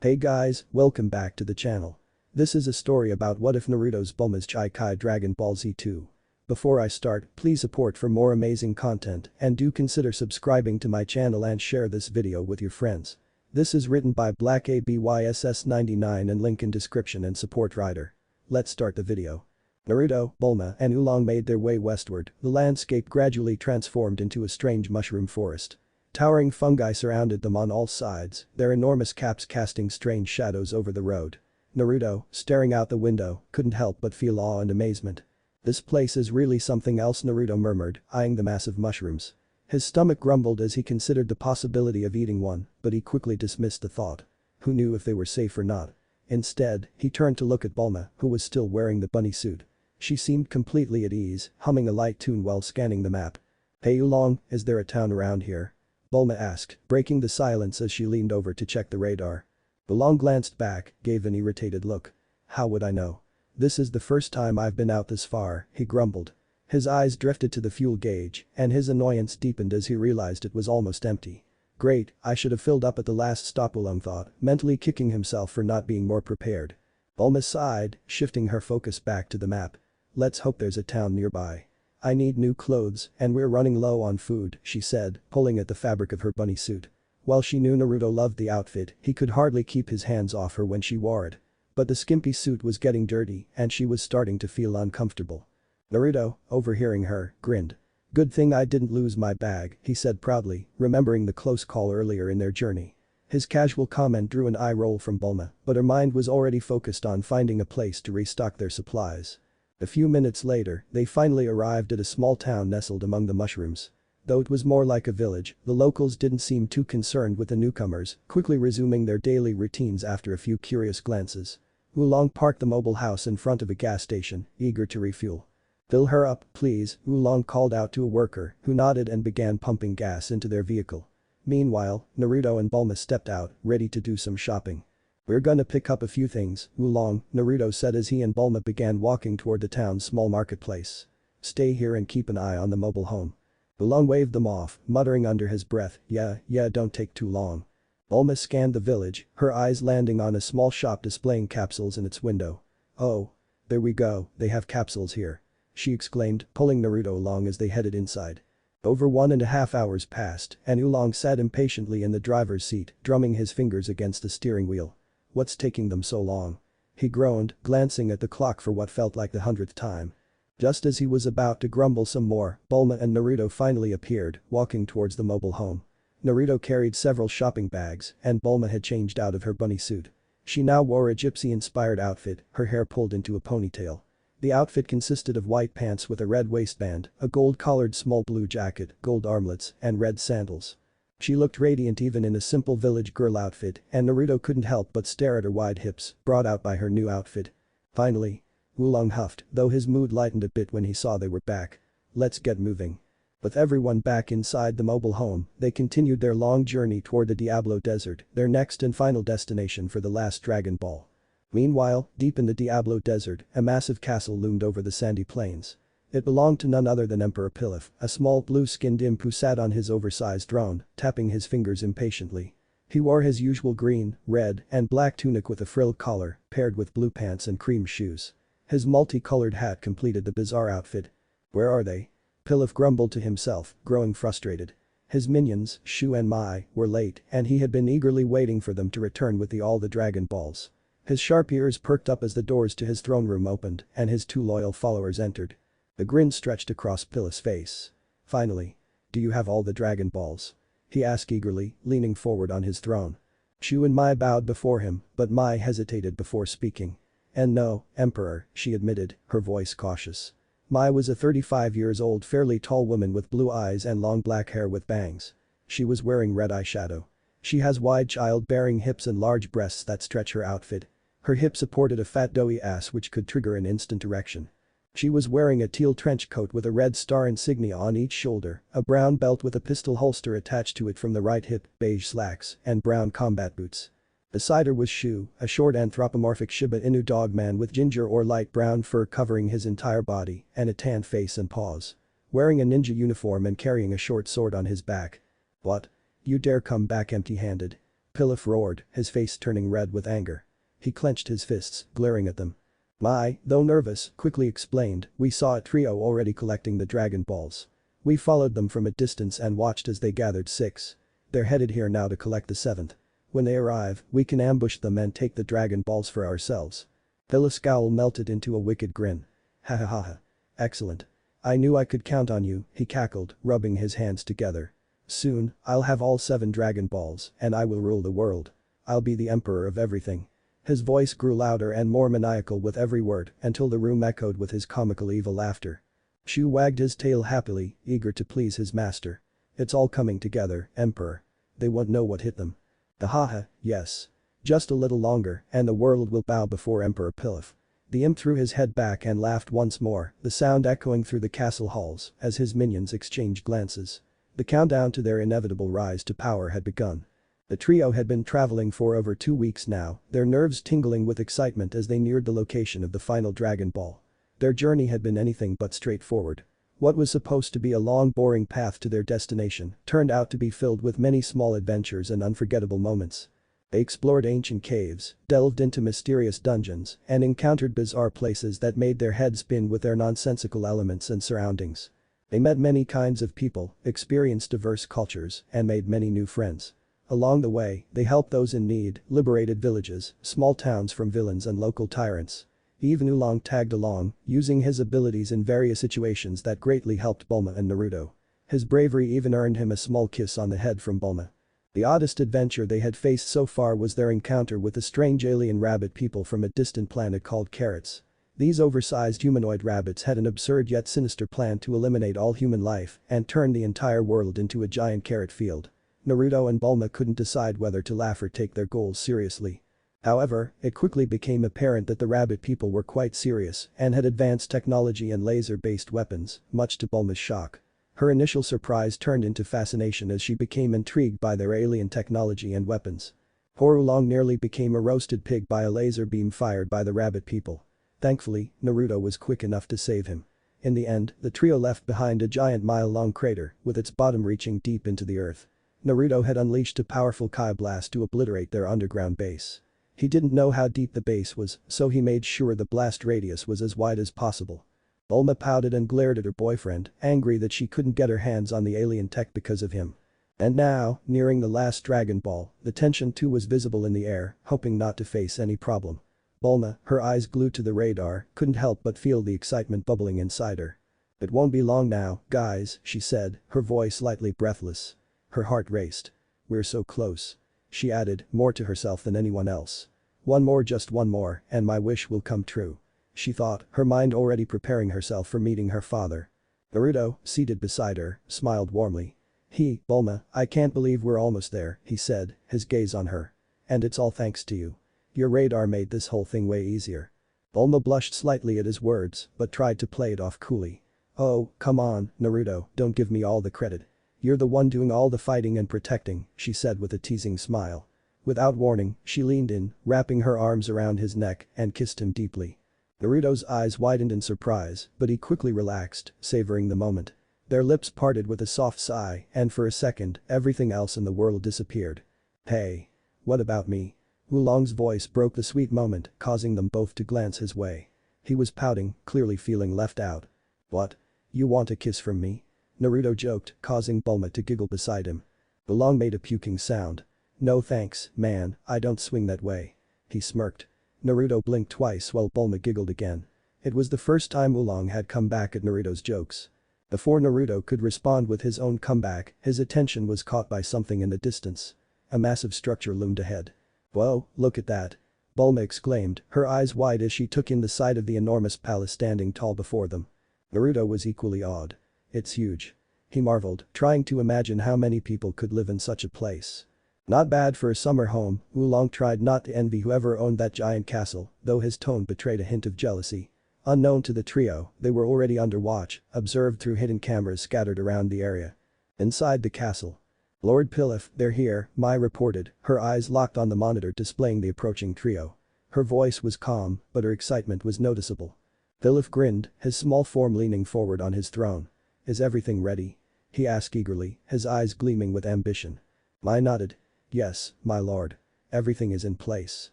Hey guys, welcome back to the channel. This is a story about what if Naruto's Bulma's xChi-Chi Dragon Ball Z 2. Before I start, please support for more amazing content and do consider subscribing to my channel and share this video with your friends. This is written by Blacck ABYSS99 and link in description and support writer. Let's start the video. Naruto, Bulma and Oolong made their way westward, the landscape gradually transformed into a strange mushroom forest. Towering fungi surrounded them on all sides, their enormous caps casting strange shadows over the road. Naruto, staring out the window, couldn't help but feel awe and amazement. This place is really something else, Naruto murmured, eyeing the massive mushrooms. His stomach grumbled as he considered the possibility of eating one, but he quickly dismissed the thought. Who knew if they were safe or not? Instead, he turned to look at Bulma, who was still wearing the bunny suit. She seemed completely at ease, humming a light tune while scanning the map. Hey Oolong, is there a town around here? Bulma asked, breaking the silence as she leaned over to check the radar. Oolong glanced back, gave an irritated look. How would I know? This is the first time I've been out this far, he grumbled. His eyes drifted to the fuel gauge, and his annoyance deepened as he realized it was almost empty. Great, I should have filled up at the last stop, Oolong thought, mentally kicking himself for not being more prepared. Bulma sighed, shifting her focus back to the map. Let's hope there's a town nearby. I need new clothes and we're running low on food, she said, pulling at the fabric of her bunny suit. While she knew Naruto loved the outfit, he could hardly keep his hands off her when she wore it. But the skimpy suit was getting dirty and she was starting to feel uncomfortable. Naruto, overhearing her, grinned. Good thing I didn't lose my bag, he said proudly, remembering the close call earlier in their journey. His casual comment drew an eye roll from Bulma, but her mind was already focused on finding a place to restock their supplies. A few minutes later, they finally arrived at a small town nestled among the mushrooms. Though it was more like a village, the locals didn't seem too concerned with the newcomers, quickly resuming their daily routines after a few curious glances. Oolong parked the mobile house in front of a gas station, eager to refuel. Fill her up, please, Oolong called out to a worker, who nodded and began pumping gas into their vehicle. Meanwhile, Naruto and Bulma stepped out, ready to do some shopping. We're gonna pick up a few things, Oolong, Naruto said as he and Bulma began walking toward the town's small marketplace. Stay here and keep an eye on the mobile home. Oolong waved them off, muttering under his breath, yeah, don't take too long. Bulma scanned the village, her eyes landing on a small shop displaying capsules in its window. Oh. There we go, they have capsules here. She exclaimed, pulling Naruto along as they headed inside. Over 1.5 hours passed, and Oolong sat impatiently in the driver's seat, drumming his fingers against the steering wheel. What's taking them so long? He groaned, glancing at the clock for what felt like the 100th time. Just as he was about to grumble some more, Bulma and Naruto finally appeared, walking towards the mobile home. Naruto carried several shopping bags, and Bulma had changed out of her bunny suit. She now wore a gypsy-inspired outfit, her hair pulled into a ponytail. The outfit consisted of white pants with a red waistband, a gold-collared small blue jacket, gold armlets, and red sandals. She looked radiant even in a simple village girl outfit, and Naruto couldn't help but stare at her wide hips, brought out by her new outfit. Finally. Oolong huffed, though his mood lightened a bit when he saw they were back. Let's get moving. With everyone back inside the mobile home, they continued their long journey toward the Diablo Desert, their next and final destination for the last Dragon Ball. Meanwhile, deep in the Diablo Desert, a massive castle loomed over the sandy plains. It belonged to none other than Emperor Pilaf, a small blue-skinned imp who sat on his oversized throne, tapping his fingers impatiently. He wore his usual green, red, and black tunic with a frilled collar, paired with blue pants and cream shoes. His multicolored hat completed the bizarre outfit. Where are they? Pilaf grumbled to himself, growing frustrated. His minions, Shu and Mai, were late, and he had been eagerly waiting for them to return with all the Dragon Balls. His sharp ears perked up as the doors to his throne room opened, and his two loyal followers entered. A grin stretched across Pilaf's face. Finally. Do you have all the Dragon Balls? He asked eagerly, leaning forward on his throne. Shu and Mai bowed before him, but Mai hesitated before speaking. And no, Emperor, she admitted, her voice cautious. Mai was a 35-years-old fairly tall woman with blue eyes and long black hair with bangs. She was wearing red eyeshadow. She has wide child-bearing hips and large breasts that stretch her outfit. Her hips supported a fat doughy ass which could trigger an instant erection. She was wearing a teal trench coat with a red star insignia on each shoulder, a brown belt with a pistol holster attached to it from the right hip, beige slacks, and brown combat boots. Beside her was Shu, a short anthropomorphic Shiba Inu dogman with ginger or light brown fur covering his entire body and a tan face and paws. Wearing a ninja uniform and carrying a short sword on his back. What? You dare come back empty-handed? Pilaf roared, his face turning red with anger. He clenched his fists, glaring at them. Though nervous, quickly explained, we saw a trio already collecting the Dragon Balls. We followed them from a distance and watched as they gathered 6. They're headed here now to collect the 7th. When they arrive, we can ambush them and take the Dragon Balls for ourselves. Pilaf's scowl melted into a wicked grin. Ha ha ha ha. Excellent. I knew I could count on you, he cackled, rubbing his hands together. Soon, I'll have all 7 Dragon Balls and I will rule the world. I'll be the emperor of everything. His voice grew louder and more maniacal with every word until the room echoed with his comical evil laughter. Shu wagged his tail happily, eager to please his master. It's all coming together, Emperor. They won't know what hit them. Haha, yes. Just a little longer and the world will bow before Emperor Pilaf. The imp threw his head back and laughed once more, the sound echoing through the castle halls as his minions exchanged glances. The countdown to their inevitable rise to power had begun. The trio had been traveling for over 2 weeks now, their nerves tingling with excitement as they neared the location of the final Dragon Ball. Their journey had been anything but straightforward. What was supposed to be a long boring path to their destination turned out to be filled with many small adventures and unforgettable moments. They explored ancient caves, delved into mysterious dungeons, and encountered bizarre places that made their heads spin with their nonsensical elements and surroundings. They met many kinds of people, experienced diverse cultures, and made many new friends. Along the way, they helped those in need, liberated villages, small towns from villains and local tyrants. Even Oolong tagged along, using his abilities in various situations that greatly helped Bulma and Naruto. His bravery even earned him a small kiss on the head from Bulma. The oddest adventure they had faced so far was their encounter with the strange alien rabbit people from a distant planet called Carrots. These oversized humanoid rabbits had an absurd yet sinister plan to eliminate all human life and turn the entire world into a giant carrot field. Naruto and Bulma couldn't decide whether to laugh or take their goals seriously. However, it quickly became apparent that the rabbit people were quite serious and had advanced technology and laser-based weapons, much to Bulma's shock. Her initial surprise turned into fascination as she became intrigued by their alien technology and weapons. Poor Oolong nearly became a roasted pig by a laser beam fired by the rabbit people. Thankfully, Naruto was quick enough to save him. In the end, the trio left behind a giant mile-long crater with its bottom reaching deep into the earth. Naruto had unleashed a powerful Kai blast to obliterate their underground base. He didn't know how deep the base was, so he made sure the blast radius was as wide as possible. Bulma pouted and glared at her boyfriend, angry that she couldn't get her hands on the alien tech because of him. And now, nearing the last Dragon Ball, the tension too was visible in the air, hoping not to face any problem. Bulma, her eyes glued to the radar, couldn't help but feel the excitement bubbling inside her. It won't be long now, guys, she said, her voice slightly breathless. Her heart raced. We're so close. She added, more to herself than anyone else. One more, just one more, and my wish will come true. She thought, her mind already preparing herself for meeting her father. Naruto, seated beside her, smiled warmly. Bulma, I can't believe we're almost there, he said, his gaze on her. And it's all thanks to you. Your radar made this whole thing way easier. Bulma blushed slightly at his words, but tried to play it off coolly. Oh, come on, Naruto, don't give me all the credit. You're the one doing all the fighting and protecting, she said with a teasing smile. Without warning, she leaned in, wrapping her arms around his neck and kissed him deeply. Naruto's eyes widened in surprise, but he quickly relaxed, savoring the moment. Their lips parted with a soft sigh, and for a second, everything else in the world disappeared. Hey. What about me? Oolong's voice broke the sweet moment, causing them both to glance his way. He was pouting, clearly feeling left out. What? You want a kiss from me? Naruto joked, causing Bulma to giggle beside him. Oolong made a puking sound. No thanks, man, I don't swing that way. He smirked. Naruto blinked twice while Bulma giggled again. It was the first time Oolong had come back at Naruto's jokes. Before Naruto could respond with his own comeback, his attention was caught by something in the distance. A massive structure loomed ahead. Whoa, look at that. Bulma exclaimed, her eyes wide as she took in the sight of the enormous palace standing tall before them. Naruto was equally awed. It's huge. He marveled, trying to imagine how many people could live in such a place. Not bad for a summer home, Oolong tried not to envy whoever owned that giant castle, though his tone betrayed a hint of jealousy. Unknown to the trio, they were already under watch, observed through hidden cameras scattered around the area. Inside the castle. Lord Pilaf, they're here, Mai reported, her eyes locked on the monitor displaying the approaching trio. Her voice was calm, but her excitement was noticeable. Pilaf grinned, his small form leaning forward on his throne. Is everything ready? He asked eagerly, his eyes gleaming with ambition. Mai nodded. Yes, my lord. Everything is in place.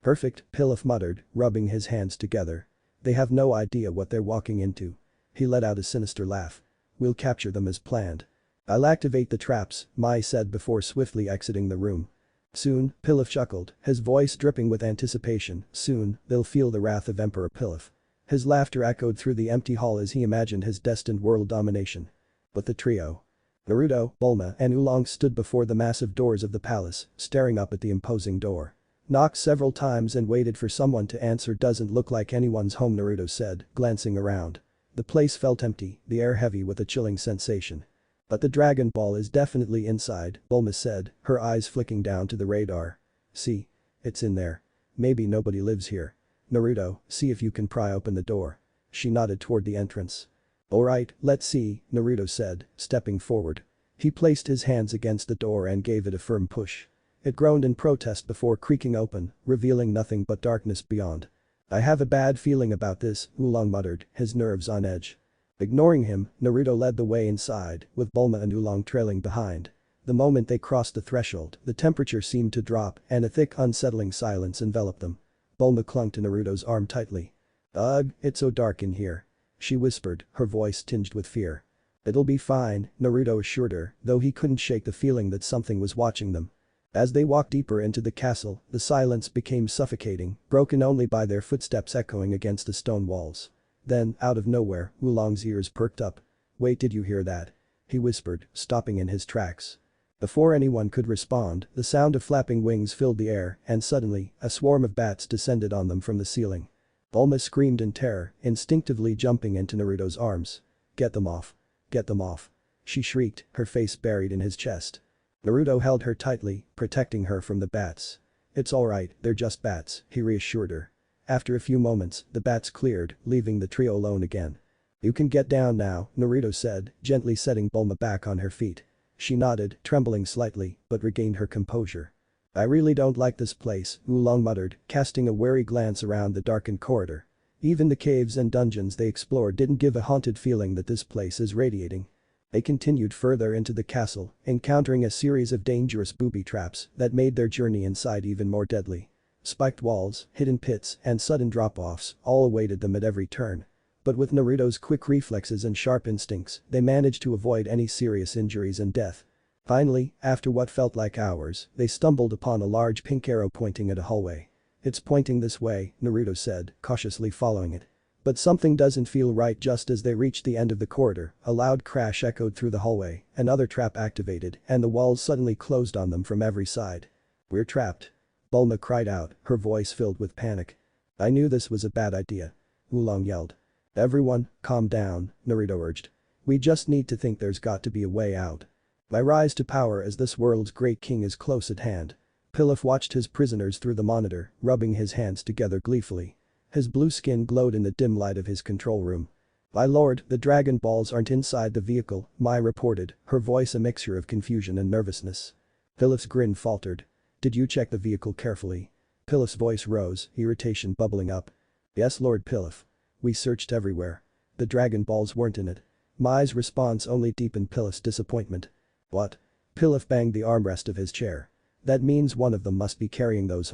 Perfect, Pilaf muttered, rubbing his hands together. They have no idea what they're walking into. He let out a sinister laugh. We'll capture them as planned. I'll activate the traps, Mai said before swiftly exiting the room. Soon, Pilaf chuckled, his voice dripping with anticipation, soon, they'll feel the wrath of Emperor Pilaf. His laughter echoed through the empty hall as he imagined his destined world domination. But the trio. Naruto, Bulma and Oolong stood before the massive doors of the palace, staring up at the imposing door. Knocked several times and waited for someone to answer. Doesn't look like anyone's home, Naruto said, glancing around. The place felt empty, the air heavy with a chilling sensation. But the Dragon Ball is definitely inside, Bulma said, her eyes flicking down to the radar. See? It's in there. Maybe nobody lives here. Naruto, see if you can pry open the door. She nodded toward the entrance. Alright, let's see, Naruto said, stepping forward. He placed his hands against the door and gave it a firm push. It groaned in protest before creaking open, revealing nothing but darkness beyond. I have a bad feeling about this, Oolong muttered, his nerves on edge. Ignoring him, Naruto led the way inside, with Bulma and Oolong trailing behind. The moment they crossed the threshold, the temperature seemed to drop and a thick unsettling silence enveloped them. Bulma clung to Naruto's arm tightly. Ugh, it's so dark in here. She whispered, her voice tinged with fear. It'll be fine, Naruto assured her, though he couldn't shake the feeling that something was watching them. As they walked deeper into the castle, the silence became suffocating, broken only by their footsteps echoing against the stone walls. Then, out of nowhere, Oolong's ears perked up. Wait, did you hear that? He whispered, stopping in his tracks. Before anyone could respond, the sound of flapping wings filled the air and suddenly, a swarm of bats descended on them from the ceiling. Bulma screamed in terror, instinctively jumping into Naruto's arms. Get them off. Get them off. She shrieked, her face buried in his chest. Naruto held her tightly, protecting her from the bats. It's alright, they're just bats, he reassured her. After a few moments, the bats cleared, leaving the trio alone again. You can get down now, Naruto said, gently setting Bulma back on her feet. She nodded, trembling slightly, but regained her composure. I really don't like this place, Oolong muttered, casting a wary glance around the darkened corridor. Even the caves and dungeons they explored didn't give a haunted feeling that this place is radiating. They continued further into the castle, encountering a series of dangerous booby traps that made their journey inside even more deadly. Spiked walls, hidden pits, and sudden drop-offs all awaited them at every turn. But with Naruto's quick reflexes and sharp instincts, they managed to avoid any serious injuries and death. Finally, after what felt like hours, they stumbled upon a large pink arrow pointing at a hallway. It's pointing this way, Naruto said, cautiously following it. But something doesn't feel right. Just as they reached the end of the corridor, a loud crash echoed through the hallway, another trap activated, and the walls suddenly closed on them from every side. We're trapped. Bulma cried out, her voice filled with panic. I knew this was a bad idea. Oolong yelled. Everyone, calm down, Naruto urged. We just need to think there's got to be a way out. My rise to power as this world's great king is close at hand. Pilaf watched his prisoners through the monitor, rubbing his hands together gleefully. His blue skin glowed in the dim light of his control room. My lord, the Dragon Balls aren't inside the vehicle, Mai reported, her voice a mixture of confusion and nervousness. Pilaf's grin faltered. Did you check the vehicle carefully? Pilaf's voice rose, irritation bubbling up. Yes, Lord Pilaf. We searched everywhere. The Dragon Balls weren't in it. Mai's response only deepened Pilaf's disappointment. What? Pilaf banged the armrest of his chair. That means one of them must be carrying those.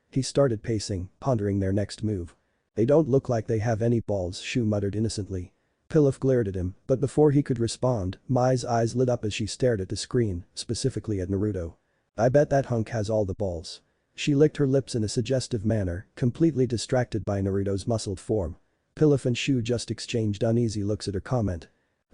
He started pacing, pondering their next move. They don't look like they have any balls, Shu muttered innocently. Pilaf glared at him, but before he could respond, Mai's eyes lit up as she stared at the screen, specifically at Naruto. I bet that hunk has all the balls. She licked her lips in a suggestive manner, completely distracted by Naruto's muscled form. Pilaf and Shu just exchanged uneasy looks at her comment.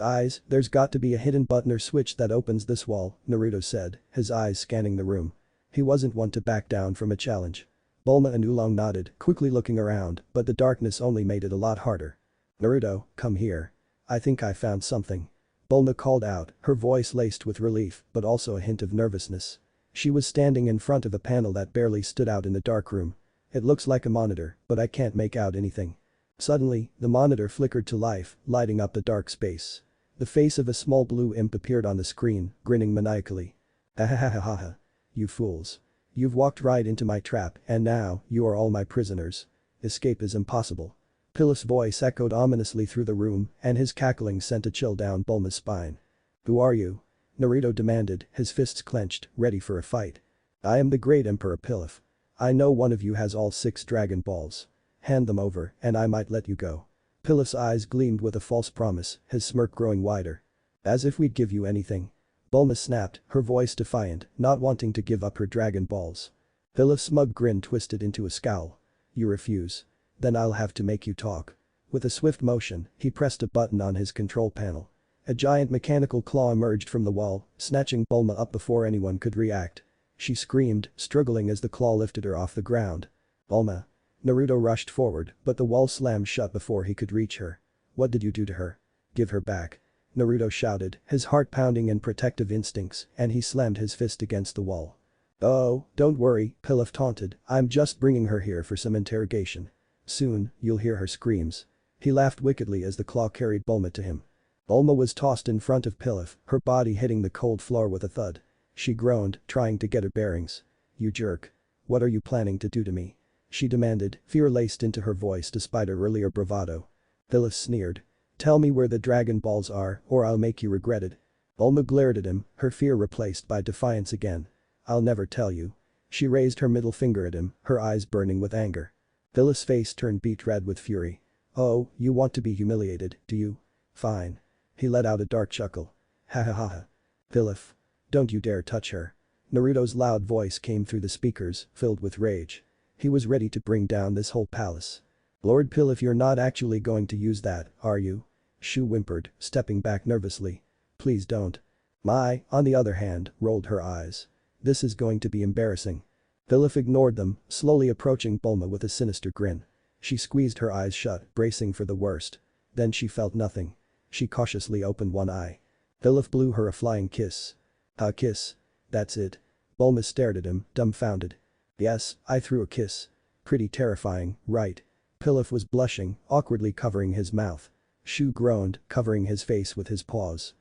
Eyes, there's got to be a hidden button or switch that opens this wall, Naruto said, his eyes scanning the room. He wasn't one to back down from a challenge. Bulma and Oolong nodded, quickly looking around, but the darkness only made it a lot harder. Naruto, come here. I think I found something. Bulma called out, her voice laced with relief, but also a hint of nervousness. She was standing in front of a panel that barely stood out in the dark room. It looks like a monitor, but I can't make out anything. Suddenly, the monitor flickered to life, lighting up the dark space. The face of a small blue imp appeared on the screen, grinning maniacally. Ha. You fools. You've walked right into my trap and now, you are all my prisoners. Escape is impossible. Pilaf's voice echoed ominously through the room and his cackling sent a chill down Bulma's spine. Who are you? Naruto demanded, his fists clenched, ready for a fight. I am the great Emperor Pilaf. I know one of you has all 6 Dragon Balls. Hand them over and I might let you go. Pilaf's eyes gleamed with a false promise, his smirk growing wider. As if we'd give you anything. Bulma snapped, her voice defiant, not wanting to give up her Dragon Balls. Pilaf's smug grin twisted into a scowl. You refuse. Then I'll have to make you talk. With a swift motion, he pressed a button on his control panel. A giant mechanical claw emerged from the wall, snatching Bulma up before anyone could react. She screamed, struggling as the claw lifted her off the ground. Bulma. Naruto rushed forward, but the wall slammed shut before he could reach her. What did you do to her? Give her back. Naruto shouted, his heart pounding in protective instincts, and he slammed his fist against the wall. Oh, don't worry, Pilaf taunted, I'm just bringing her here for some interrogation. Soon, you'll hear her screams. He laughed wickedly as the claw carried Bulma to him. Bulma was tossed in front of Pilaf, her body hitting the cold floor with a thud. She groaned, trying to get her bearings. You jerk. What are you planning to do to me? She demanded, fear laced into her voice despite her earlier bravado. Pilaf sneered. Tell me where the Dragon Balls are, or I'll make you regret it. Bulma glared at him, her fear replaced by defiance again. I'll never tell you. She raised her middle finger at him, her eyes burning with anger. Pilaf's face turned beet red with fury. Oh, you want to be humiliated, do you? Fine. He let out a dark chuckle. Ha ha ha ha. Pilaf. Don't you dare touch her. Naruto's loud voice came through the speakers, filled with rage. He was ready to bring down this whole palace. Lord Pilaf, you're not actually going to use that, are you? Shu whimpered, stepping back nervously. Please don't. Mai, on the other hand, rolled her eyes. This is going to be embarrassing. Pilaf ignored them, slowly approaching Bulma with a sinister grin. She squeezed her eyes shut, bracing for the worst. Then she felt nothing. She cautiously opened one eye. Pilaf blew her a flying kiss. A kiss? That's it. Bulma stared at him, dumbfounded. Yes, I threw a kiss. Pretty terrifying, right? Pilaf was blushing, awkwardly covering his mouth. Shu groaned, covering his face with his paws.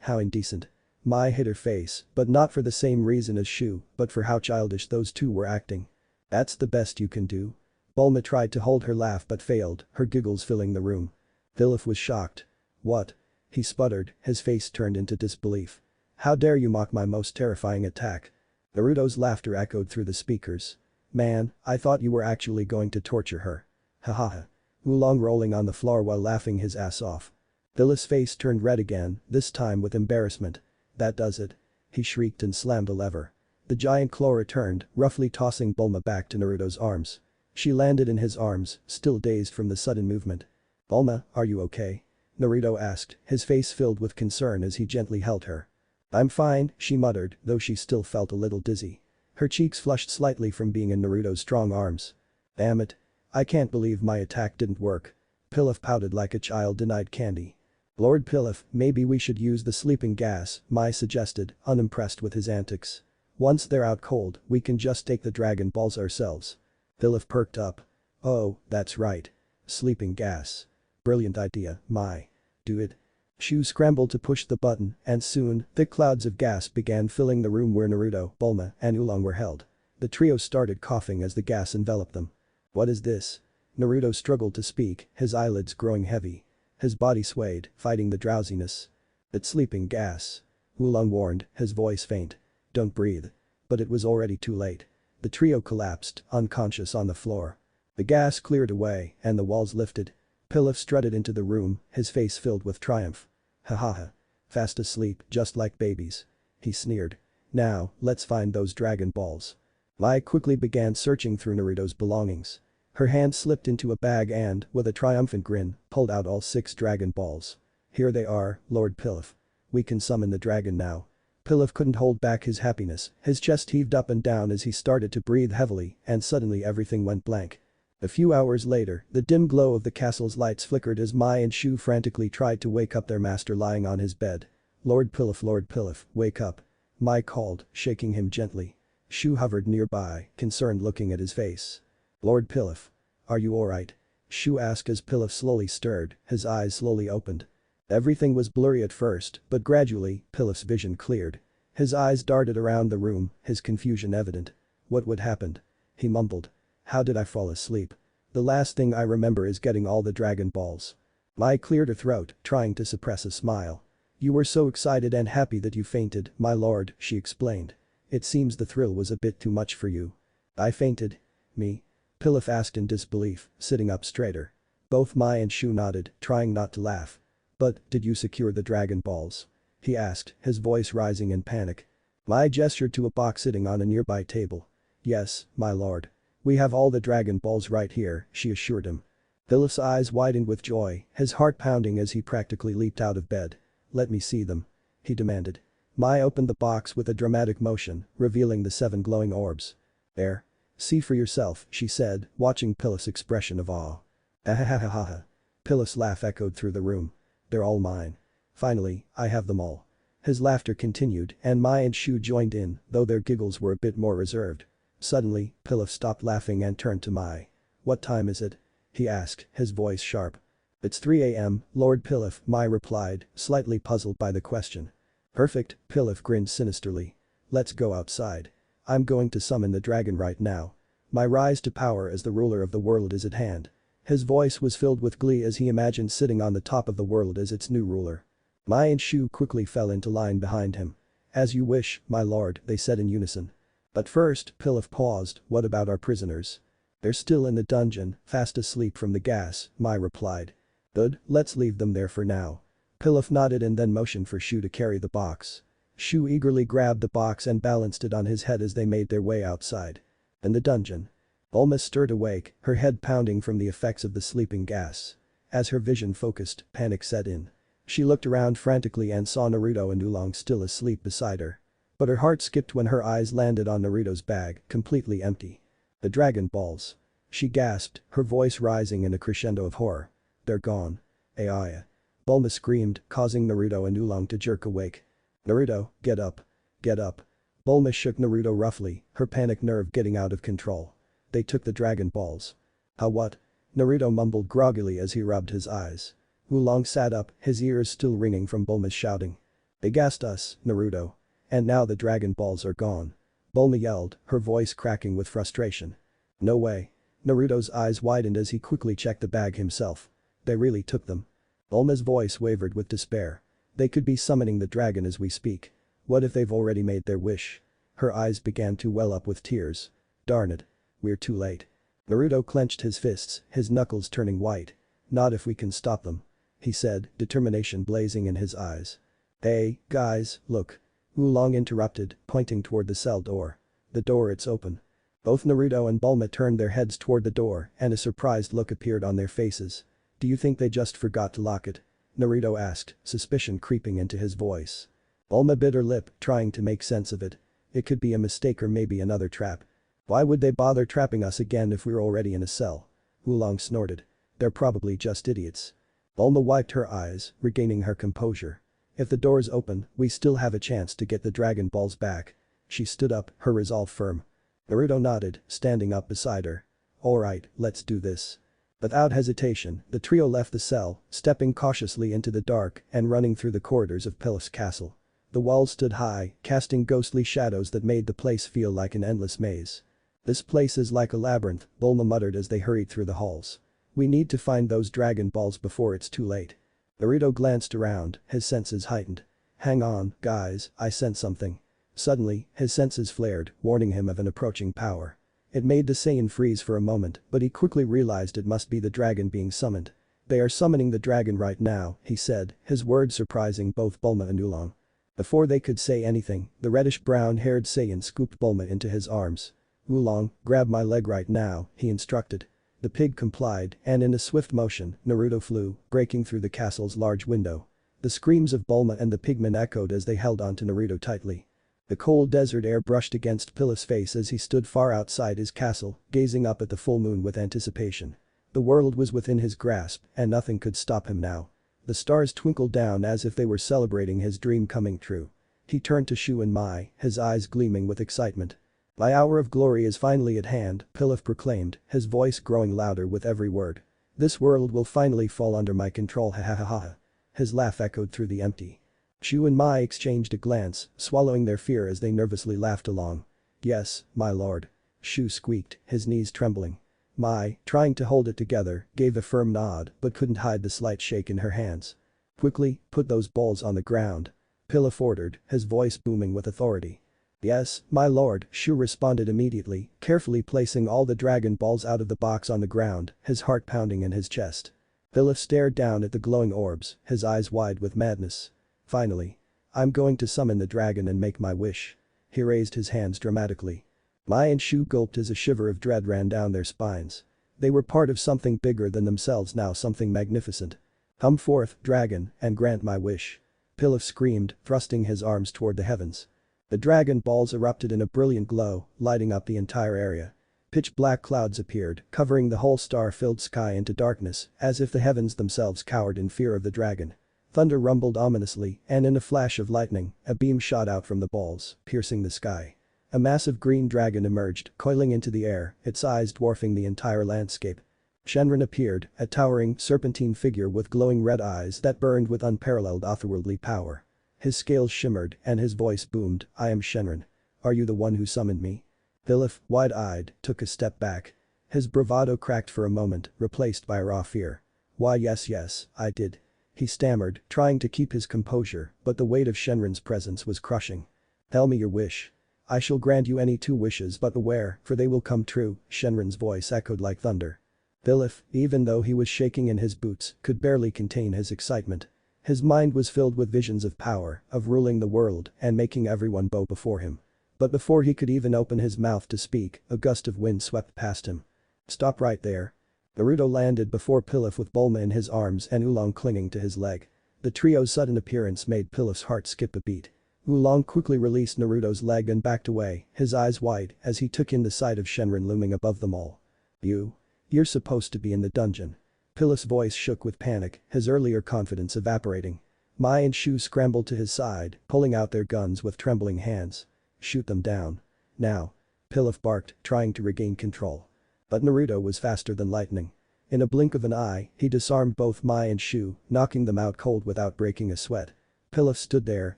How indecent. Mai hid her face, but not for the same reason as Shu, but for how childish those two were acting. That's the best you can do? Bulma tried to hold her laugh but failed, her giggles filling the room. Pilaf was shocked. What? He sputtered, his face turned into disbelief. How dare you mock my most terrifying attack? Naruto's laughter echoed through the speakers. Man, I thought you were actually going to torture her. Ha ha ha. Oolong rolling on the floor while laughing his ass off. Pilaf's face turned red again, this time with embarrassment. That does it. He shrieked and slammed a lever. The giant claw returned, roughly tossing Bulma back to Naruto's arms. She landed in his arms, still dazed from the sudden movement. Bulma, are you okay? Naruto asked, his face filled with concern as he gently held her. I'm fine, she muttered, though she still felt a little dizzy. Her cheeks flushed slightly from being in Naruto's strong arms. Damn it. I can't believe my attack didn't work. Pilaf pouted like a child denied candy. Lord Pilaf, maybe we should use the sleeping gas, Mai suggested, unimpressed with his antics. Once they're out cold, we can just take the Dragon Balls ourselves. Pilaf perked up. Oh, that's right. Sleeping gas. Brilliant idea, Mai. Do it. Shu scrambled to push the button, and soon, thick clouds of gas began filling the room where Naruto, Bulma, and Oolong were held. The trio started coughing as the gas enveloped them. What is this? Naruto struggled to speak, his eyelids growing heavy. His body swayed, fighting the drowsiness. It's sleeping gas. Oolong warned, his voice faint. Don't breathe. But it was already too late. The trio collapsed, unconscious on the floor. The gas cleared away, and the walls lifted. Pilaf strutted into the room, his face filled with triumph. Ha ha ha. Fast asleep, just like babies. He sneered. Now, let's find those Dragon Balls. Mai quickly began searching through Naruto's belongings. Her hand slipped into a bag and, with a triumphant grin, pulled out all 6 Dragon Balls. Here they are, Lord Pilaf. We can summon the dragon now. Pilaf couldn't hold back his happiness, his chest heaved up and down as he started to breathe heavily, and suddenly everything went blank. A few hours later, the dim glow of the castle's lights flickered as Mai and Shu frantically tried to wake up their master lying on his bed. Lord Pilaf, wake up. Mai called, shaking him gently. Shu hovered nearby, concerned looking at his face. Lord Pilaf. Are you alright? Shu asked as Pilaf slowly stirred, his eyes slowly opened. Everything was blurry at first, but gradually, Pilaf's vision cleared. His eyes darted around the room, his confusion evident. What would happen? He mumbled. How did I fall asleep? The last thing I remember is getting all the Dragon Balls. Mai cleared her throat, trying to suppress a smile. You were so excited and happy that you fainted, my lord, she explained. It seems the thrill was a bit too much for you. I fainted. Me? Pilaf asked in disbelief, sitting up straighter. Both Mai and Shu nodded, trying not to laugh. But, did you secure the Dragon Balls? He asked, his voice rising in panic. Mai gestured to a box sitting on a nearby table. Yes, my lord. We have all the Dragon Balls right here, she assured him. Pilaf's eyes widened with joy, his heart pounding as he practically leaped out of bed. Let me see them. He demanded. Mai opened the box with a dramatic motion, revealing the 7 glowing orbs. There. See for yourself, she said, watching Pilaf's expression of awe. Ahahahaha. Pilaf's laugh echoed through the room. They're all mine. Finally, I have them all. His laughter continued and Mai and Shu joined in, though their giggles were a bit more reserved. Suddenly, Pilaf stopped laughing and turned to Mai. What time is it? He asked, his voice sharp. It's 3 a.m., Lord Pilaf, Mai replied, slightly puzzled by the question. Perfect, Pilaf grinned sinisterly. Let's go outside. I'm going to summon the dragon right now. My rise to power as the ruler of the world is at hand. His voice was filled with glee as he imagined sitting on the top of the world as its new ruler. Mai and Shu quickly fell into line behind him. As you wish, my lord, they said in unison. But first, Pilaf paused, what about our prisoners? They're still in the dungeon, fast asleep from the gas, Mai replied. Good, let's leave them there for now. Pilaf nodded and then motioned for Shu to carry the box. Shu eagerly grabbed the box and balanced it on his head as they made their way outside. In the dungeon. Bulma stirred awake, her head pounding from the effects of the sleeping gas. As her vision focused, panic set in. She looked around frantically and saw Naruto and Oolong still asleep beside her. But her heart skipped when her eyes landed on Naruto's bag, completely empty. The Dragon Balls. She gasped, her voice rising in a crescendo of horror. They're gone. Aiya. Bulma screamed, causing Naruto and Oolong to jerk awake. Naruto, get up. Get up. Bulma shook Naruto roughly, her panic nerve getting out of control. They took the Dragon Balls. How what? Naruto mumbled groggily as he rubbed his eyes. Oolong sat up, his ears still ringing from Bulma's shouting. They gassed us, Naruto. And now the Dragon Balls are gone. Bulma yelled, her voice cracking with frustration. No way. Naruto's eyes widened as he quickly checked the bag himself. They really took them. Bulma's voice wavered with despair. They could be summoning the dragon as we speak. What if they've already made their wish? Her eyes began to well up with tears. Darn it. We're too late. Naruto clenched his fists, his knuckles turning white. Not if we can stop them. He said, determination blazing in his eyes. Hey, guys, look. Oolong interrupted, pointing toward the cell door. The door, it's open. Both Naruto and Bulma turned their heads toward the door and a surprised look appeared on their faces. Do you think they just forgot to lock it? Naruto asked, suspicion creeping into his voice. Bulma bit her lip, trying to make sense of it. It could be a mistake or maybe another trap. Why would they bother trapping us again if we're already in a cell? Oolong snorted. They're probably just idiots. Bulma wiped her eyes, regaining her composure. If the door's open, we still have a chance to get the Dragon Balls back. She stood up, her resolve firm. Naruto nodded, standing up beside her. Alright, let's do this. Without hesitation, the trio left the cell, stepping cautiously into the dark and running through the corridors of Pilaf's castle. The walls stood high, casting ghostly shadows that made the place feel like an endless maze. This place is like a labyrinth, Bulma muttered as they hurried through the halls. We need to find those Dragon Balls before it's too late. Naruto glanced around, his senses heightened. Hang on, guys, I sense something. Suddenly, his senses flared, warning him of an approaching power. It made the Saiyan freeze for a moment, but he quickly realized it must be the dragon being summoned. They are summoning the dragon right now, he said, his words surprising both Bulma and Oolong. Before they could say anything, the reddish-brown-haired Saiyan scooped Bulma into his arms. Oolong, grab my leg right now, he instructed. The pig complied, and in a swift motion, Naruto flew, breaking through the castle's large window. The screams of Bulma and the pigmen echoed as they held onto Naruto tightly. The cold desert air brushed against Pilaf's face as he stood far outside his castle, gazing up at the full moon with anticipation. The world was within his grasp, and nothing could stop him now. The stars twinkled down as if they were celebrating his dream coming true. He turned to Shu and Mai, his eyes gleaming with excitement. My hour of glory is finally at hand, Pilaf proclaimed, his voice growing louder with every word. This world will finally fall under my control, ha ha ha ha. His laugh echoed through the empty. Shu and Mai exchanged a glance, swallowing their fear as they nervously laughed along. Yes, my lord. Shu squeaked, his knees trembling. Mai, trying to hold it together, gave a firm nod but couldn't hide the slight shake in her hands. Quickly, put those balls on the ground. Pilaf ordered, his voice booming with authority. "Yes, my lord," Shu responded immediately, carefully placing all the Dragon Balls out of the box on the ground, his heart pounding in his chest. Pilaf stared down at the glowing orbs, his eyes wide with madness. "Finally. I'm going to summon the dragon and make my wish." He raised his hands dramatically. Mai and Shu gulped as a shiver of dread ran down their spines. They were part of something bigger than themselves now, something magnificent. "Come forth, dragon, and grant my wish." Pilaf screamed, thrusting his arms toward the heavens. The Dragon Balls erupted in a brilliant glow, lighting up the entire area. Pitch black clouds appeared, covering the whole star-filled sky into darkness, as if the heavens themselves cowered in fear of the dragon. Thunder rumbled ominously, and in a flash of lightning, a beam shot out from the balls, piercing the sky. A massive green dragon emerged, coiling into the air, its eyes dwarfing the entire landscape. Shenron appeared, a towering, serpentine figure with glowing red eyes that burned with unparalleled otherworldly power. His scales shimmered, and his voice boomed, "I am Shenron. Are you the one who summoned me?" Pilaf, wide-eyed, took a step back. His bravado cracked for a moment, replaced by raw fear. "Why yes, I did." He stammered, trying to keep his composure, but the weight of Shenron's presence was crushing. "Tell me your wish. I shall grant you any 2 wishes, but beware, for they will come true," Shenron's voice echoed like thunder. Pilaf, even though he was shaking in his boots, could barely contain his excitement. His mind was filled with visions of power, of ruling the world and making everyone bow before him. But before he could even open his mouth to speak, a gust of wind swept past him. "Stop right there." Naruto landed before Pilaf with Bulma in his arms and Oolong clinging to his leg. The trio's sudden appearance made Pilaf's heart skip a beat. Oolong quickly released Naruto's leg and backed away, his eyes wide as he took in the sight of Shenron looming above them all. You're supposed to be in the dungeon." Pilaf's voice shook with panic, his earlier confidence evaporating. Mai and Shu scrambled to his side, pulling out their guns with trembling hands. "Shoot them down. Now." Pilaf barked, trying to regain control. But Naruto was faster than lightning. In a blink of an eye, he disarmed both Mai and Shu, knocking them out cold without breaking a sweat. Pilaf stood there,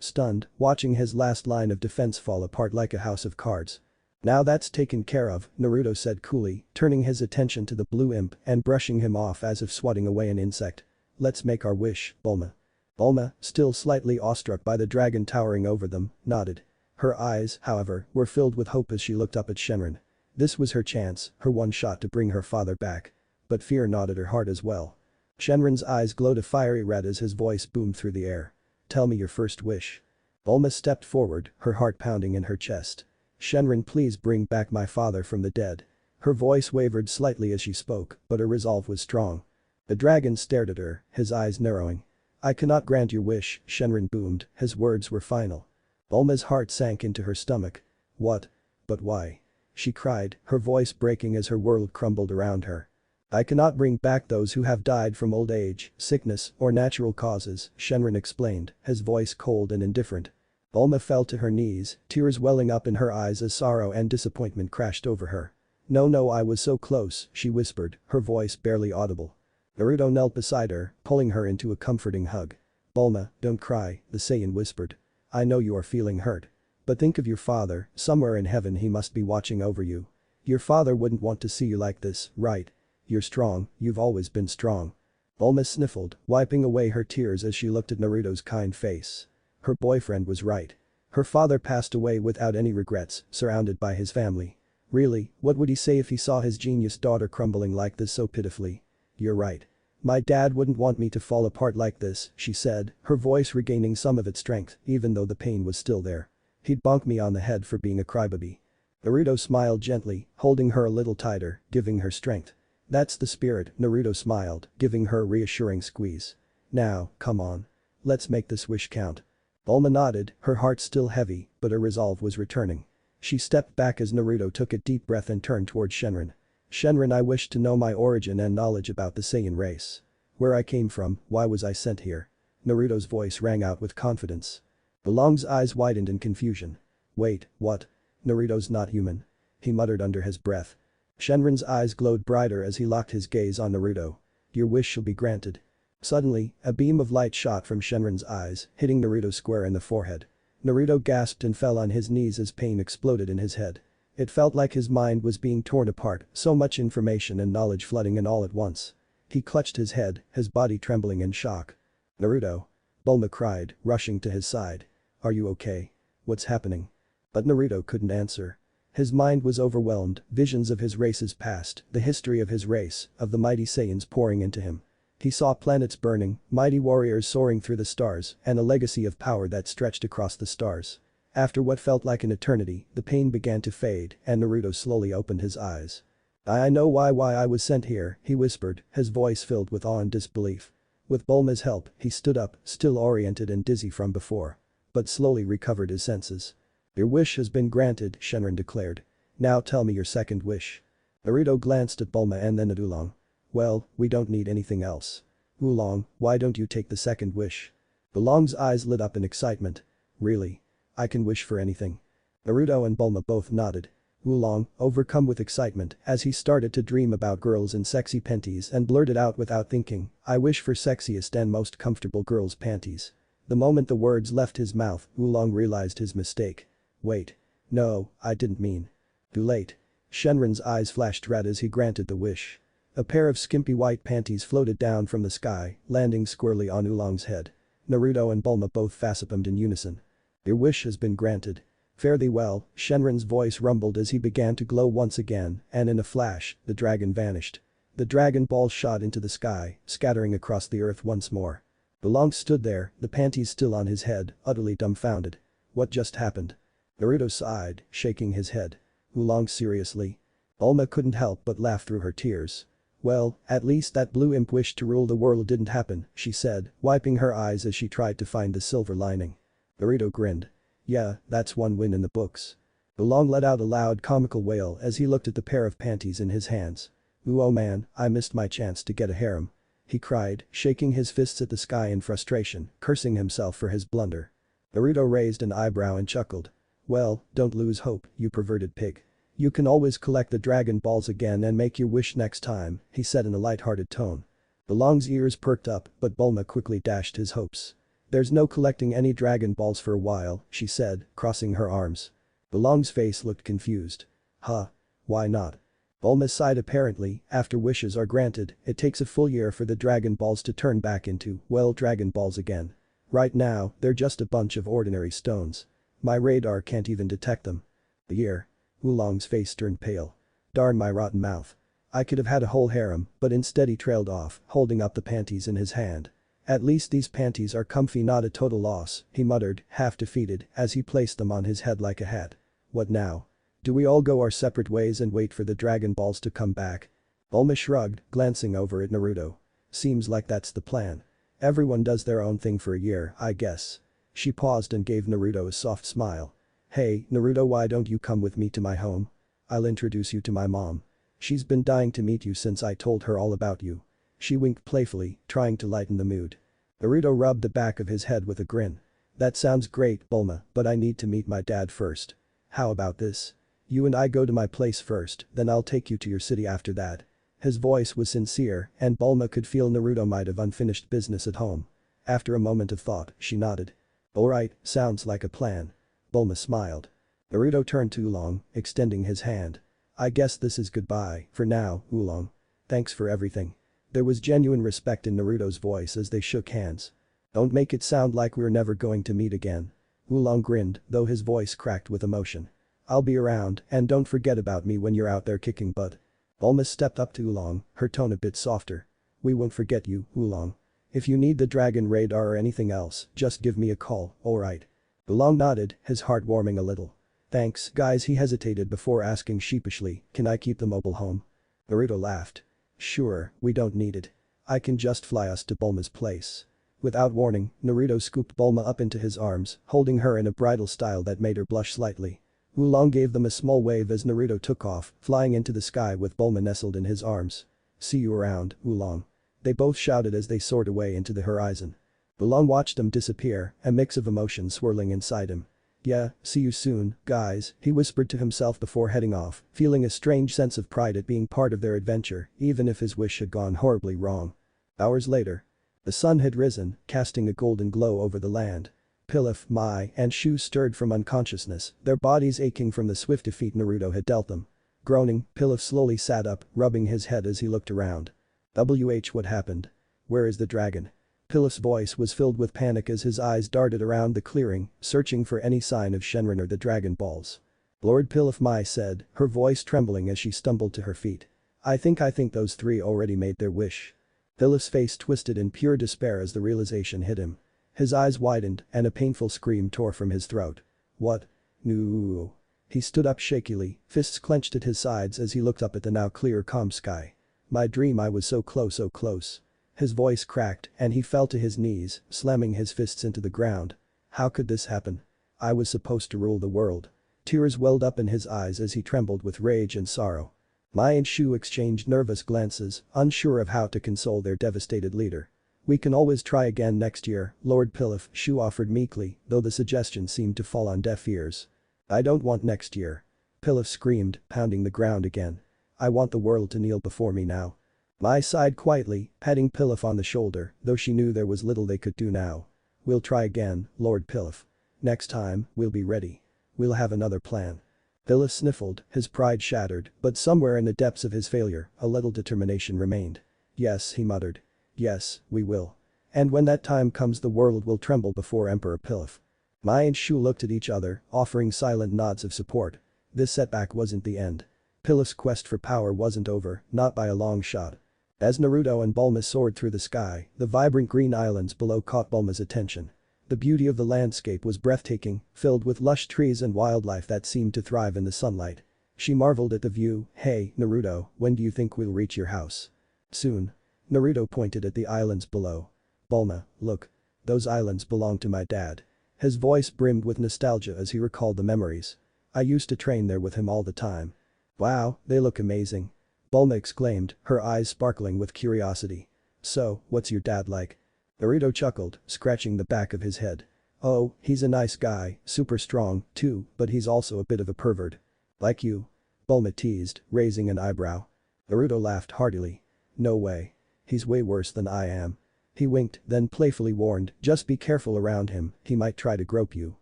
stunned, watching his last line of defense fall apart like a house of cards. "Now that's taken care of," Naruto said coolly, turning his attention to the blue imp and brushing him off as if swatting away an insect. "Let's make our wish, Bulma." Bulma, still slightly awestruck by the dragon towering over them, nodded. Her eyes, however, were filled with hope as she looked up at Shenron. This was her chance, her one shot to bring her father back. But fear gnawed at her heart as well. Shenron's eyes glowed a fiery red as his voice boomed through the air. "Tell me your first wish." Bulma stepped forward, her heart pounding in her chest. "Shenron, please bring back my father from the dead." Her voice wavered slightly as she spoke, but her resolve was strong. The dragon stared at her, his eyes narrowing. "I cannot grant your wish," Shenron boomed, his words were final. Bulma's heart sank into her stomach. "What? But why?" she cried, her voice breaking as her world crumbled around her. "I cannot bring back those who have died from old age, sickness, or natural causes," Shenron explained, his voice cold and indifferent. Bulma fell to her knees, tears welling up in her eyes as sorrow and disappointment crashed over her. No, I was so close," she whispered, her voice barely audible. Naruto knelt beside her, pulling her into a comforting hug. "Bulma, don't cry," the Saiyan whispered. "I know you are feeling hurt. But think of your father, somewhere in heaven he must be watching over you. Your father wouldn't want to see you like this, right? You're strong, you've always been strong." Bulma sniffled, wiping away her tears as she looked at Naruto's kind face. Her boyfriend was right. Her father passed away without any regrets, surrounded by his family. Really, what would he say if he saw his genius daughter crumbling like this so pitifully? "You're right. My dad wouldn't want me to fall apart like this," she said, her voice regaining some of its strength, even though the pain was still there. "He'd bonk me on the head for being a crybaby." Naruto smiled gently, holding her a little tighter, giving her strength. "That's the spirit," Naruto smiled, giving her a reassuring squeeze. "Now, come on. Let's make this wish count." Bulma nodded, her heart still heavy, but her resolve was returning. She stepped back as Naruto took a deep breath and turned towards Shenron. "Shenron, I wish to know my origin and knowledge about the Saiyan race. Where I came from, why was I sent here?" Naruto's voice rang out with confidence. Oolong's eyes widened in confusion. "Wait, what? Naruto's not human." He muttered under his breath. Shenron's eyes glowed brighter as he locked his gaze on Naruto. "Your wish shall be granted." Suddenly, a beam of light shot from Shenron's eyes, hitting Naruto square in the forehead. Naruto gasped and fell on his knees as pain exploded in his head. It felt like his mind was being torn apart, so much information and knowledge flooding in all at once. He clutched his head, his body trembling in shock. "Naruto!" Bulma cried, rushing to his side. "Are you okay? What's happening?" But Naruto couldn't answer. His mind was overwhelmed, visions of his race's past, the history of his race, of the mighty Saiyans pouring into him. He saw planets burning, mighty warriors soaring through the stars, and a legacy of power that stretched across the stars. After what felt like an eternity, the pain began to fade and Naruto slowly opened his eyes. I know why I was sent here, he whispered, his voice filled with awe and disbelief. With Bulma's help, he stood up, still oriented and dizzy from before. But slowly recovered his senses. Your wish has been granted, Shenron declared. Now tell me your second wish. Naruto glanced at Bulma and then at Oolong. Well, we don't need anything else. Oolong, why don't you take the second wish? Oolong's eyes lit up in excitement. Really? I can wish for anything. Naruto and Bulma both nodded. Oolong, overcome with excitement as he started to dream about girls in sexy panties and blurted out without thinking, I wish for sexiest and most comfortable girls' panties. The moment the words left his mouth, Oolong realized his mistake. Wait. No, I didn't mean. Too late. Shenron's eyes flashed red as he granted the wish. A pair of skimpy white panties floated down from the sky, landing squarely on Oolong's head. Naruto and Bulma both facepalmed in unison. Your wish has been granted. Fare thee well, Shenron's voice rumbled as he began to glow once again, and in a flash, the dragon vanished. The Dragon Ball shot into the sky, scattering across the earth once more. Oolong stood there, the panties still on his head, utterly dumbfounded. What just happened? Naruto sighed, shaking his head. Oolong seriously? Bulma couldn't help but laugh through her tears. Well, at least that blue imp wish to rule the world didn't happen, she said, wiping her eyes as she tried to find the silver lining. Naruto grinned. Yeah, that's one win in the books. Oolong let out a loud comical wail as he looked at the pair of panties in his hands. Ooh, oh man, I missed my chance to get a harem. He cried, shaking his fists at the sky in frustration, cursing himself for his blunder. Naruto raised an eyebrow and chuckled. Well, don't lose hope, you perverted pig. You can always collect the Dragon Balls again and make your wish next time, he said in a light-hearted tone. Oolong's ears perked up, but Bulma quickly dashed his hopes. There's no collecting any Dragon Balls for a while, she said, crossing her arms. Oolong's face looked confused. Huh? Why not? Bulma sighed apparently, after wishes are granted, it takes a full year for the Dragon Balls to turn back into, well, Dragon Balls again. Right now, they're just a bunch of ordinary stones. My radar can't even detect them. A year. Oolong's face turned pale. Darn my rotten mouth. I could have had a whole harem, but instead he trailed off, holding up the panties in his hand. At least these panties are comfy, not a total loss, he muttered, half defeated, as he placed them on his head like a hat. What now? Do we all go our separate ways and wait for the Dragon Balls to come back? Bulma shrugged, glancing over at Naruto. Seems like that's the plan. Everyone does their own thing for a year, I guess. She paused and gave Naruto a soft smile. Hey, Naruto, why don't you come with me to my home? I'll introduce you to my mom. She's been dying to meet you since I told her all about you. She winked playfully, trying to lighten the mood. Naruto rubbed the back of his head with a grin. That sounds great, Bulma, but I need to meet my dad first. How about this? You and I go to my place first, then I'll take you to your city after that. His voice was sincere, and Bulma could feel Naruto might have unfinished business at home. After a moment of thought, she nodded. Alright, sounds like a plan. Bulma smiled. Naruto turned to Oolong, extending his hand. I guess this is goodbye, for now, Oolong. Thanks for everything. There was genuine respect in Naruto's voice as they shook hands. Don't make it sound like we're never going to meet again. Oolong grinned, though his voice cracked with emotion. I'll be around, and don't forget about me when you're out there kicking butt. Bulma stepped up to Oolong, her tone a bit softer. We won't forget you, Oolong. If you need the dragon radar or anything else, just give me a call, alright? Oolong nodded, his heart warming a little. Thanks, guys, he hesitated before asking sheepishly, can I keep the mobile home? Naruto laughed. Sure, we don't need it. I can just fly us to Bulma's place. Without warning, Naruto scooped Bulma up into his arms, holding her in a bridal style that made her blush slightly. Oolong gave them a small wave as Naruto took off, flying into the sky with Bulma nestled in his arms. See you around, Oolong. They both shouted as they soared away into the horizon. Oolong watched them disappear, a mix of emotions swirling inside him. Yeah, see you soon, guys, he whispered to himself before heading off, feeling a strange sense of pride at being part of their adventure, even if his wish had gone horribly wrong. Hours later. The sun had risen, casting a golden glow over the land. Pilaf, Mai, and Shu stirred from unconsciousness, their bodies aching from the swift defeat Naruto had dealt them. Groaning, Pilaf slowly sat up, rubbing his head as he looked around. What happened? Where is the dragon? Pilaf's voice was filled with panic as his eyes darted around the clearing, searching for any sign of Shenron or the Dragon Balls. Lord Pilaf Mai said, her voice trembling as she stumbled to her feet. I think those three already made their wish. Pilaf's face twisted in pure despair as the realization hit him. His eyes widened and a painful scream tore from his throat. What? No. He stood up shakily, fists clenched at his sides as he looked up at the now clear calm sky. My dream, I was so close so close. His voice cracked and he fell to his knees, slamming his fists into the ground. How could this happen? I was supposed to rule the world. Tears welled up in his eyes as he trembled with rage and sorrow. Mai and Shu exchanged nervous glances, unsure of how to console their devastated leader. We can always try again next year, Lord Pilaf, Shu offered meekly, though the suggestion seemed to fall on deaf ears. I don't want next year. Pilaf screamed, pounding the ground again. I want the world to kneel before me now. Mai sighed quietly, patting Pilaf on the shoulder, though she knew there was little they could do now. We'll try again, Lord Pilaf. Next time, we'll be ready. We'll have another plan. Pilaf sniffled, his pride shattered, but somewhere in the depths of his failure, a little determination remained. Yes, he muttered. Yes, we will. And when that time comes the world will tremble before Emperor Pilaf. Mai and Shu looked at each other, offering silent nods of support. This setback wasn't the end. Pilaf's quest for power wasn't over, not by a long shot. As Naruto and Bulma soared through the sky, the vibrant green islands below caught Bulma's attention. The beauty of the landscape was breathtaking, filled with lush trees and wildlife that seemed to thrive in the sunlight. She marveled at the view. Hey, Naruto, when do you think we'll reach your house? Soon. Naruto pointed at the islands below. Bulma, look. Those islands belong to my dad. His voice brimmed with nostalgia as he recalled the memories. I used to train there with him all the time. Wow, they look amazing. Bulma exclaimed, her eyes sparkling with curiosity. So, what's your dad like? Naruto chuckled, scratching the back of his head. Oh, he's a nice guy, super strong, too, but he's also a bit of a pervert. Like you? Bulma teased, raising an eyebrow. Naruto laughed heartily. No way. He's way worse than I am. He winked, then playfully warned, just be careful around him, he might try to grope you.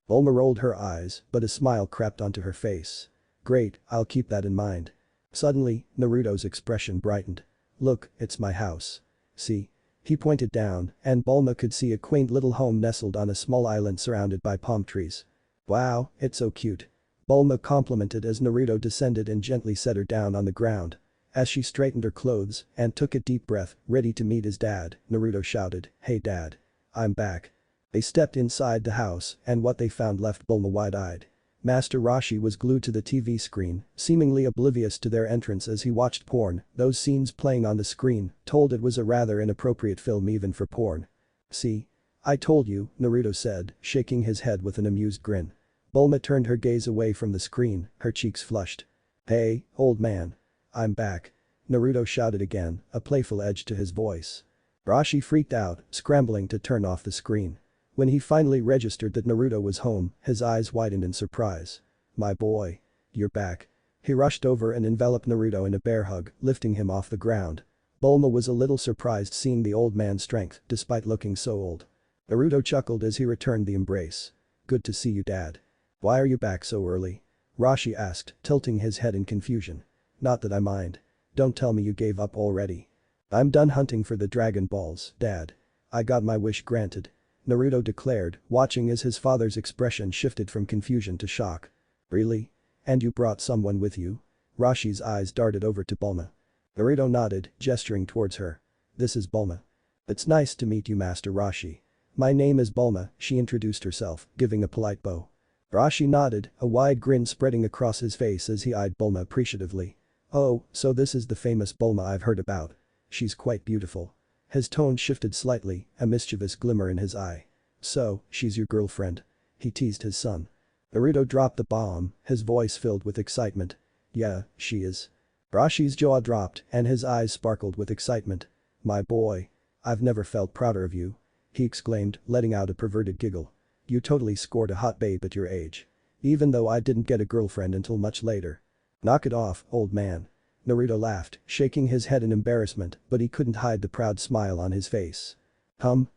Bulma rolled her eyes, but a smile crept onto her face. Great, I'll keep that in mind. Suddenly, Naruto's expression brightened. Look, it's my house. See? He pointed down, and Bulma could see a quaint little home nestled on a small island surrounded by palm trees. Wow, it's so cute. Bulma complimented as Naruto descended and gently set her down on the ground. As she straightened her clothes and took a deep breath, ready to meet his dad, Naruto shouted, Hey dad. I'm back. They stepped inside the house and what they found left Bulma wide-eyed. Master Roshi was glued to the TV screen, seemingly oblivious to their entrance as he watched porn. Those scenes playing on the screen told it was a rather inappropriate film even for porn. See? I told you, Naruto said, shaking his head with an amused grin. Bulma turned her gaze away from the screen, her cheeks flushed. Hey, old man. I'm back. Naruto shouted again, a playful edge to his voice. Roshi freaked out, scrambling to turn off the screen. When he finally registered that Naruto was home, his eyes widened in surprise. My boy. You're back. He rushed over and enveloped Naruto in a bear hug, lifting him off the ground. Bulma was a little surprised seeing the old man's strength, despite looking so old. Naruto chuckled as he returned the embrace. Good to see you, Dad. Why are you back so early? Roshi asked, tilting his head in confusion. Not that I mind. Don't tell me you gave up already. I'm done hunting for the Dragon Balls, Dad. I got my wish granted. Naruto declared, watching as his father's expression shifted from confusion to shock. Really? And you brought someone with you? Roshi's eyes darted over to Bulma. Naruto nodded, gesturing towards her. This is Bulma. It's nice to meet you, Master Roshi. My name is Bulma, she introduced herself, giving a polite bow. Roshi nodded, a wide grin spreading across his face as he eyed Bulma appreciatively. Oh, so this is the famous Bulma I've heard about. She's quite beautiful. His tone shifted slightly, a mischievous glimmer in his eye. So, she's your girlfriend? He teased his son. Naruto dropped the bomb, his voice filled with excitement. Yeah, she is. Roshi's jaw dropped and his eyes sparkled with excitement. My boy. I've never felt prouder of you. He exclaimed, letting out a perverted giggle. You totally scored a hot babe at your age. Even though I didn't get a girlfriend until much later. Knock it off, old man. Naruto laughed, shaking his head in embarrassment, but he couldn't hide the proud smile on his face.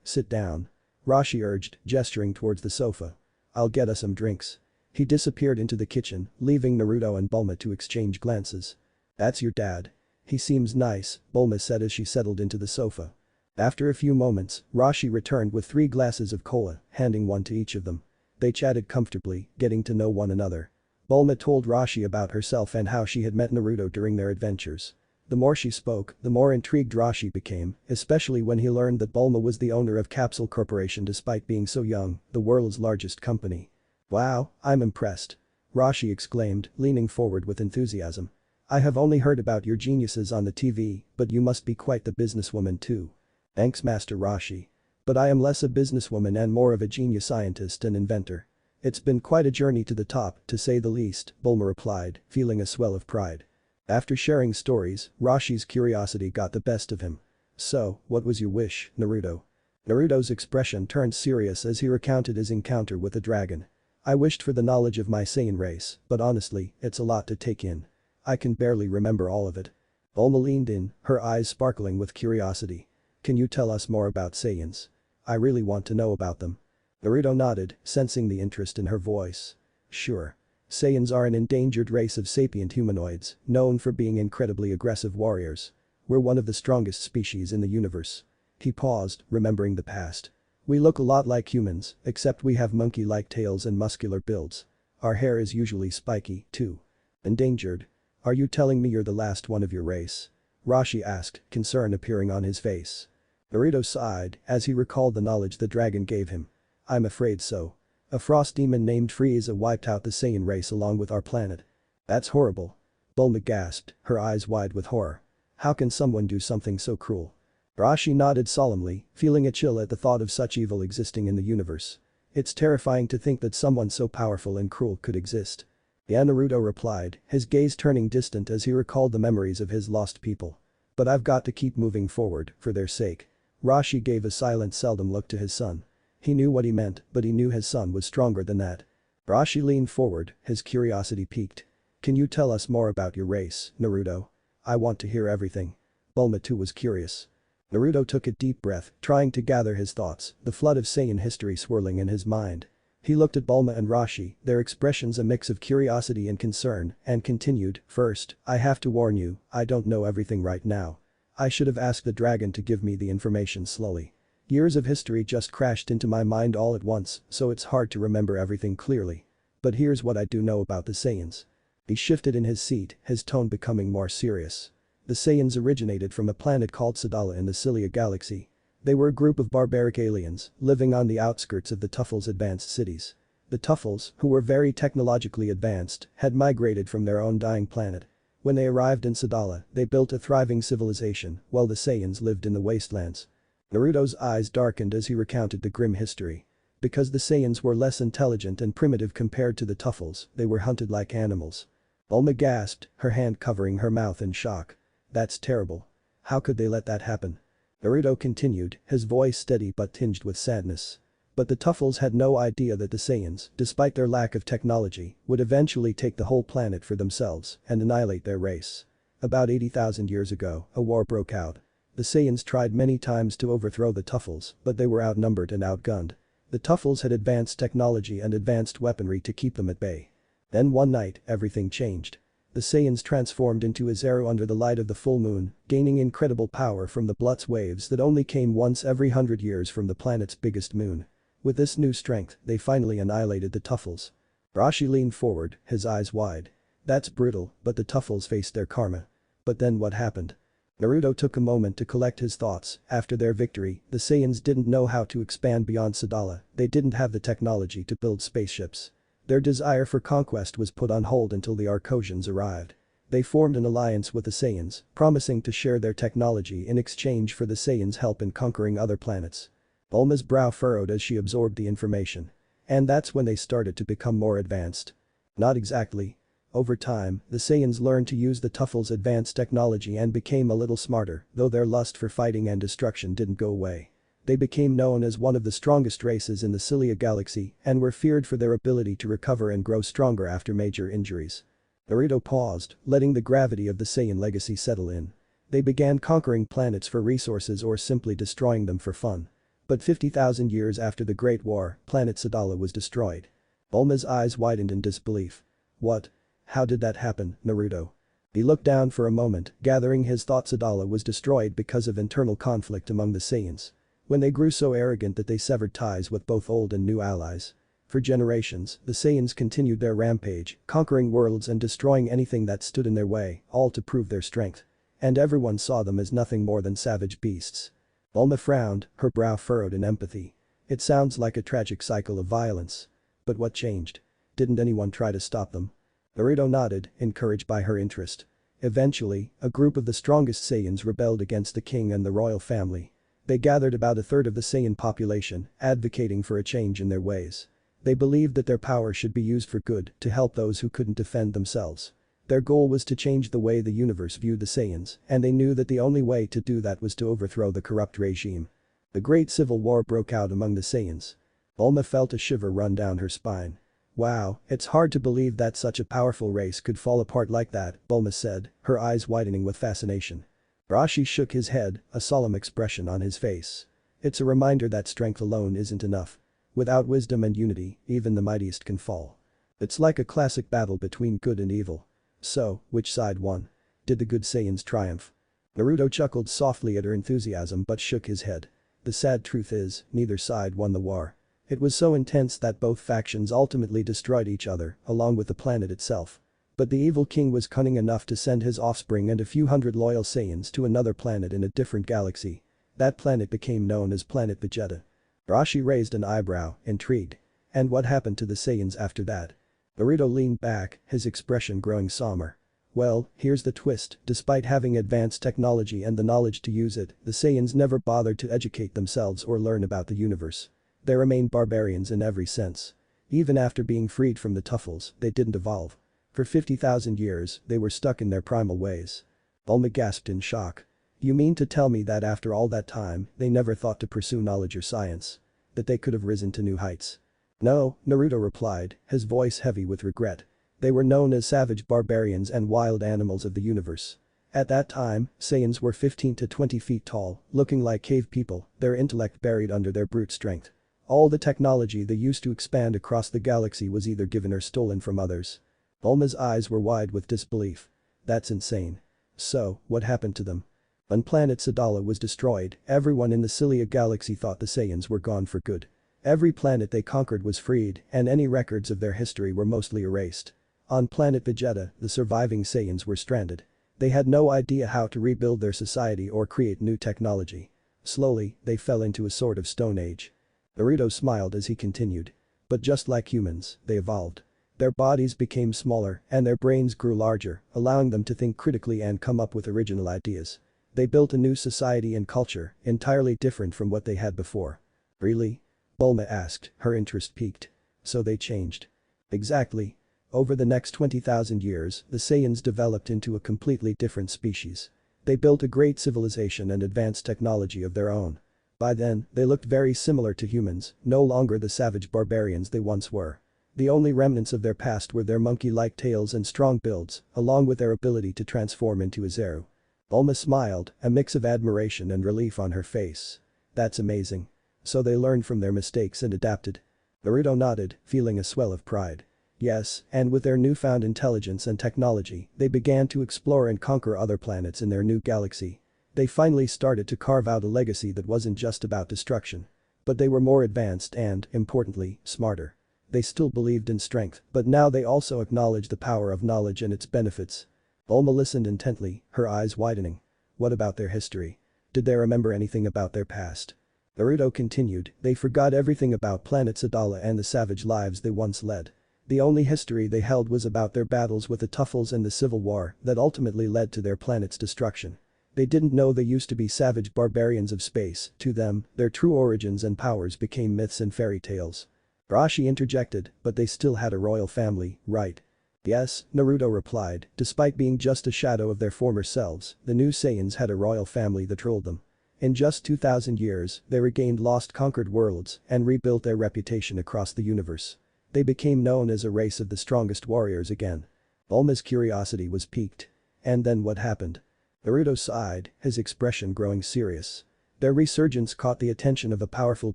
Sit down. Roshi urged, gesturing towards the sofa. I'll get us some drinks. He disappeared into the kitchen, leaving Naruto and Bulma to exchange glances. That's your dad. He seems nice, Bulma said as she settled into the sofa. After a few moments, Rashi returned with 3 glasses of cola, handing one to each of them. They chatted comfortably, getting to know one another. Bulma told Rashi about herself and how she had met Naruto during their adventures. The more she spoke, the more intrigued Rashi became, especially when he learned that Bulma was the owner of Capsule Corporation despite being so young, the world's largest company. "Wow, I'm impressed," Rashi exclaimed, leaning forward with enthusiasm. "I have only heard about your geniuses on the TV, but you must be quite the businesswoman too." "Thanks, Master Rashi. But I am less a businesswoman and more of a genius scientist and inventor. It's been quite a journey to the top, to say the least," Bulma replied, feeling a swell of pride. After sharing stories, Rashi's curiosity got the best of him. "So, what was your wish, Naruto?" Naruto's expression turned serious as he recounted his encounter with the dragon. "I wished for the knowledge of my Saiyan race, but honestly, it's a lot to take in. I can barely remember all of it." Bulma leaned in, her eyes sparkling with curiosity. "Can you tell us more about Saiyans? I really want to know about them." Naruto nodded, sensing the interest in her voice. "Sure. Saiyans are an endangered race of sapient humanoids, known for being incredibly aggressive warriors. We're one of the strongest species in the universe." He paused, remembering the past. "We look a lot like humans, except we have monkey-like tails and muscular builds. Our hair is usually spiky, too." "Endangered? Are you telling me you're the last one of your race?" Rashi asked, concern appearing on his face. Naruto sighed as he recalled the knowledge the dragon gave him. "I'm afraid so. A frost demon named Frieza wiped out the Saiyan race along with our planet." "That's horrible." Bulma gasped, her eyes wide with horror. "How can someone do something so cruel?" Rashi nodded solemnly, feeling a chill at the thought of such evil existing in the universe. "It's terrifying to think that someone so powerful and cruel could exist." "Yeah," Naruto replied, his gaze turning distant as he recalled the memories of his lost people. "But I've got to keep moving forward, for their sake." Rashi gave a silent seldom look to his son. He knew what he meant, but he knew his son was stronger than that. Rashi leaned forward, his curiosity piqued. "Can you tell us more about your race, Naruto? I want to hear everything." Bulma too was curious. Naruto took a deep breath, trying to gather his thoughts, the flood of Saiyan history swirling in his mind. He looked at Bulma and Rashi, their expressions a mix of curiosity and concern, and continued, "First, I have to warn you, I don't know everything right now. I should have asked the dragon to give me the information slowly. Years of history just crashed into my mind all at once, so it's hard to remember everything clearly. But here's what I do know about the Saiyans." He shifted in his seat, his tone becoming more serious. "The Saiyans originated from a planet called Sadala in the Cilia galaxy. They were a group of barbaric aliens, living on the outskirts of the Tuffles' advanced cities. The Tuffles, who were very technologically advanced, had migrated from their own dying planet. When they arrived in Sadala, they built a thriving civilization, while the Saiyans lived in the wastelands." Naruto's eyes darkened as he recounted the grim history. Because the Saiyans were less intelligent and primitive compared to the Tuffles, they were hunted like animals. Bulma gasped, her hand covering her mouth in shock. "That's terrible. How could they let that happen?" Naruto continued, his voice steady but tinged with sadness. "But the Tuffles had no idea that the Saiyans, despite their lack of technology, would eventually take the whole planet for themselves and annihilate their race. About 80,000 years ago, a war broke out. The Saiyans tried many times to overthrow the Tuffles, but they were outnumbered and outgunned. The Tuffles had advanced technology and advanced weaponry to keep them at bay. Then one night, everything changed. The Saiyans transformed into a Zero under the light of the full moon, gaining incredible power from the Blutz waves that only came once every 100 years from the planet's biggest moon. With this new strength, they finally annihilated the Tuffles." Rashi leaned forward, his eyes wide. "That's brutal, but the Tuffles faced their karma. But then what happened?" Naruto took a moment to collect his thoughts. After their victory, the Saiyans didn't know how to expand beyond Sadala, they didn't have the technology to build spaceships. Their desire for conquest was put on hold until the Arcosians arrived. They formed an alliance with the Saiyans, promising to share their technology in exchange for the Saiyans' help in conquering other planets. Bulma's brow furrowed as she absorbed the information. "And that's when they started to become more advanced?" "Not exactly. Over time, the Saiyans learned to use the Tuffles' advanced technology and became a little smarter, though their lust for fighting and destruction didn't go away. They became known as one of the strongest races in the Cilia galaxy and were feared for their ability to recover and grow stronger after major injuries." Naruto paused, letting the gravity of the Saiyan legacy settle in. They began conquering planets for resources or simply destroying them for fun. But 50,000 years after the Great War, planet Sadala was destroyed. Bulma's eyes widened in disbelief. "What? How did that happen, Naruto?" He looked down for a moment, gathering his thoughts. Adala was destroyed because of internal conflict among the Saiyans. When they grew so arrogant that they severed ties with both old and new allies. For generations, the Saiyans continued their rampage, conquering worlds and destroying anything that stood in their way, all to prove their strength. And everyone saw them as nothing more than savage beasts. Bulma frowned, her brow furrowed in empathy. It sounds like a tragic cycle of violence. But what changed? Didn't anyone try to stop them? Naruto nodded, encouraged by her interest. Eventually, a group of the strongest Saiyans rebelled against the king and the royal family. They gathered about a third of the Saiyan population, advocating for a change in their ways. They believed that their power should be used for good, to help those who couldn't defend themselves. Their goal was to change the way the universe viewed the Saiyans, and they knew that the only way to do that was to overthrow the corrupt regime. The great civil war broke out among the Saiyans. Bulma felt a shiver run down her spine. Wow, it's hard to believe that such a powerful race could fall apart like that, Bulma said, her eyes widening with fascination. Roshi shook his head, a solemn expression on his face. It's a reminder that strength alone isn't enough. Without wisdom and unity, even the mightiest can fall. It's like a classic battle between good and evil. So, which side won? Did the good Saiyans triumph? Naruto chuckled softly at her enthusiasm but shook his head. The sad truth is, neither side won the war. It was so intense that both factions ultimately destroyed each other, along with the planet itself. But the evil king was cunning enough to send his offspring and a few hundred loyal Saiyans to another planet in a different galaxy. That planet became known as Planet Vegeta. Roshi raised an eyebrow, intrigued. And what happened to the Saiyans after that? Naruto leaned back, his expression growing somber. Well, here's the twist, despite having advanced technology and the knowledge to use it, the Saiyans never bothered to educate themselves or learn about the universe. They remained barbarians in every sense. Even after being freed from the Tuffles, they didn't evolve. For 50,000 years, they were stuck in their primal ways. Bulma gasped in shock. You mean to tell me that after all that time, they never thought to pursue knowledge or science? That they could have risen to new heights? No, Naruto replied, his voice heavy with regret. They were known as savage barbarians and wild animals of the universe. At that time, Saiyans were 15 to 20 feet tall, looking like cave people, their intellect buried under their brute strength. All the technology they used to expand across the galaxy was either given or stolen from others. Bulma's eyes were wide with disbelief. That's insane. So, what happened to them? When planet Sadala was destroyed, everyone in the Cilia galaxy thought the Saiyans were gone for good. Every planet they conquered was freed, and any records of their history were mostly erased. On planet Vegeta, the surviving Saiyans were stranded. They had no idea how to rebuild their society or create new technology. Slowly, they fell into a sort of stone age. Naruto smiled as he continued. But just like humans, they evolved. Their bodies became smaller, and their brains grew larger, allowing them to think critically and come up with original ideas. They built a new society and culture, entirely different from what they had before. Really? Bulma asked, her interest piqued. So they changed. Exactly. Over the next 20,000 years, the Saiyans developed into a completely different species. They built a great civilization and advanced technology of their own. By then, they looked very similar to humans, no longer the savage barbarians they once were. The only remnants of their past were their monkey-like tails and strong builds, along with their ability to transform into a Zeru. Bulma smiled, a mix of admiration and relief on her face. That's amazing. So they learned from their mistakes and adapted. Naruto nodded, feeling a swell of pride. Yes, and with their newfound intelligence and technology, they began to explore and conquer other planets in their new galaxy. They finally started to carve out a legacy that wasn't just about destruction. But they were more advanced and, importantly, smarter. They still believed in strength, but now they also acknowledged the power of knowledge and its benefits. Bulma listened intently, her eyes widening. What about their history? Did they remember anything about their past? Naruto continued, they forgot everything about planet Sadala and the savage lives they once led. The only history they held was about their battles with the Tuffles and the civil war that ultimately led to their planet's destruction. They didn't know they used to be savage barbarians of space. To them, their true origins and powers became myths and fairy tales. Roshi interjected, but they still had a royal family, right? Yes, Naruto replied, despite being just a shadow of their former selves, the new Saiyans had a royal family that ruled them. In just 2,000 years, they regained lost conquered worlds and rebuilt their reputation across the universe. They became known as a race of the strongest warriors again. Bulma's curiosity was piqued. And then what happened? Naruto sighed, his expression growing serious. Their resurgence caught the attention of a powerful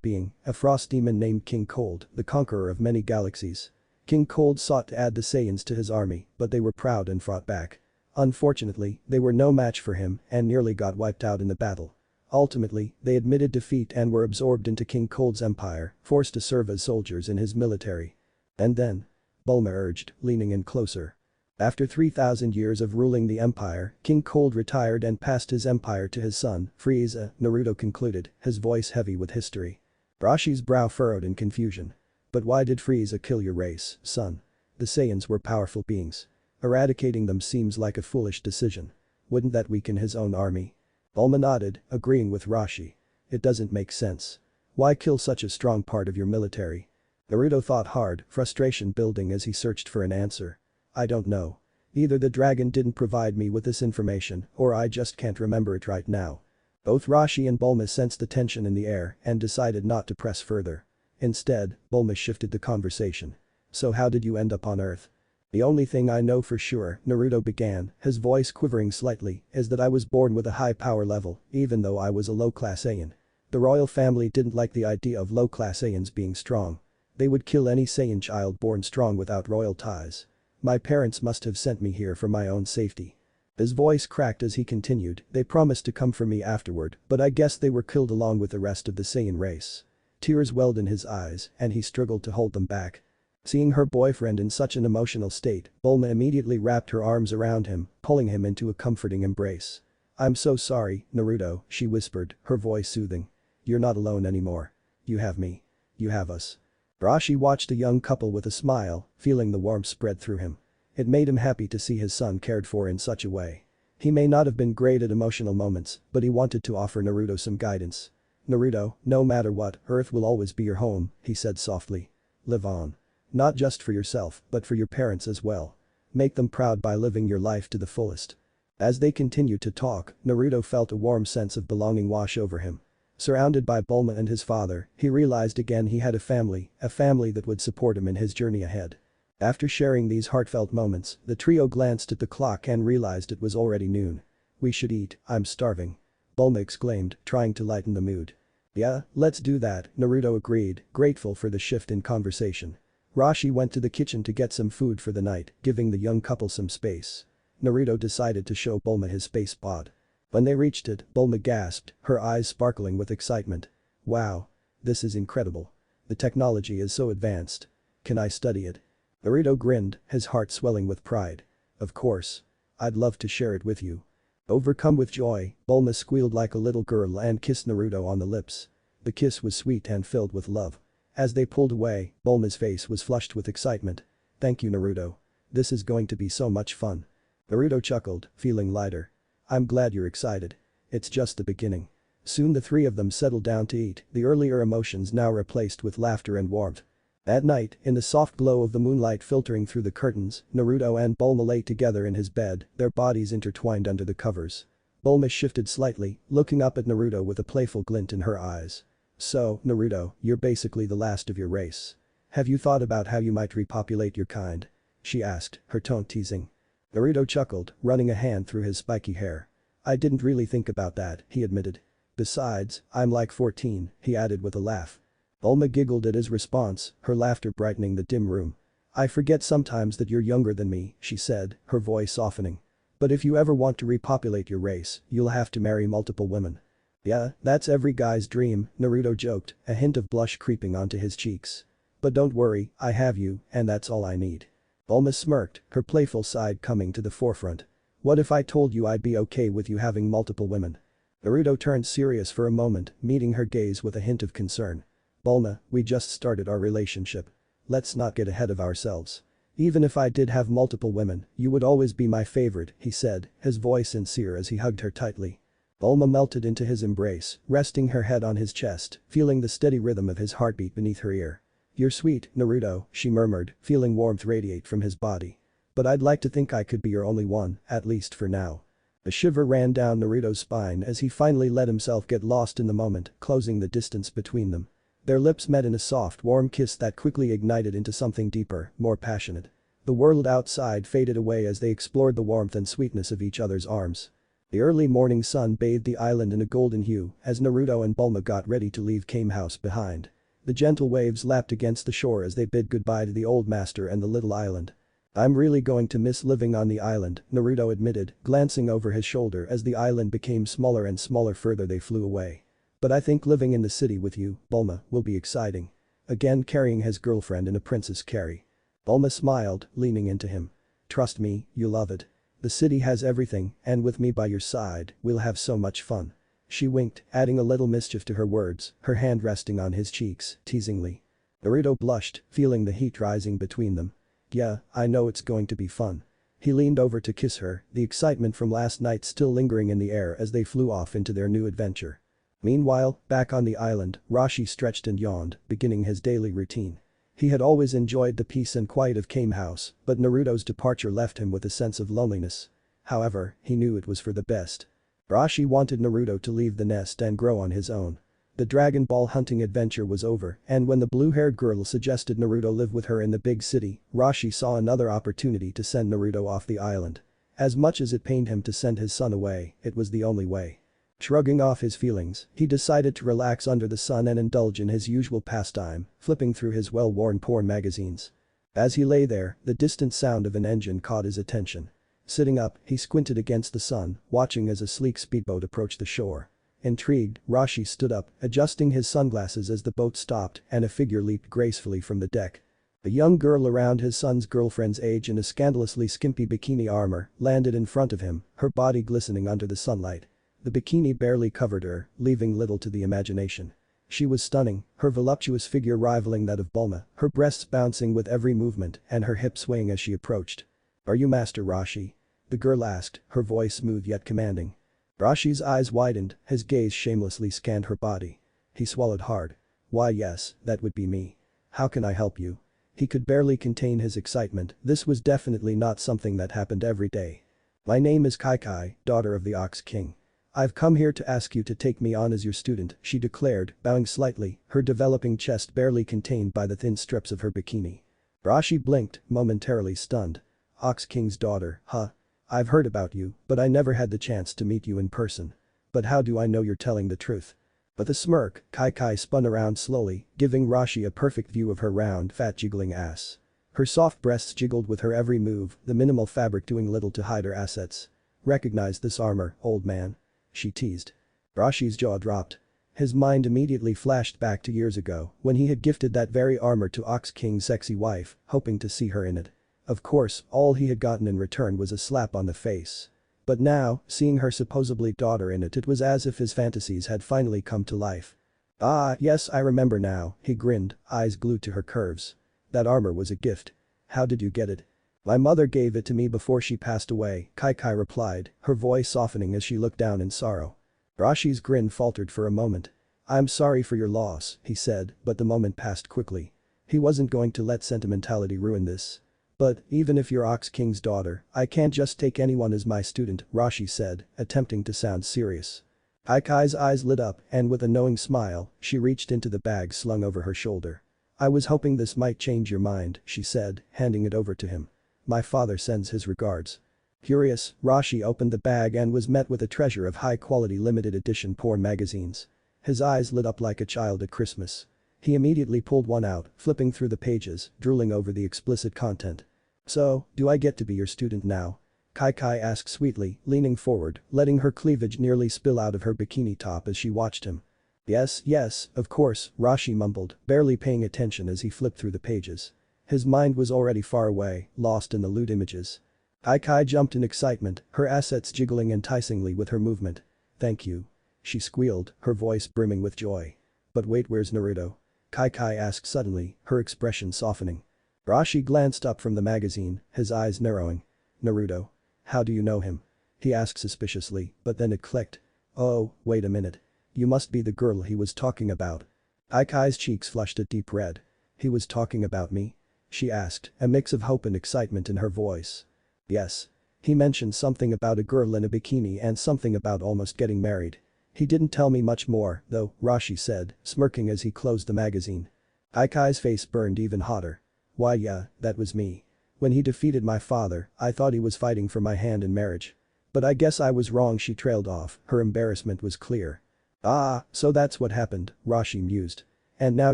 being, a frost demon named King Cold, the conqueror of many galaxies. King Cold sought to add the Saiyans to his army, but they were proud and fought back. Unfortunately, they were no match for him and nearly got wiped out in the battle. Ultimately, they admitted defeat and were absorbed into King Cold's empire, forced to serve as soldiers in his military. And then? Bulma urged, leaning in closer. After 3,000 years of ruling the empire, King Cold retired and passed his empire to his son, Frieza, Naruto concluded, his voice heavy with history. Rashi's brow furrowed in confusion. But why did Frieza kill your race, son? The Saiyans were powerful beings. Eradicating them seems like a foolish decision. Wouldn't that weaken his own army? Bulma nodded, agreeing with Rashi. It doesn't make sense. Why kill such a strong part of your military? Naruto thought hard, frustration building as he searched for an answer. I don't know. Either the dragon didn't provide me with this information or I just can't remember it right now. Both Rashi and Bulma sensed the tension in the air and decided not to press further. Instead, Bulma shifted the conversation. So how did you end up on Earth? The only thing I know for sure, Naruto began, his voice quivering slightly, is that I was born with a high power level, even though I was a low-class Saiyan. The royal family didn't like the idea of low-class Saiyans being strong. They would kill any Saiyan child born strong without royal ties. My parents must have sent me here for my own safety. His voice cracked as he continued, they promised to come for me afterward, but I guess they were killed along with the rest of the Saiyan race. Tears welled in his eyes and he struggled to hold them back. Seeing her boyfriend in such an emotional state, Bulma immediately wrapped her arms around him, pulling him into a comforting embrace. I'm so sorry, Naruto, she whispered, her voice soothing. You're not alone anymore. You have me. You have us. Rashi watched the young couple with a smile, feeling the warmth spread through him. It made him happy to see his son cared for in such a way. He may not have been great at emotional moments, but he wanted to offer Naruto some guidance. Naruto, no matter what, Earth will always be your home, he said softly. Live on. Not just for yourself, but for your parents as well. Make them proud by living your life to the fullest. As they continued to talk, Naruto felt a warm sense of belonging wash over him. Surrounded by Bulma and his father, he realized again he had a family that would support him in his journey ahead. After sharing these heartfelt moments, the trio glanced at the clock and realized it was already noon. We should eat, I'm starving. Bulma exclaimed, trying to lighten the mood. Yeah, let's do that, Naruto agreed, grateful for the shift in conversation. Rashi went to the kitchen to get some food for the night, giving the young couple some space. Naruto decided to show Bulma his space pod. When they reached it, Bulma gasped, her eyes sparkling with excitement. Wow. This is incredible. The technology is so advanced. Can I study it? Naruto grinned, his heart swelling with pride. Of course. I'd love to share it with you. Overcome with joy, Bulma squealed like a little girl and kissed Naruto on the lips. The kiss was sweet and filled with love. As they pulled away, Bulma's face was flushed with excitement. Thank you, Naruto. This is going to be so much fun. Naruto chuckled, feeling lighter. I'm glad you're excited. It's just the beginning. Soon the three of them settled down to eat, the earlier emotions now replaced with laughter and warmth. At night, in the soft glow of the moonlight filtering through the curtains, Naruto and Bulma lay together in his bed, their bodies intertwined under the covers. Bulma shifted slightly, looking up at Naruto with a playful glint in her eyes. So, Naruto, you're basically the last of your race. Have you thought about how you might repopulate your kind? She asked, her tone teasing. Naruto chuckled, running a hand through his spiky hair. I didn't really think about that, he admitted. Besides, I'm like 14, he added with a laugh. Bulma giggled at his response, her laughter brightening the dim room. I forget sometimes that you're younger than me, she said, her voice softening. But if you ever want to repopulate your race, you'll have to marry multiple women. Yeah, that's every guy's dream, Naruto joked, a hint of blush creeping onto his cheeks. But don't worry, I have you, and that's all I need. Bulma smirked, her playful side coming to the forefront. What if I told you I'd be okay with you having multiple women? Naruto turned serious for a moment, meeting her gaze with a hint of concern. Bulma, we just started our relationship. Let's not get ahead of ourselves. Even if I did have multiple women, you would always be my favorite, he said, his voice sincere as he hugged her tightly. Bulma melted into his embrace, resting her head on his chest, feeling the steady rhythm of his heartbeat beneath her ear. You're sweet, Naruto, she murmured, feeling warmth radiate from his body. But I'd like to think I could be your only one, at least for now. A shiver ran down Naruto's spine as he finally let himself get lost in the moment, closing the distance between them. Their lips met in a soft, warm kiss that quickly ignited into something deeper, more passionate. The world outside faded away as they explored the warmth and sweetness of each other's arms. The early morning sun bathed the island in a golden hue as Naruto and Bulma got ready to leave Kame House behind. The gentle waves lapped against the shore as they bid goodbye to the old master and the little island. I'm really going to miss living on the island, Naruto admitted, glancing over his shoulder as the island became smaller and smaller further they flew away. But I think living in the city with you, Bulma, will be exciting. Again carrying his girlfriend in a princess carry. Bulma smiled, leaning into him. Trust me, you love it. The city has everything, and with me by your side, we'll have so much fun. She winked, adding a little mischief to her words, her hand resting on his cheeks, teasingly. Naruto blushed, feeling the heat rising between them. Yeah, I know it's going to be fun. He leaned over to kiss her, the excitement from last night still lingering in the air as they flew off into their new adventure. Meanwhile, back on the island, Roshi stretched and yawned, beginning his daily routine. He had always enjoyed the peace and quiet of Kame House, but Naruto's departure left him with a sense of loneliness. However, he knew it was for the best. Roshi wanted Naruto to leave the nest and grow on his own. The Dragon Ball hunting adventure was over, and when the blue-haired girl suggested Naruto live with her in the big city, Roshi saw another opportunity to send Naruto off the island. As much as it pained him to send his son away, it was the only way. Shrugging off his feelings, he decided to relax under the sun and indulge in his usual pastime, flipping through his well-worn porn magazines. As he lay there, the distant sound of an engine caught his attention. Sitting up, he squinted against the sun, watching as a sleek speedboat approached the shore. Intrigued, Roshi stood up, adjusting his sunglasses as the boat stopped and a figure leaped gracefully from the deck. A young girl around his son's girlfriend's age in a scandalously skimpy bikini armor landed in front of him, her body glistening under the sunlight. The bikini barely covered her, leaving little to the imagination. She was stunning, her voluptuous figure rivaling that of Bulma, her breasts bouncing with every movement and her hips swaying as she approached. "Are you Master Roshi?" the girl asked, her voice smooth yet commanding. Roshi's eyes widened, his gaze shamelessly scanned her body. He swallowed hard. "Why yes, that would be me. How can I help you?" He could barely contain his excitement, this was definitely not something that happened every day. "My name is xChi-Chi, daughter of the Ox King. I've come here to ask you to take me on as your student," she declared, bowing slightly, her developing chest barely contained by the thin strips of her bikini. Roshi blinked, momentarily stunned. "Ox King's daughter, huh? I've heard about you, but I never had the chance to meet you in person. But how do I know you're telling the truth?" With a smirk, xChi-Chi spun around slowly, giving Roshi a perfect view of her round, fat jiggling ass. Her soft breasts jiggled with her every move, the minimal fabric doing little to hide her assets. "Recognize this armor, old man?" she teased. Roshi's jaw dropped. His mind immediately flashed back to years ago when he had gifted that very armor to Ox King's sexy wife, hoping to see her in it. Of course, all he had gotten in return was a slap on the face. But now, seeing her supposedly daughter in it was as if his fantasies had finally come to life. "Ah, yes, I remember now," he grinned, eyes glued to her curves. "That armor was a gift. How did you get it?" "My mother gave it to me before she passed away," xChi-Chi replied, her voice softening as she looked down in sorrow. Roshi's grin faltered for a moment. "I'm sorry for your loss," he said, but the moment passed quickly. He wasn't going to let sentimentality ruin this. "But, even if you're Ox King's daughter, I can't just take anyone as my student," Roshi said, attempting to sound serious. xChi-Chi's eyes lit up and with a knowing smile, she reached into the bag slung over her shoulder. "I was hoping this might change your mind," she said, handing it over to him. "My father sends his regards." Curious, Roshi opened the bag and was met with a treasure of high-quality limited edition porn magazines. His eyes lit up like a child at Christmas. He immediately pulled one out, flipping through the pages, drooling over the explicit content. "So, do I get to be your student now?" xChi-Chi asked sweetly, leaning forward, letting her cleavage nearly spill out of her bikini top as she watched him. Yes, of course," Roshi mumbled, barely paying attention as he flipped through the pages. His mind was already far away, lost in the lewd images. xChi-Chi jumped in excitement, her assets jiggling enticingly with her movement. "Thank you," she squealed, her voice brimming with joy. "But wait, where's Naruto?" xChi-Chi asked suddenly, her expression softening. Roshi glanced up from the magazine, his eyes narrowing. "Naruto? How do you know him?" he asked suspiciously, but then it clicked. "Oh, wait a minute. You must be the girl he was talking about." xChi-Chi's cheeks flushed a deep red. "He was talking about me?" she asked, a mix of hope and excitement in her voice. "Yes. He mentioned something about a girl in a bikini and something about almost getting married. He didn't tell me much more, though," Roshi said, smirking as he closed the magazine. xChi-Chi's face burned even hotter. "Why yeah, that was me. When he defeated my father, I thought he was fighting for my hand in marriage. But I guess I was wrong," she trailed off, her embarrassment was clear. "Ah, so that's what happened," Roshi mused. "And now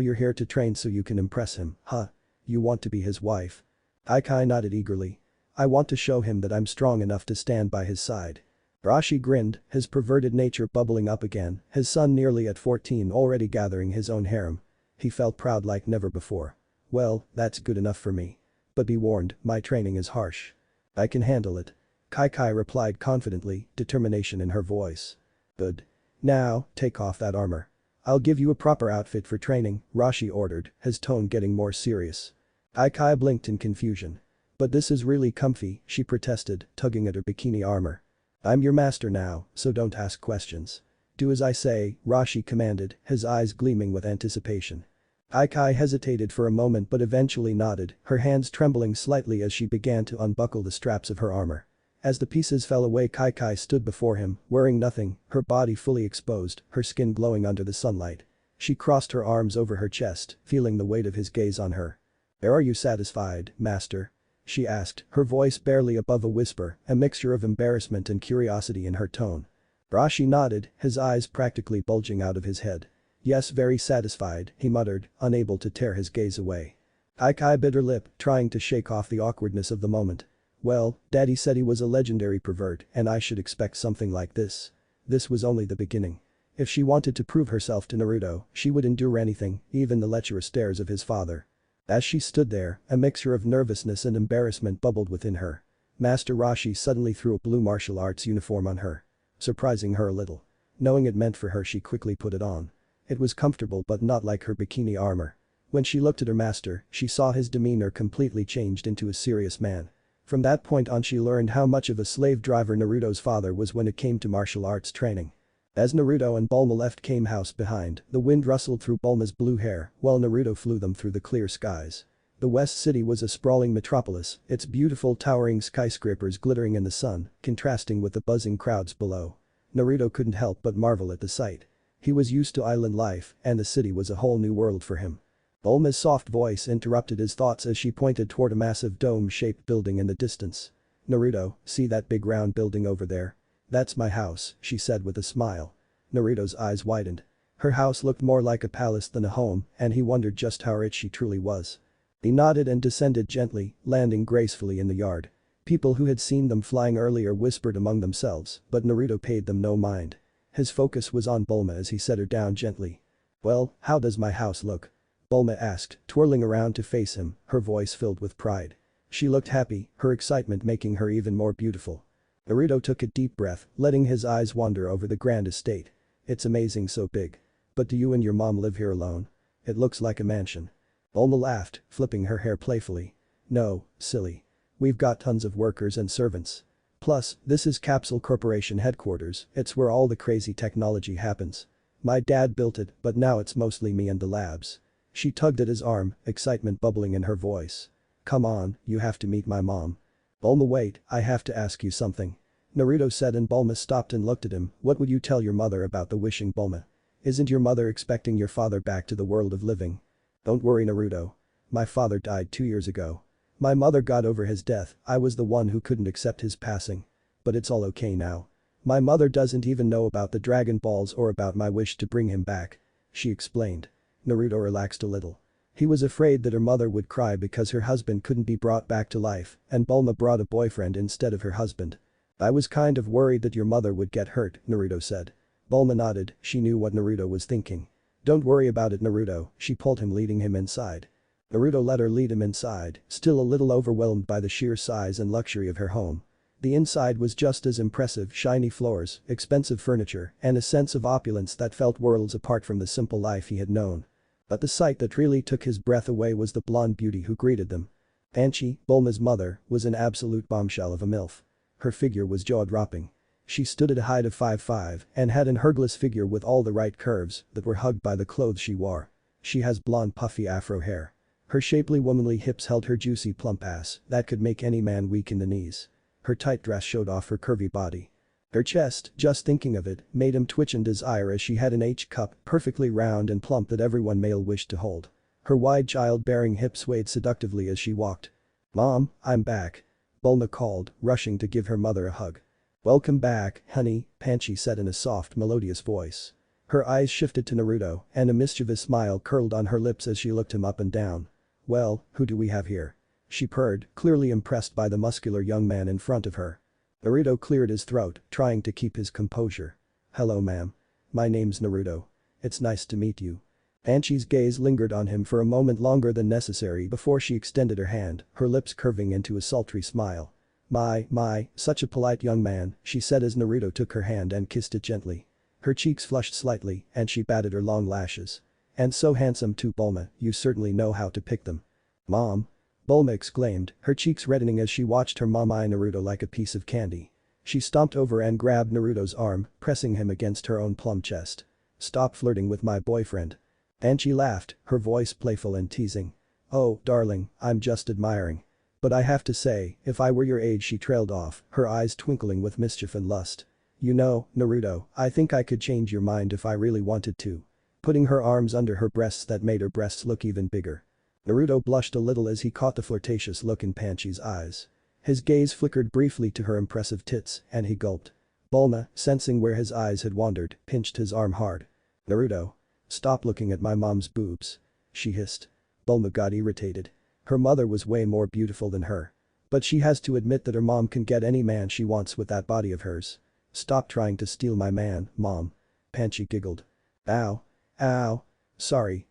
you're here to train so you can impress him, huh? You want to be his wife?" xChi nodded eagerly. I want to show him that I'm strong enough to stand by his side. Rashi grinned, his perverted nature bubbling up again, his son nearly at 14 already gathering his own harem. He felt proud like never before. Well, that's good enough for me. But be warned, my training is harsh. I can handle it. xChi replied confidently, determination in her voice. Good. Now, take off that armor. I'll give you a proper outfit for training, Rashi ordered, his tone getting more serious. xChi blinked in confusion. But this is really comfy, she protested, tugging at her bikini armor. I'm your master now, so don't ask questions. Do as I say, Rashi commanded, his eyes gleaming with anticipation. xChi hesitated for a moment but eventually nodded, her hands trembling slightly as she began to unbuckle the straps of her armor. As the pieces fell away, xChi stood before him, wearing nothing, her body fully exposed, her skin glowing under the sunlight. She crossed her arms over her chest, feeling the weight of his gaze on her. Are you satisfied, master? She asked, her voice barely above a whisper, a mixture of embarrassment and curiosity in her tone. Rashi nodded, his eyes practically bulging out of his head. Yes, very satisfied, he muttered, unable to tear his gaze away. xChi bit her lip, trying to shake off the awkwardness of the moment. Well, Daddy said he was a legendary pervert and I should expect something like this. This was only the beginning. If she wanted to prove herself to Naruto, she would endure anything, even the lecherous stares of his father. As she stood there, a mixture of nervousness and embarrassment bubbled within her. Master Rashi suddenly threw a blue martial arts uniform on her. Surprising her a little. Knowing it meant for her, she quickly put it on. It was comfortable but not like her bikini armor. When she looked at her master, she saw his demeanor completely changed into a serious man. From that point on she learned how much of a slave driver Naruto's father was when it came to martial arts training. As Naruto and Bulma left came house behind, the wind rustled through Bulma's blue hair while Naruto flew them through the clear skies. The West City was a sprawling metropolis, its beautiful towering skyscrapers glittering in the sun, contrasting with the buzzing crowds below. Naruto couldn't help but marvel at the sight. He was used to island life and the city was a whole new world for him. Bulma's soft voice interrupted his thoughts as she pointed toward a massive dome-shaped building in the distance. Naruto, see that big round building over there? That's my house, she said with a smile. Naruto's eyes widened. Her house looked more like a palace than a home and he wondered just how rich she truly was. He nodded and descended gently, landing gracefully in the yard. People who had seen them flying earlier whispered among themselves, but Naruto paid them no mind. His focus was on Bulma as he set her down gently. Well, how does my house look? Bulma asked, twirling around to face him, her voice filled with pride. She looked happy, her excitement making her even more beautiful. Naruto took a deep breath, letting his eyes wander over the grand estate. It's amazing, so big. But do you and your mom live here alone? It looks like a mansion. Bulma laughed, flipping her hair playfully. No, silly. We've got tons of workers and servants. Plus, this is Capsule Corporation headquarters, it's where all the crazy technology happens. My dad built it, but now it's mostly me and the labs. She tugged at his arm, excitement bubbling in her voice. Come on, you have to meet my mom. Bulma, wait, I have to ask you something. Naruto said and Bulma stopped and looked at him. What would you tell your mother about the wishing, Bulma? Isn't your mother expecting your father back to the world of living? Don't worry, Naruto. My father died 2 years ago. My mother got over his death, I was the one who couldn't accept his passing. But it's all okay now. My mother doesn't even know about the Dragon Balls or about my wish to bring him back. She explained. Naruto relaxed a little. He was afraid that her mother would cry because her husband couldn't be brought back to life and Bulma brought a boyfriend instead of her husband. I was kind of worried that your mother would get hurt, Naruto said. Bulma nodded, she knew what Naruto was thinking. Don't worry about it, Naruto, she pulled him, leading him inside. Naruto let her lead him inside, still a little overwhelmed by the sheer size and luxury of her home. The inside was just as impressive, shiny floors, expensive furniture, and a sense of opulence that felt worlds apart from the simple life he had known. But the sight that really took his breath away was the blonde beauty who greeted them. Anchi, Bulma's mother, was an absolute bombshell of a MILF. Her figure was jaw-dropping. She stood at a height of 5'5" and had an ergonomic figure with all the right curves that were hugged by the clothes she wore. She has blonde puffy afro hair. Her shapely womanly hips held her juicy plump ass that could make any man weak in the knees. Her tight dress showed off her curvy body. Her chest, just thinking of it, made him twitch in desire as she had an H-cup, perfectly round and plump that everyone male wished to hold. Her wide child-bearing hips swayed seductively as she walked. Mom, I'm back. Bulma called, rushing to give her mother a hug. Welcome back, honey, Panchi said in a soft, melodious voice. Her eyes shifted to Naruto and a mischievous smile curled on her lips as she looked him up and down. Well, who do we have here? she purred, clearly impressed by the muscular young man in front of her. Naruto cleared his throat, trying to keep his composure. "Hello ma'am. My name's Naruto. It's nice to meet you." Anchi's gaze lingered on him for a moment longer than necessary before she extended her hand, her lips curving into a sultry smile. My, such a polite young man," she said as Naruto took her hand and kissed it gently. Her cheeks flushed slightly and she batted her long lashes. "And so handsome too, Bulma, you certainly know how to pick them." "Mom." Bulma exclaimed, her cheeks reddening as she watched her mom eye Naruto like a piece of candy. She stomped over and grabbed Naruto's arm, pressing him against her own plump chest. "Stop flirting with my boyfriend." Anchi laughed, her voice playful and teasing. "Oh, darling, I'm just admiring. But I have to say, if I were your age," she trailed off, her eyes twinkling with mischief and lust. "You know, Naruto, I think I could change your mind if I really wanted to." Putting her arms under her breasts that made her breasts look even bigger. Naruto blushed a little as he caught the flirtatious look in Panchi's eyes. His gaze flickered briefly to her impressive tits and he gulped. Bulma, sensing where his eyes had wandered, pinched his arm hard. "Naruto. Stop looking at my mom's boobs." She hissed. Bulma got irritated. Her mother was way more beautiful than her. But she has to admit that her mom can get any man she wants with that body of hers. "Stop trying to steal my man, Mom." Panchi giggled. "Ow. Ow. Sorry.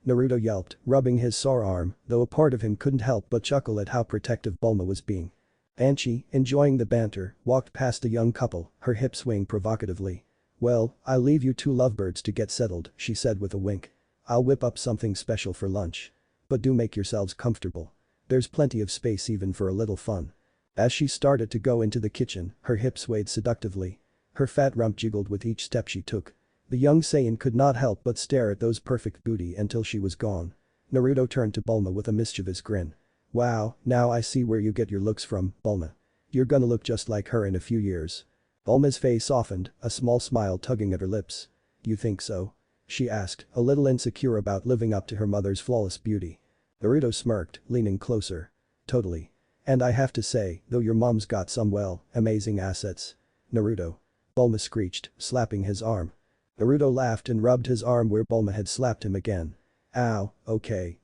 Naruto yelped, rubbing his sore arm, though a part of him couldn't help but chuckle at how protective Bulma was being. Anchi, enjoying the banter, walked past the young couple, her hips swaying provocatively. "Well, I'll leave you two lovebirds to get settled," she said with a wink. "I'll whip up something special for lunch. But do make yourselves comfortable. There's plenty of space even for a little fun." As she started to go into the kitchen, her hips swayed seductively. Her fat rump jiggled with each step she took. The young Saiyan could not help but stare at those perfect booty until she was gone. Naruto turned to Bulma with a mischievous grin. "Wow, now I see where you get your looks from, Bulma. You're gonna look just like her in a few years." Bulma's face softened, a small smile tugging at her lips. "You think so?" she asked, a little insecure about living up to her mother's flawless beauty. Naruto smirked, leaning closer. "Totally. And I have to say, though your mom's got some amazing assets." "Naruto." Bulma screeched, slapping his arm. Naruto laughed and rubbed his arm where Bulma had slapped him again. "Ow, okay.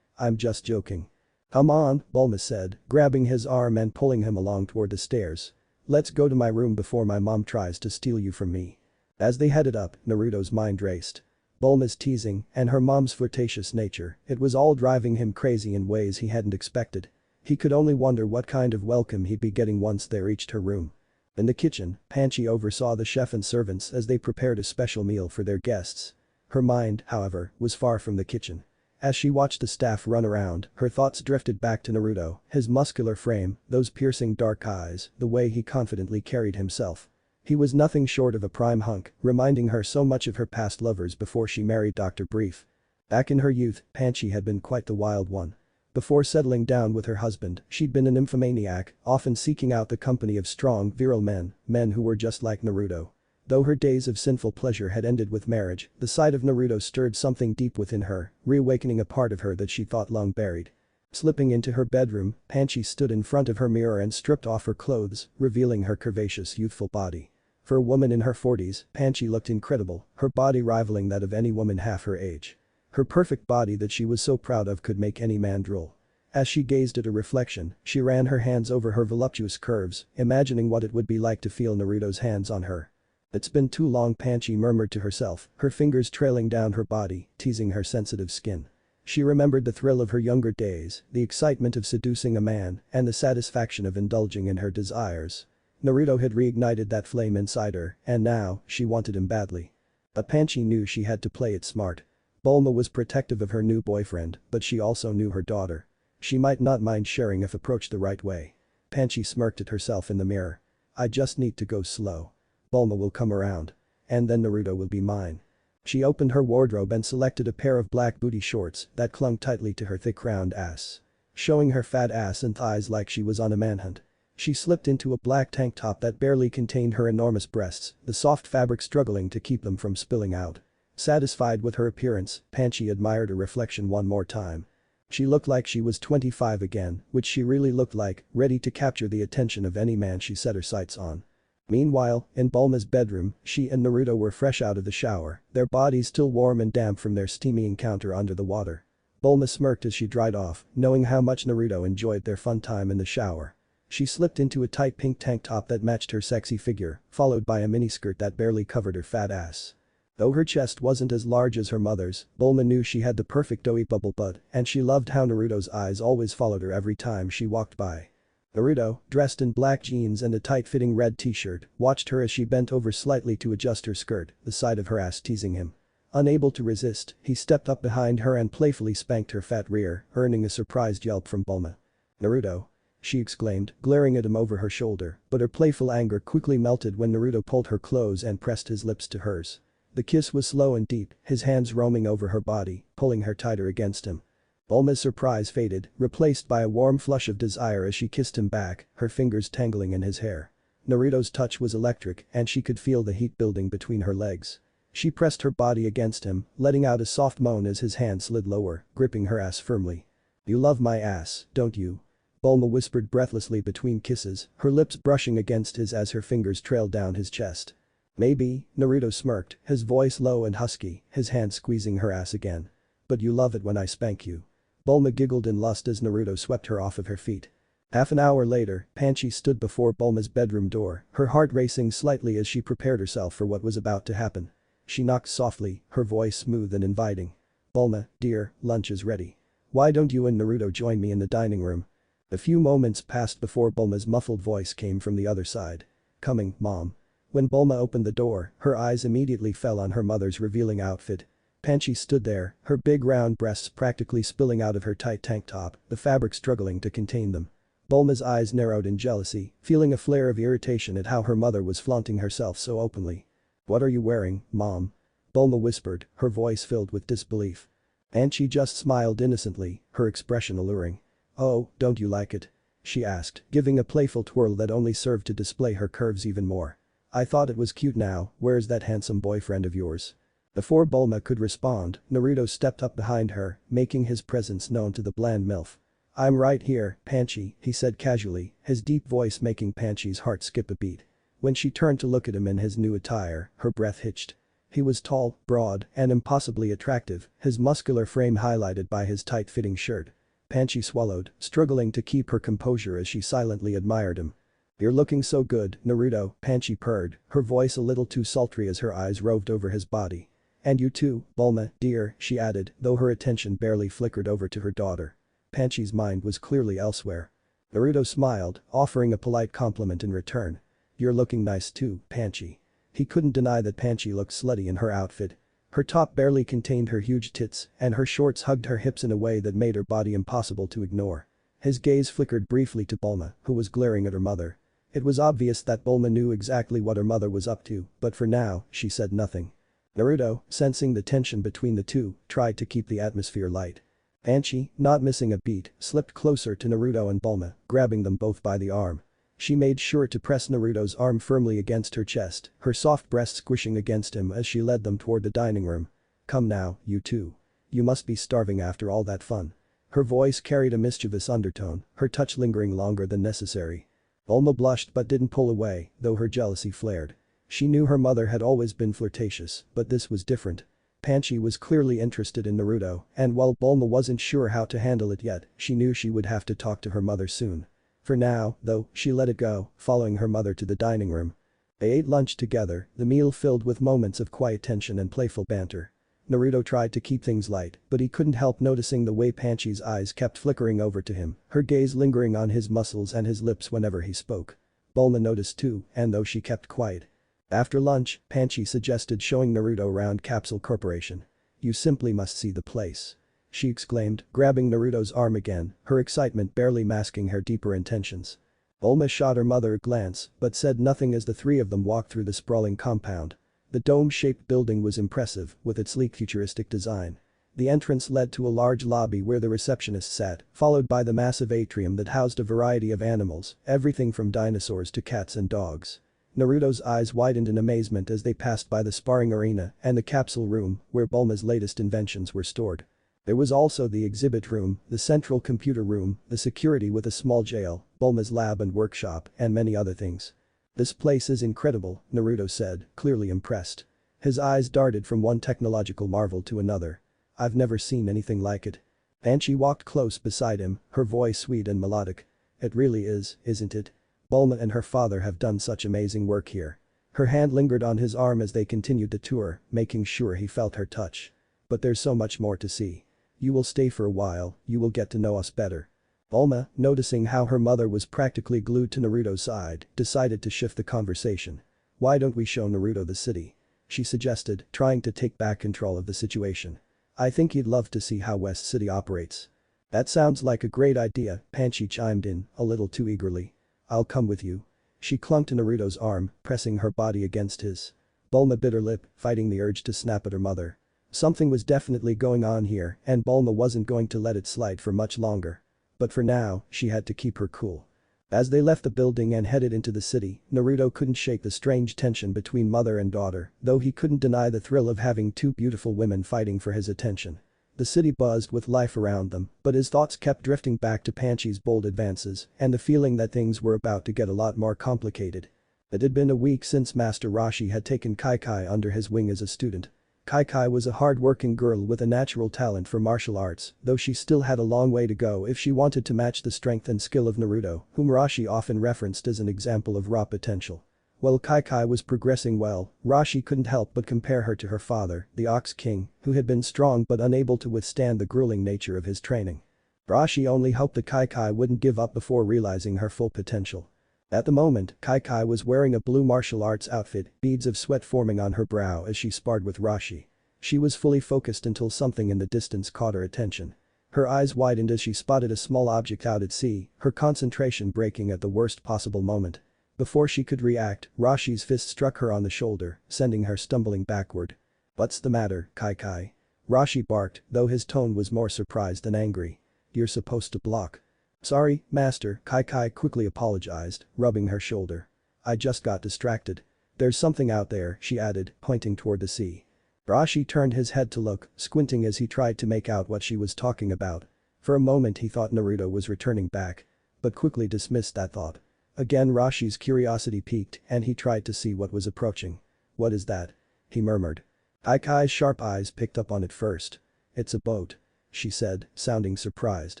I'm just joking." "Come on," Bulma said, grabbing his arm and pulling him along toward the stairs. "Let's go to my room before my mom tries to steal you from me." As they headed up, Naruto's mind raced. Bulma's teasing and her mom's flirtatious nature, it was all driving him crazy in ways he hadn't expected. He could only wonder what kind of welcome he'd be getting once they reached her room. In the kitchen, Panchi oversaw the chef and servants as they prepared a special meal for their guests. Her mind, however, was far from the kitchen. As she watched the staff run around, her thoughts drifted back to Naruto, his muscular frame, those piercing dark eyes, the way he confidently carried himself. He was nothing short of a prime hunk, reminding her so much of her past lovers before she married Dr. Brief. Back in her youth, Panchi had been quite the wild one. Before settling down with her husband, she'd been an nymphomaniac, often seeking out the company of strong, virile men who were just like Naruto. Though her days of sinful pleasure had ended with marriage, the sight of Naruto stirred something deep within her, reawakening a part of her that she thought long buried. Slipping into her bedroom, Panchi stood in front of her mirror and stripped off her clothes, revealing her curvaceous youthful body. For a woman in her 40s, Panchi looked incredible, her body rivaling that of any woman half her age. Her perfect body that she was so proud of could make any man drool. As she gazed at her reflection, she ran her hands over her voluptuous curves, imagining what it would be like to feel Naruto's hands on her. "It's been too long," Panchi murmured to herself, her fingers trailing down her body, teasing her sensitive skin. She remembered the thrill of her younger days, the excitement of seducing a man, and the satisfaction of indulging in her desires. Naruto had reignited that flame inside her, and now, she wanted him badly. But Panchi knew she had to play it smart. Bulma was protective of her new boyfriend, but she also knew her daughter. She might not mind sharing if approached the right way. Panchi smirked at herself in the mirror. "I just need to go slow. Bulma will come around. And then Naruto will be mine." She opened her wardrobe and selected a pair of black booty shorts that clung tightly to her thick round ass. Showing her fat ass and thighs like she was on a manhunt. She slipped into a black tank top that barely contained her enormous breasts, the soft fabric struggling to keep them from spilling out. Satisfied with her appearance, Panchi admired her reflection one more time. She looked like she was 25 again, which she really looked like, ready to capture the attention of any man she set her sights on. Meanwhile, in Bulma's bedroom, she and Naruto were fresh out of the shower, their bodies still warm and damp from their steamy encounter under the water. Bulma smirked as she dried off, knowing how much Naruto enjoyed their fun time in the shower. She slipped into a tight pink tank top that matched her sexy figure, followed by a miniskirt that barely covered her fat ass. Though her chest wasn't as large as her mother's, Bulma knew she had the perfect doughy bubble butt, and she loved how Naruto's eyes always followed her every time she walked by. Naruto, dressed in black jeans and a tight-fitting red t-shirt, watched her as she bent over slightly to adjust her skirt, the side of her ass teasing him. Unable to resist, he stepped up behind her and playfully spanked her fat rear, earning a surprised yelp from Bulma. "Naruto!" she exclaimed, glaring at him over her shoulder, but her playful anger quickly melted when Naruto pulled her close and pressed his lips to hers. The kiss was slow and deep, his hands roaming over her body, pulling her tighter against him. Bulma's surprise faded, replaced by a warm flush of desire as she kissed him back, her fingers tangling in his hair. Naruto's touch was electric and she could feel the heat building between her legs. She pressed her body against him, letting out a soft moan as his hand slid lower, gripping her ass firmly. "You love my ass, don't you?" Bulma whispered breathlessly between kisses, her lips brushing against his as her fingers trailed down his chest. "Maybe," Naruto smirked, his voice low and husky, his hand squeezing her ass again. "But you love it when I spank you." Bulma giggled in lust as Naruto swept her off of her feet. Half an hour later, Panchi stood before Bulma's bedroom door, her heart racing slightly as she prepared herself for what was about to happen. She knocked softly, her voice smooth and inviting. "Bulma, dear, lunch is ready. Why don't you and Naruto join me in the dining room?" A few moments passed before Bulma's muffled voice came from the other side. "Coming, Mom." When Bulma opened the door, her eyes immediately fell on her mother's revealing outfit. Panchi stood there, her big round breasts practically spilling out of her tight tank top, the fabric struggling to contain them. Bulma's eyes narrowed in jealousy, feeling a flare of irritation at how her mother was flaunting herself so openly. "What are you wearing, Mom?" Bulma whispered, her voice filled with disbelief. Panchi just smiled innocently, her expression alluring. "Oh, don't you like it?" she asked, giving a playful twirl that only served to display her curves even more. "I thought it was cute now, where's that handsome boyfriend of yours?" Before Bulma could respond, Naruto stepped up behind her, making his presence known to the bland MILF. "I'm right here, Panchi," he said casually, his deep voice making Panchi's heart skip a beat. When she turned to look at him in his new attire, her breath hitched. He was tall, broad, and impossibly attractive, his muscular frame highlighted by his tight-fitting shirt. Panchi swallowed, struggling to keep her composure as she silently admired him. "You're looking so good, Naruto," Panchi purred, her voice a little too sultry as her eyes roved over his body. "And you too, Bulma, dear," she added, though her attention barely flickered over to her daughter. Panchi's mind was clearly elsewhere. Naruto smiled, offering a polite compliment in return. "You're looking nice too, Panchi." He couldn't deny that Panchi looked slutty in her outfit. Her top barely contained her huge tits, and her shorts hugged her hips in a way that made her body impossible to ignore. His gaze flickered briefly to Bulma, who was glaring at her mother. It was obvious that Bulma knew exactly what her mother was up to, but for now, she said nothing. Naruto, sensing the tension between the two, tried to keep the atmosphere light. Panchi, not missing a beat, slipped closer to Naruto and Bulma, grabbing them both by the arm. She made sure to press Naruto's arm firmly against her chest, her soft breast squishing against him as she led them toward the dining room. "Come now, you two. You must be starving after all that fun." Her voice carried a mischievous undertone, her touch lingering longer than necessary. Bulma blushed but didn't pull away, though her jealousy flared. She knew her mother had always been flirtatious, but this was different. Panchi was clearly interested in Naruto, and while Bulma wasn't sure how to handle it yet, she knew she would have to talk to her mother soon. For now, though, she let it go, following her mother to the dining room. They ate lunch together, the meal filled with moments of quiet tension and playful banter. Naruto tried to keep things light, but he couldn't help noticing the way Panchi's eyes kept flickering over to him, her gaze lingering on his muscles and his lips whenever he spoke. Bulma noticed too, and though she kept quiet. After lunch, Panchi suggested showing Naruto around Capsule Corporation. "You simply must see the place," she exclaimed, grabbing Naruto's arm again, her excitement barely masking her deeper intentions. Bulma shot her mother a glance, but said nothing as the three of them walked through the sprawling compound. The dome-shaped building was impressive, with its sleek futuristic design. The entrance led to a large lobby where the receptionist sat, followed by the massive atrium that housed a variety of animals, everything from dinosaurs to cats and dogs. Naruto's eyes widened in amazement as they passed by the sparring arena and the capsule room, where Bulma's latest inventions were stored. There was also the exhibit room, the central computer room, the security with a small jail, Bulma's lab and workshop, and many other things. "This place is incredible," Naruto said, clearly impressed. His eyes darted from one technological marvel to another. "I've never seen anything like it." Banshee walked close beside him, her voice sweet and melodic. It really is, isn't it? Bulma and her father have done such amazing work here. Her hand lingered on his arm as they continued the tour, making sure he felt her touch. But there's so much more to see. You will stay for a while, you will get to know us better. Bulma, noticing how her mother was practically glued to Naruto's side, decided to shift the conversation. Why don't we show Naruto the city? She suggested, trying to take back control of the situation. I think he'd love to see how West City operates. That sounds like a great idea, Banshee chimed in, a little too eagerly. I'll come with you. She clung to Naruto's arm, pressing her body against his. Bulma bit her lip, fighting the urge to snap at her mother. Something was definitely going on here and Bulma wasn't going to let it slide for much longer. But for now, she had to keep her cool. As they left the building and headed into the city, Naruto couldn't shake the strange tension between mother and daughter, though he couldn't deny the thrill of having two beautiful women fighting for his attention. The city buzzed with life around them, but his thoughts kept drifting back to Banshee's bold advances and the feeling that things were about to get a lot more complicated. It had been a week since Master Roshi had taken xChi-Chi under his wing as a student. xChi-Chi was a hard-working girl with a natural talent for martial arts, though she still had a long way to go if she wanted to match the strength and skill of Naruto, whom Roshi often referenced as an example of raw potential. While xChi-Chi was progressing well, Roshi couldn't help but compare her to her father, the Ox King, who had been strong but unable to withstand the grueling nature of his training. Roshi only hoped that xChi-Chi wouldn't give up before realizing her full potential. At the moment, xChi-Chi was wearing a blue martial arts outfit, beads of sweat forming on her brow as she sparred with Roshi. She was fully focused until something in the distance caught her attention. Her eyes widened as she spotted a small object out at sea, her concentration breaking at the worst possible moment. Before she could react, Roshi's fist struck her on the shoulder, sending her stumbling backward. What's the matter, xChi-Chi? Roshi barked, though his tone was more surprised than angry. You're supposed to block. Sorry, master, xChi-Chi quickly apologized, rubbing her shoulder. I just got distracted. There's something out there, she added, pointing toward the sea. Roshi turned his head to look, squinting as he tried to make out what she was talking about. For a moment he thought Naruto was returning back. But quickly dismissed that thought. Again Roshi's curiosity piqued and he tried to see what was approaching. What is that? He murmured. xChi-Chi's sharp eyes picked up on it first. It's a boat. She said, sounding surprised.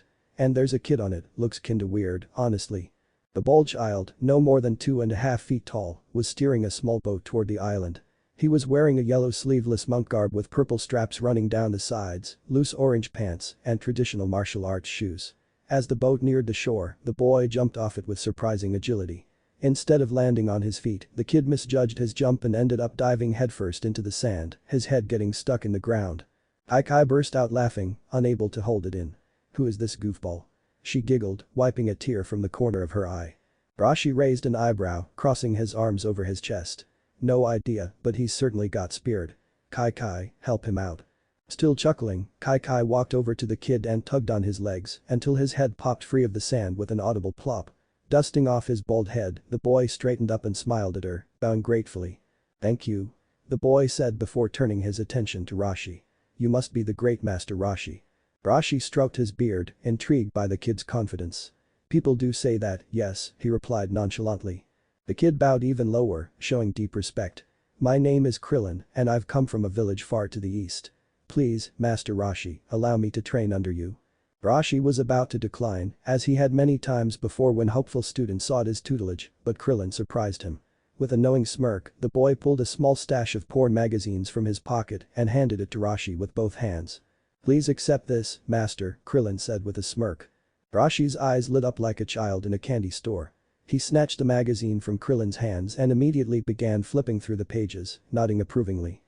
And there's a kid on it, looks kinda weird, honestly. The bold child, no more than 2.5 feet tall, was steering a small boat toward the island. He was wearing a yellow sleeveless monk garb with purple straps running down the sides, loose orange pants, and traditional martial arts shoes. As the boat neared the shore, the boy jumped off it with surprising agility. Instead of landing on his feet, the kid misjudged his jump and ended up diving headfirst into the sand, his head getting stuck in the ground. xChi-Chi burst out laughing, unable to hold it in. Who is this goofball? She giggled, wiping a tear from the corner of her eye. Roshi raised an eyebrow, crossing his arms over his chest. No idea, but he's certainly got spirit. xChi-Chi, help him out. Still chuckling, xChi-Chi walked over to the kid and tugged on his legs until his head popped free of the sand with an audible plop. Dusting off his bald head, the boy straightened up and smiled at her, bowing gratefully. Thank you. The boy said before turning his attention to Roshi. You must be the great Master Roshi. Roshi stroked his beard, intrigued by the kid's confidence. People do say that, yes, he replied nonchalantly. The kid bowed even lower, showing deep respect. My name is Krillin and I've come from a village far to the east. Please, Master Roshi, allow me to train under you. Roshi was about to decline, as he had many times before when hopeful students sought his tutelage, but Krillin surprised him. With a knowing smirk, the boy pulled a small stash of porn magazines from his pocket and handed it to Roshi with both hands. Please accept this, Master, Krillin said with a smirk. Roshi's eyes lit up like a child in a candy store. He snatched the magazine from Krillin's hands and immediately began flipping through the pages, nodding approvingly.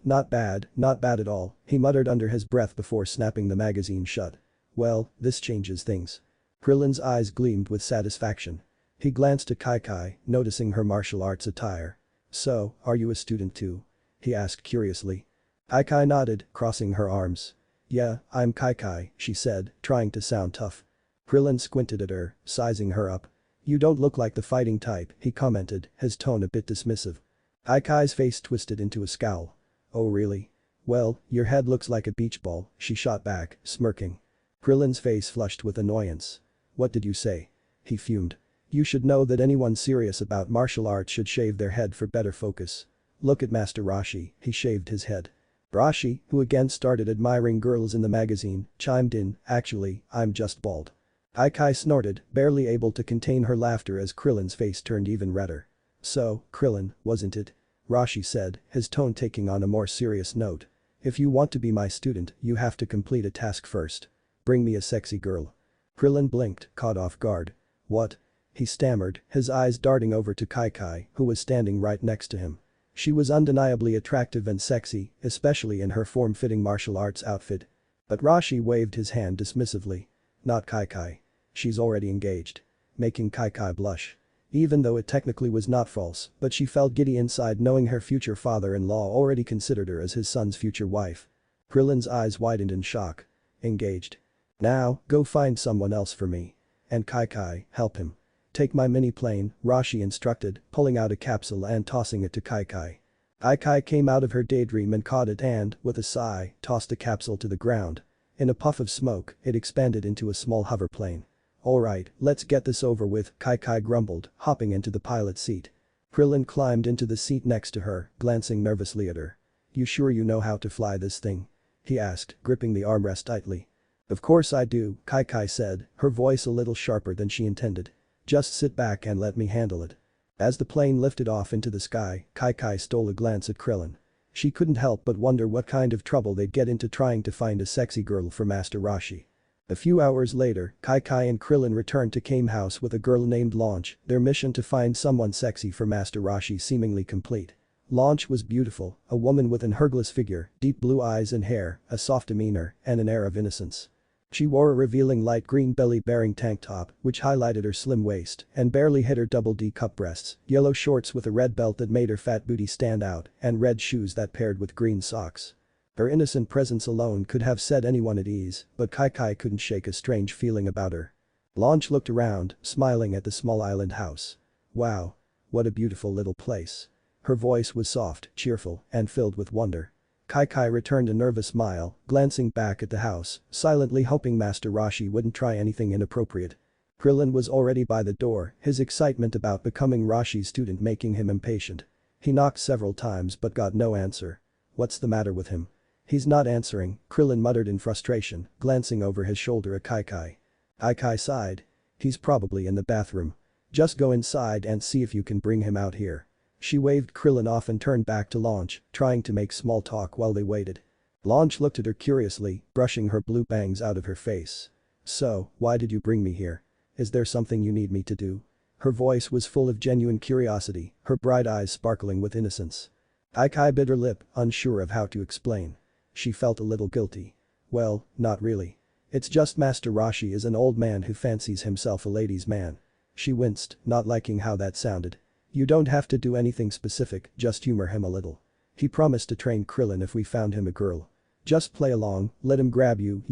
Not bad at all, he muttered under his breath before snapping the magazine shut. Well, this changes things. Krillin's eyes gleamed with satisfaction. He glanced at xChi-Chi, noticing her martial arts attire. So, are you a student too? He asked curiously. xChi-Chi nodded, crossing her arms. Yeah, I'm xChi-Chi, she said, trying to sound tough. Krillin squinted at her, sizing her up. You don't look like the fighting type, he commented, his tone a bit dismissive. xChi-Chi's face twisted into a scowl. Oh really? Well, your head looks like a beach ball, she shot back, smirking. Krillin's face flushed with annoyance. What did you say? He fumed. You should know that anyone serious about martial arts should shave their head for better focus. Look at Master Roshi, he shaved his head. Rashi, who again started admiring girls in the magazine, chimed in, actually, I'm just bald. xChi-Chi snorted, barely able to contain her laughter as Krillin's face turned even redder. So, Krillin, wasn't it? Rashi said, his tone taking on a more serious note. If you want to be my student, you have to complete a task first. Bring me a sexy girl. Krillin blinked, caught off guard. What? He stammered, his eyes darting over to xChi-Chi, who was standing right next to him. She was undeniably attractive and sexy, especially in her form-fitting martial arts outfit. But Rashi waved his hand dismissively. Not xChi-Chi. She's already engaged. Making xChi-Chi blush. Even though it technically was not false, but she felt giddy inside knowing her future father-in-law already considered her as his son's future wife. Krillin's eyes widened in shock. Engaged. Now, go find someone else for me. And xChi-Chi, help him. Take my mini-plane, Rashi instructed, pulling out a capsule and tossing it to xChi-Chi. xChi-Chi came out of her daydream and caught it and, with a sigh, tossed the capsule to the ground. In a puff of smoke, it expanded into a small hoverplane. Alright, let's get this over with, xChi-Chi grumbled, hopping into the pilot's seat. Krillin climbed into the seat next to her, glancing nervously at her. You sure you know how to fly this thing? He asked, gripping the armrest tightly. Of course I do, xChi-Chi said, her voice a little sharper than she intended. Just sit back and let me handle it. As the plane lifted off into the sky, xChi-Chi stole a glance at Krillin. She couldn't help but wonder what kind of trouble they'd get into trying to find a sexy girl for Master Rashi. A few hours later, xChi-Chi and Krillin returned to Kame House with a girl named Launch, their mission to find someone sexy for Master Rashi seemingly complete. Launch was beautiful, a woman with an hergless figure, deep blue eyes and hair, a soft demeanor, and an air of innocence. She wore a revealing light green belly-bearing tank top, which highlighted her slim waist and barely hid her double D cup breasts, yellow shorts with a red belt that made her fat booty stand out, and red shoes that paired with green socks. Her innocent presence alone could have set anyone at ease, but xChi-Chi couldn't shake a strange feeling about her. Launch looked around, smiling at the small island house. Wow. What a beautiful little place. Her voice was soft, cheerful, and filled with wonder. xChi-Chi returned a nervous smile, glancing back at the house, silently hoping Master Rashi wouldn't try anything inappropriate. Krillin was already by the door, his excitement about becoming Rashi's student making him impatient. He knocked several times but got no answer. What's the matter with him? He's not answering, Krillin muttered in frustration, glancing over his shoulder at xChi-Chi. xChi sighed. He's probably in the bathroom. Just go inside and see if you can bring him out here. She waved Krillin off and turned back to Launch, trying to make small talk while they waited. Launch looked at her curiously, brushing her blue bangs out of her face. So, why did you bring me here? Is there something you need me to do? Her voice was full of genuine curiosity, her bright eyes sparkling with innocence. xChi bit her lip, unsure of how to explain. She felt a little guilty. Well, not really. It's just Master Rashi is an old man who fancies himself a ladies' man. She winced, not liking how that sounded. You don't have to do anything specific, just humor him a little. He promised to train Krillin if we found him a girl. Just play along, let him grab you,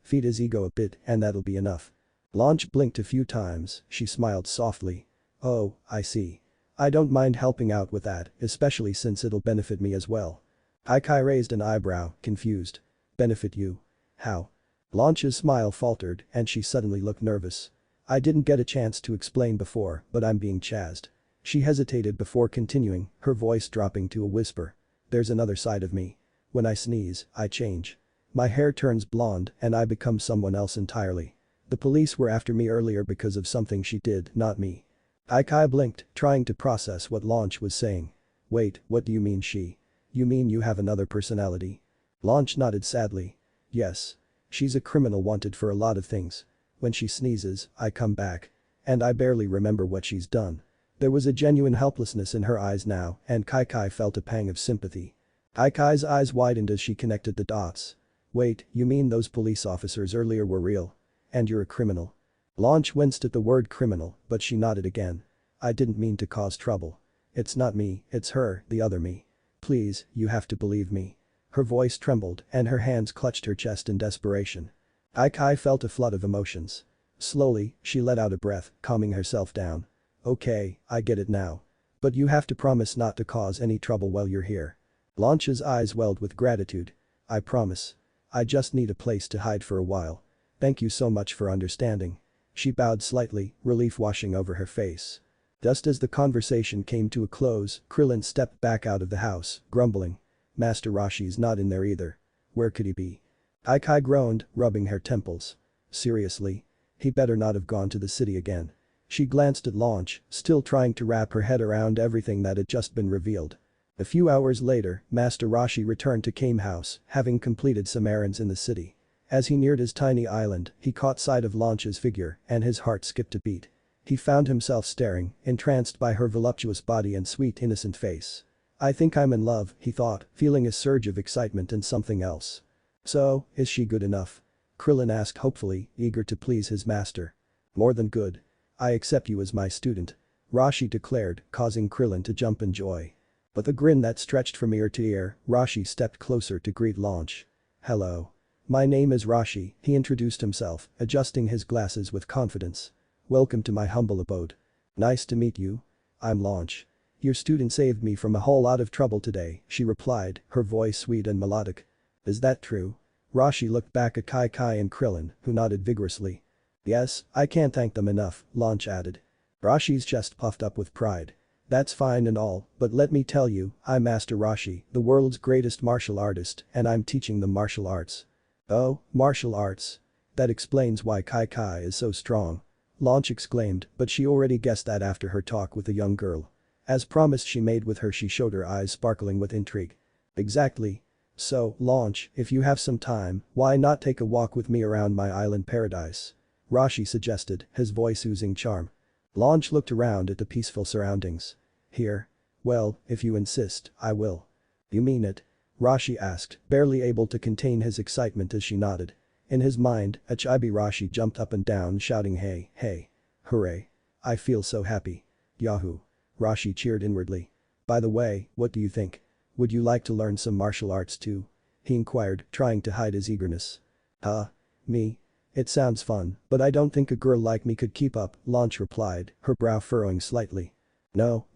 feed his ego a bit, and that'll be enough. Launch blinked a few times, she smiled softly. Oh, I see. I don't mind helping out with that, especially since it'll benefit me as well. xChi raised an eyebrow, confused. Benefit you? How? Launch's smile faltered and she suddenly looked nervous. I didn't get a chance to explain before, but I'm being chased. She hesitated before continuing, her voice dropping to a whisper. There's another side of me. When I sneeze, I change. My hair turns blonde and I become someone else entirely. The police were after me earlier because of something she did, not me. xChi blinked, trying to process what Launch was saying. Wait, what do you mean she? You mean you have another personality? Launch nodded sadly. Yes. She's a criminal wanted for a lot of things. When she sneezes, I come back. And I barely remember what she's done. There was a genuine helplessness in her eyes now, and xChi felt a pang of sympathy. xChi's eyes widened as she connected the dots. Wait, you mean those police officers earlier were real? And you're a criminal? Launch winced at the word criminal, but she nodded again. I didn't mean to cause trouble. It's not me, it's her, the other me. Please, you have to believe me. Her voice trembled and her hands clutched her chest in desperation. xChi felt a flood of emotions. Slowly, she let out a breath, calming herself down. Okay, I get it now. But you have to promise not to cause any trouble while you're here. Launch's eyes welled with gratitude. I promise. I just need a place to hide for a while. Thank you so much for understanding. She bowed slightly, relief washing over her face. Just as the conversation came to a close, Krillin stepped back out of the house, grumbling. Master Roshi's not in there either. Where could he be? xChi-Chi groaned, rubbing her temples. Seriously? He better not have gone to the city again. She glanced at Launch, still trying to wrap her head around everything that had just been revealed. A few hours later, Master Roshi returned to Kame House, having completed some errands in the city. As he neared his tiny island, he caught sight of Launch's figure, and his heart skipped a beat. He found himself staring, entranced by her voluptuous body and sweet innocent face. I think I'm in love, he thought, feeling a surge of excitement and something else. So, is she good enough? Krillin asked hopefully, eager to please his master. More than good. I accept you as my student. Roshi declared, causing Krillin to jump in joy. With a grin that stretched from ear to ear, Roshi stepped closer to greet Launch. Hello. My name is Roshi, he introduced himself, adjusting his glasses with confidence. Welcome to my humble abode. Nice to meet you. I'm Launch. Your student saved me from a whole lot of trouble today, she replied, her voice sweet and melodic. Is that true? Roshi looked back at xChi-Chi and Krillin, who nodded vigorously. Yes, I can't thank them enough, Launch added. Roshi's chest puffed up with pride. That's fine and all, but let me tell you, I'm Master Roshi, the world's greatest martial artist, and I'm teaching them martial arts. Oh, martial arts. That explains why xChi-Chi is so strong. Launch exclaimed, but she already guessed that after her talk with the young girl. As promised she made with her, she showed her eyes sparkling with intrigue. Exactly. So, Launch, if you have some time, why not take a walk with me around my island paradise? Roshi suggested, his voice oozing charm. Launch looked around at the peaceful surroundings. Here? Well, if you insist, I will. You mean it? Roshi asked, barely able to contain his excitement as she nodded. In his mind, a chibi Roshi jumped up and down shouting hey, hey. Hooray. I feel so happy. Yahoo. Roshi cheered inwardly. By the way, what do you think? Would you like to learn some martial arts too? He inquired, trying to hide his eagerness. Huh? Me? It sounds fun, but I don't think a girl like me could keep up, Launch replied, her brow furrowing slightly. No.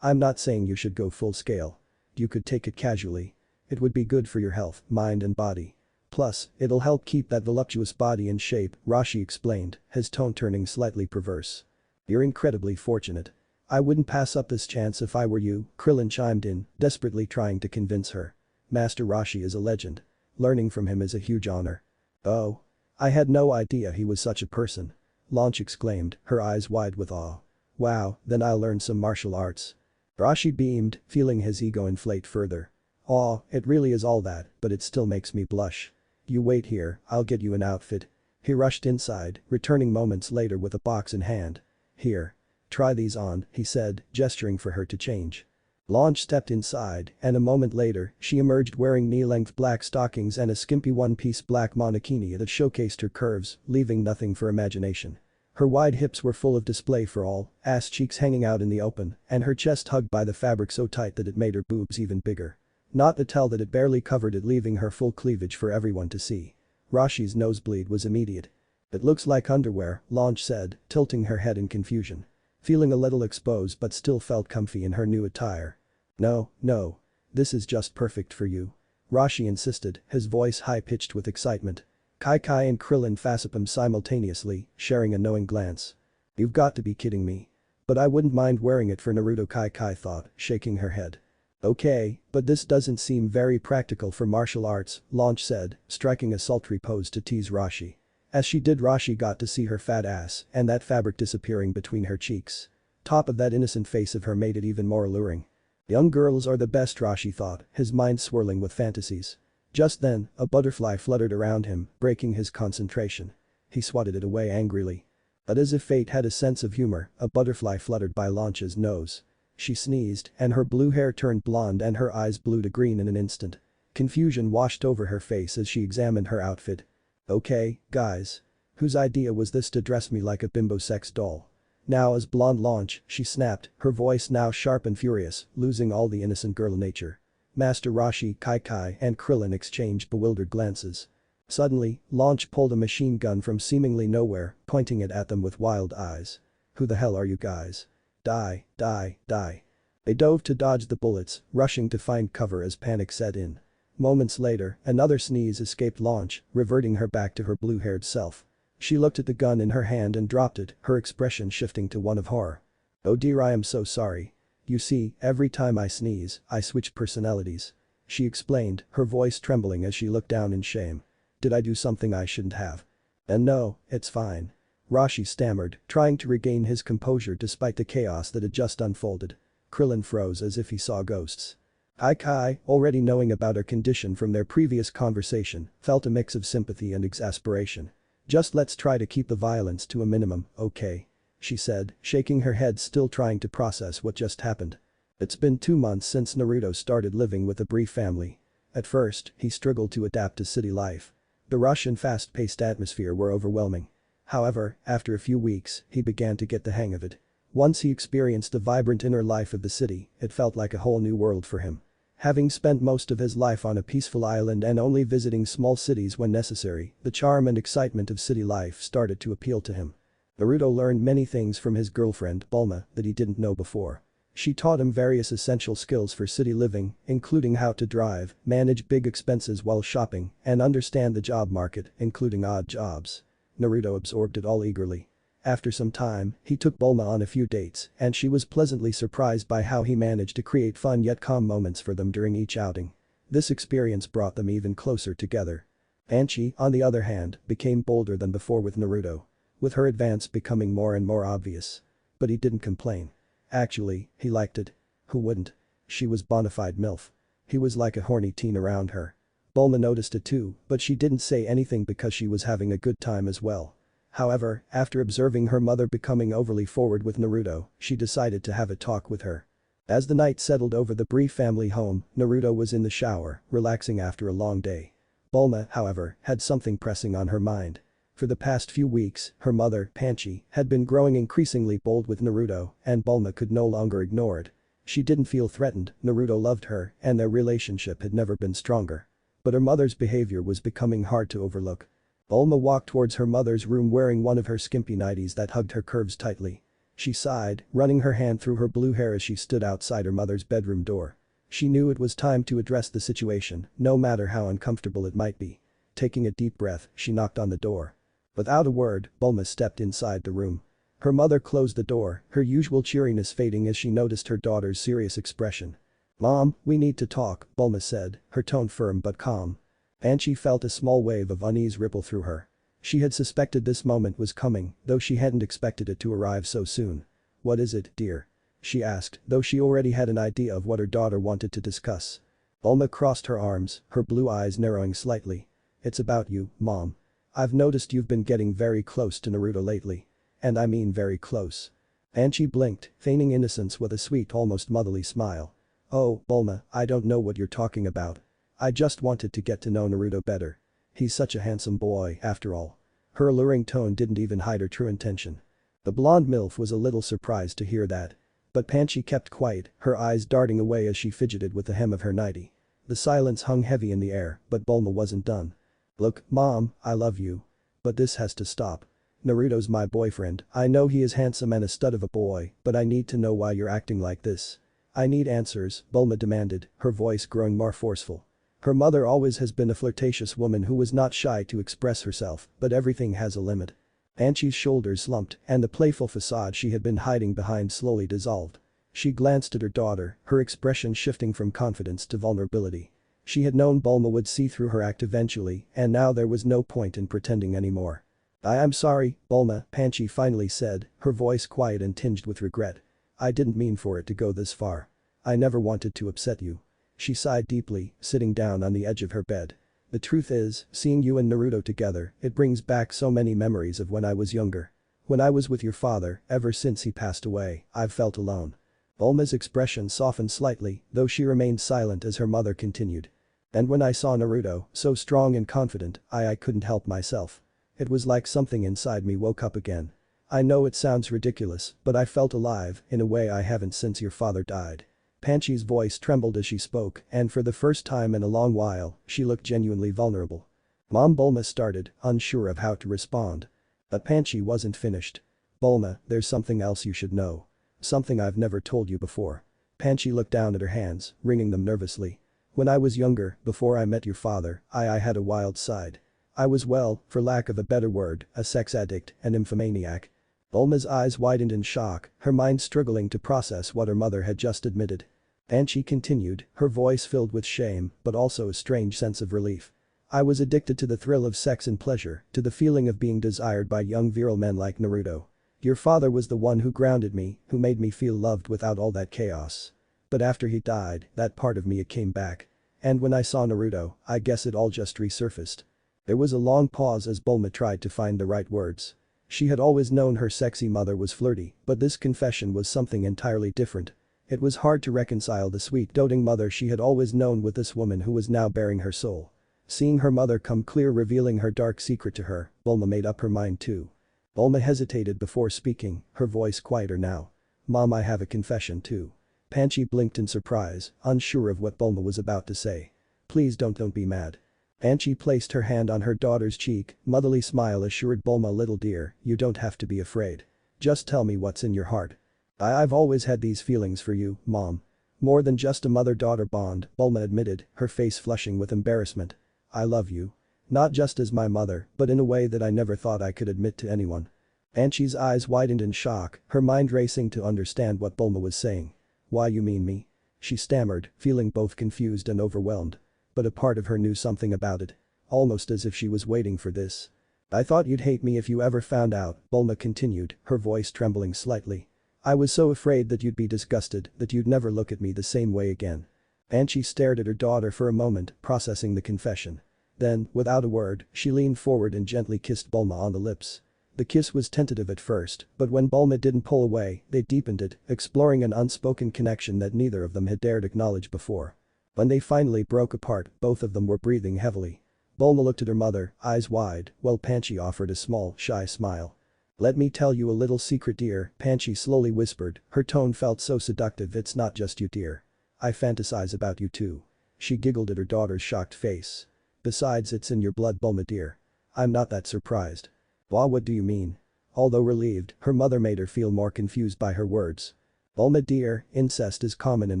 I'm not saying you should go full scale. You could take it casually. It would be good for your health, mind and body. Plus, it'll help keep that voluptuous body in shape, Roshi explained, his tone turning slightly perverse. You're incredibly fortunate. I wouldn't pass up this chance if I were you, Krillin chimed in, desperately trying to convince her. Master Roshi is a legend. Learning from him is a huge honor. Oh. I had no idea he was such a person. Launch exclaimed, her eyes wide with awe. Wow, then I'll learn some martial arts. Roshi beamed, feeling his ego inflate further. Aw, it really is all that, but it still makes me blush. You wait here, I'll get you an outfit. He rushed inside, returning moments later with a box in hand. Here. Try these on, he said, gesturing for her to change. Launch stepped inside, and a moment later, she emerged wearing knee-length black stockings and a skimpy one-piece black monokini that showcased her curves, leaving nothing for imagination. Her wide hips were full of display for all, ass cheeks hanging out in the open, and her chest hugged by the fabric so tight that it made her boobs even bigger. Not to tell that it barely covered it, leaving her full cleavage for everyone to see. Roshi's nosebleed was immediate. It looks like underwear, Launch said, tilting her head in confusion. Feeling a little exposed but still felt comfy in her new attire. No. This is just perfect for you. Roshi insisted, his voice high-pitched with excitement. xChi-Chi and Krillin facepped him simultaneously, sharing a knowing glance. You've got to be kidding me. But I wouldn't mind wearing it for Naruto, xChi-Chi thought, shaking her head. Okay, but this doesn't seem very practical for martial arts, Launch said, striking a sultry pose to tease Roshi. As she did, Roshi got to see her fat ass and that fabric disappearing between her cheeks. Top of that innocent face of her made it even more alluring. Young girls are the best, Roshi thought, his mind swirling with fantasies. Just then, a butterfly fluttered around him, breaking his concentration. He swatted it away angrily. But as if fate had a sense of humor, a butterfly fluttered by Launch's nose. She sneezed, and her blue hair turned blonde and her eyes blew to green in an instant. Confusion washed over her face as she examined her outfit. Okay, guys. Whose idea was this to dress me like a bimbo sex doll? Now as blonde Launch, she snapped, her voice now sharp and furious, losing all the innocent girl nature. Master Roshi, xChi-Chi and Krillin exchanged bewildered glances. Suddenly, Launch pulled a machine gun from seemingly nowhere, pointing it at them with wild eyes. Who the hell are you guys? Die. They dove to dodge the bullets, rushing to find cover as panic set in. Moments later, another sneeze escaped Launch, reverting her back to her blue-haired self. She looked at the gun in her hand and dropped it, her expression shifting to one of horror. Oh dear, I am so sorry. You see, every time I sneeze, I switch personalities. she explained, her voice trembling as she looked down in shame. Did I do something I shouldn't have? And no, it's fine. Rashi stammered, trying to regain his composure despite the chaos that had just unfolded. Krillin froze as if he saw ghosts. xChi-Chi, already knowing about her condition from their previous conversation, felt a mix of sympathy and exasperation. Just let's try to keep the violence to a minimum, okay? She said, shaking her head, still trying to process what just happened. It's been 2 months since Naruto started living with a brief family. At first, he struggled to adapt to city life. The rush and fast-paced atmosphere were overwhelming. However, after a few weeks, he began to get the hang of it. Once he experienced the vibrant inner life of the city, it felt like a whole new world for him. Having spent most of his life on a peaceful island and only visiting small cities when necessary, the charm and excitement of city life started to appeal to him. Naruto learned many things from his girlfriend, Bulma, that he didn't know before. She taught him various essential skills for city living, including how to drive, manage big expenses while shopping, and understand the job market, including odd jobs. Naruto absorbed it all eagerly. After some time, he took Bulma on a few dates, and she was pleasantly surprised by how he managed to create fun yet calm moments for them during each outing. This experience brought them even closer together. xChi, on the other hand, became bolder than before with Naruto, with her advance becoming more and more obvious. But he didn't complain. Actually, he liked it. Who wouldn't? She was bona fide MILF. He was like a horny teen around her. Bulma noticed it too, but she didn't say anything because she was having a good time as well. However, after observing her mother becoming overly forward with Naruto, she decided to have a talk with her. As the night settled over the brief family home, Naruto was in the shower, relaxing after a long day. Bulma, however, had something pressing on her mind. For the past few weeks, her mother, Panchi, had been growing increasingly bold with Naruto, and Bulma could no longer ignore it. She didn't feel threatened, Naruto loved her, and their relationship had never been stronger. But her mother's behavior was becoming hard to overlook. Bulma walked towards her mother's room wearing one of her skimpy nighties that hugged her curves tightly. She sighed, running her hand through her blue hair as she stood outside her mother's bedroom door. She knew it was time to address the situation, no matter how uncomfortable it might be. Taking a deep breath, she knocked on the door. Without a word, Bulma stepped inside the room. Her mother closed the door, her usual cheeriness fading as she noticed her daughter's serious expression. "Mom, we need to talk," Bulma said, her tone firm but calm. Panchi felt a small wave of unease ripple through her. She had suspected this moment was coming, though she hadn't expected it to arrive so soon. "What is it, dear?" she asked, though she already had an idea of what her daughter wanted to discuss. Bulma crossed her arms, her blue eyes narrowing slightly. "It's about you, Mom. I've noticed you've been getting very close to Naruto lately. And I mean very close." Panchi blinked, feigning innocence with a sweet, almost motherly smile. "Oh, Bulma, I don't know what you're talking about. I just wanted to get to know Naruto better. He's such a handsome boy, after all." Her alluring tone didn't even hide her true intention. The blonde MILF was a little surprised to hear that. But Panchi kept quiet, her eyes darting away as she fidgeted with the hem of her nightie. The silence hung heavy in the air, but Bulma wasn't done. "Look, Mom, I love you. But this has to stop. Naruto's my boyfriend, I know he is handsome and a stud of a boy, but I need to know why you're acting like this. I need answers," Bulma demanded, her voice growing more forceful. Her mother always has been a flirtatious woman who was not shy to express herself, but everything has a limit. Panchi's shoulders slumped, and the playful facade she had been hiding behind slowly dissolved. She glanced at her daughter, her expression shifting from confidence to vulnerability. She had known Bulma would see through her act eventually, and now there was no point in pretending anymore. "I am sorry, Bulma," Panchi finally said, her voice quiet and tinged with regret. "I didn't mean for it to go this far. I never wanted to upset you." She sighed deeply, sitting down on the edge of her bed. "The truth is, seeing you and Naruto together, it brings back so many memories of when I was younger. When I was with your father, ever since he passed away, I've felt alone." Bulma's expression softened slightly, though she remained silent as her mother continued. "And when I saw Naruto, so strong and confident, I couldn't help myself. It was like something inside me woke up again. I know it sounds ridiculous, but I felt alive in a way I haven't since your father died." Panchi's voice trembled as she spoke, and for the first time in a long while, she looked genuinely vulnerable. "Mom," Bulma started, unsure of how to respond. But Panchi wasn't finished. "Bulma, there's something else you should know. Something I've never told you before." Panchi looked down at her hands, wringing them nervously. "When I was younger, before I met your father, I had a wild side. I was, well, for lack of a better word, a sex addict, an nymphomaniac." Bulma's eyes widened in shock, her mind struggling to process what her mother had just admitted. And she continued, her voice filled with shame, but also a strange sense of relief. I was addicted to the thrill of sex and pleasure, to the feeling of being desired by young virile men like Naruto. Your father was the one who grounded me, who made me feel loved without all that chaos. But after he died, that part of me it came back. And when I saw Naruto, I guess it all just resurfaced. There was a long pause as Bulma tried to find the right words. She had always known her sexy mother was flirty, but this confession was something entirely different. It was hard to reconcile the sweet doting mother she had always known with this woman who was now bearing her soul. Seeing her mother come clear revealing her dark secret to her, Bulma made up her mind too. Bulma hesitated before speaking, her voice quieter now. Mom, I have a confession too. Panchi blinked in surprise, unsure of what Bulma was about to say. Please don't be mad. Panchi placed her hand on her daughter's cheek, motherly smile assured Bulma, little dear, you don't have to be afraid. Just tell me what's in your heart. I've always had these feelings for you, Mom. More than just a mother-daughter bond, Bulma admitted, her face flushing with embarrassment. I love you. Not just as my mother, but in a way that I never thought I could admit to anyone. Panchi's eyes widened in shock, her mind racing to understand what Bulma was saying. Why you mean me? She stammered, feeling both confused and overwhelmed. But a part of her knew something about it. Almost as if she was waiting for this. I thought you'd hate me if you ever found out, Bulma continued, her voice trembling slightly. I was so afraid that you'd be disgusted, that you'd never look at me the same way again. Panchi stared at her daughter for a moment, processing the confession. Then, without a word, she leaned forward and gently kissed Bulma on the lips. The kiss was tentative at first, but when Bulma didn't pull away, they deepened it, exploring an unspoken connection that neither of them had dared acknowledge before. When they finally broke apart, both of them were breathing heavily. Bulma looked at her mother, eyes wide, while Panchi offered a small, shy smile. Let me tell you a little secret, dear, Panchi slowly whispered, her tone felt so seductive. It's not just you, dear. I fantasize about you too. She giggled at her daughter's shocked face. Besides, it's in your blood, Bulma dear. I'm not that surprised. What do you mean? Although relieved, her mother made her feel more confused by her words. Bulma dear, incest is common in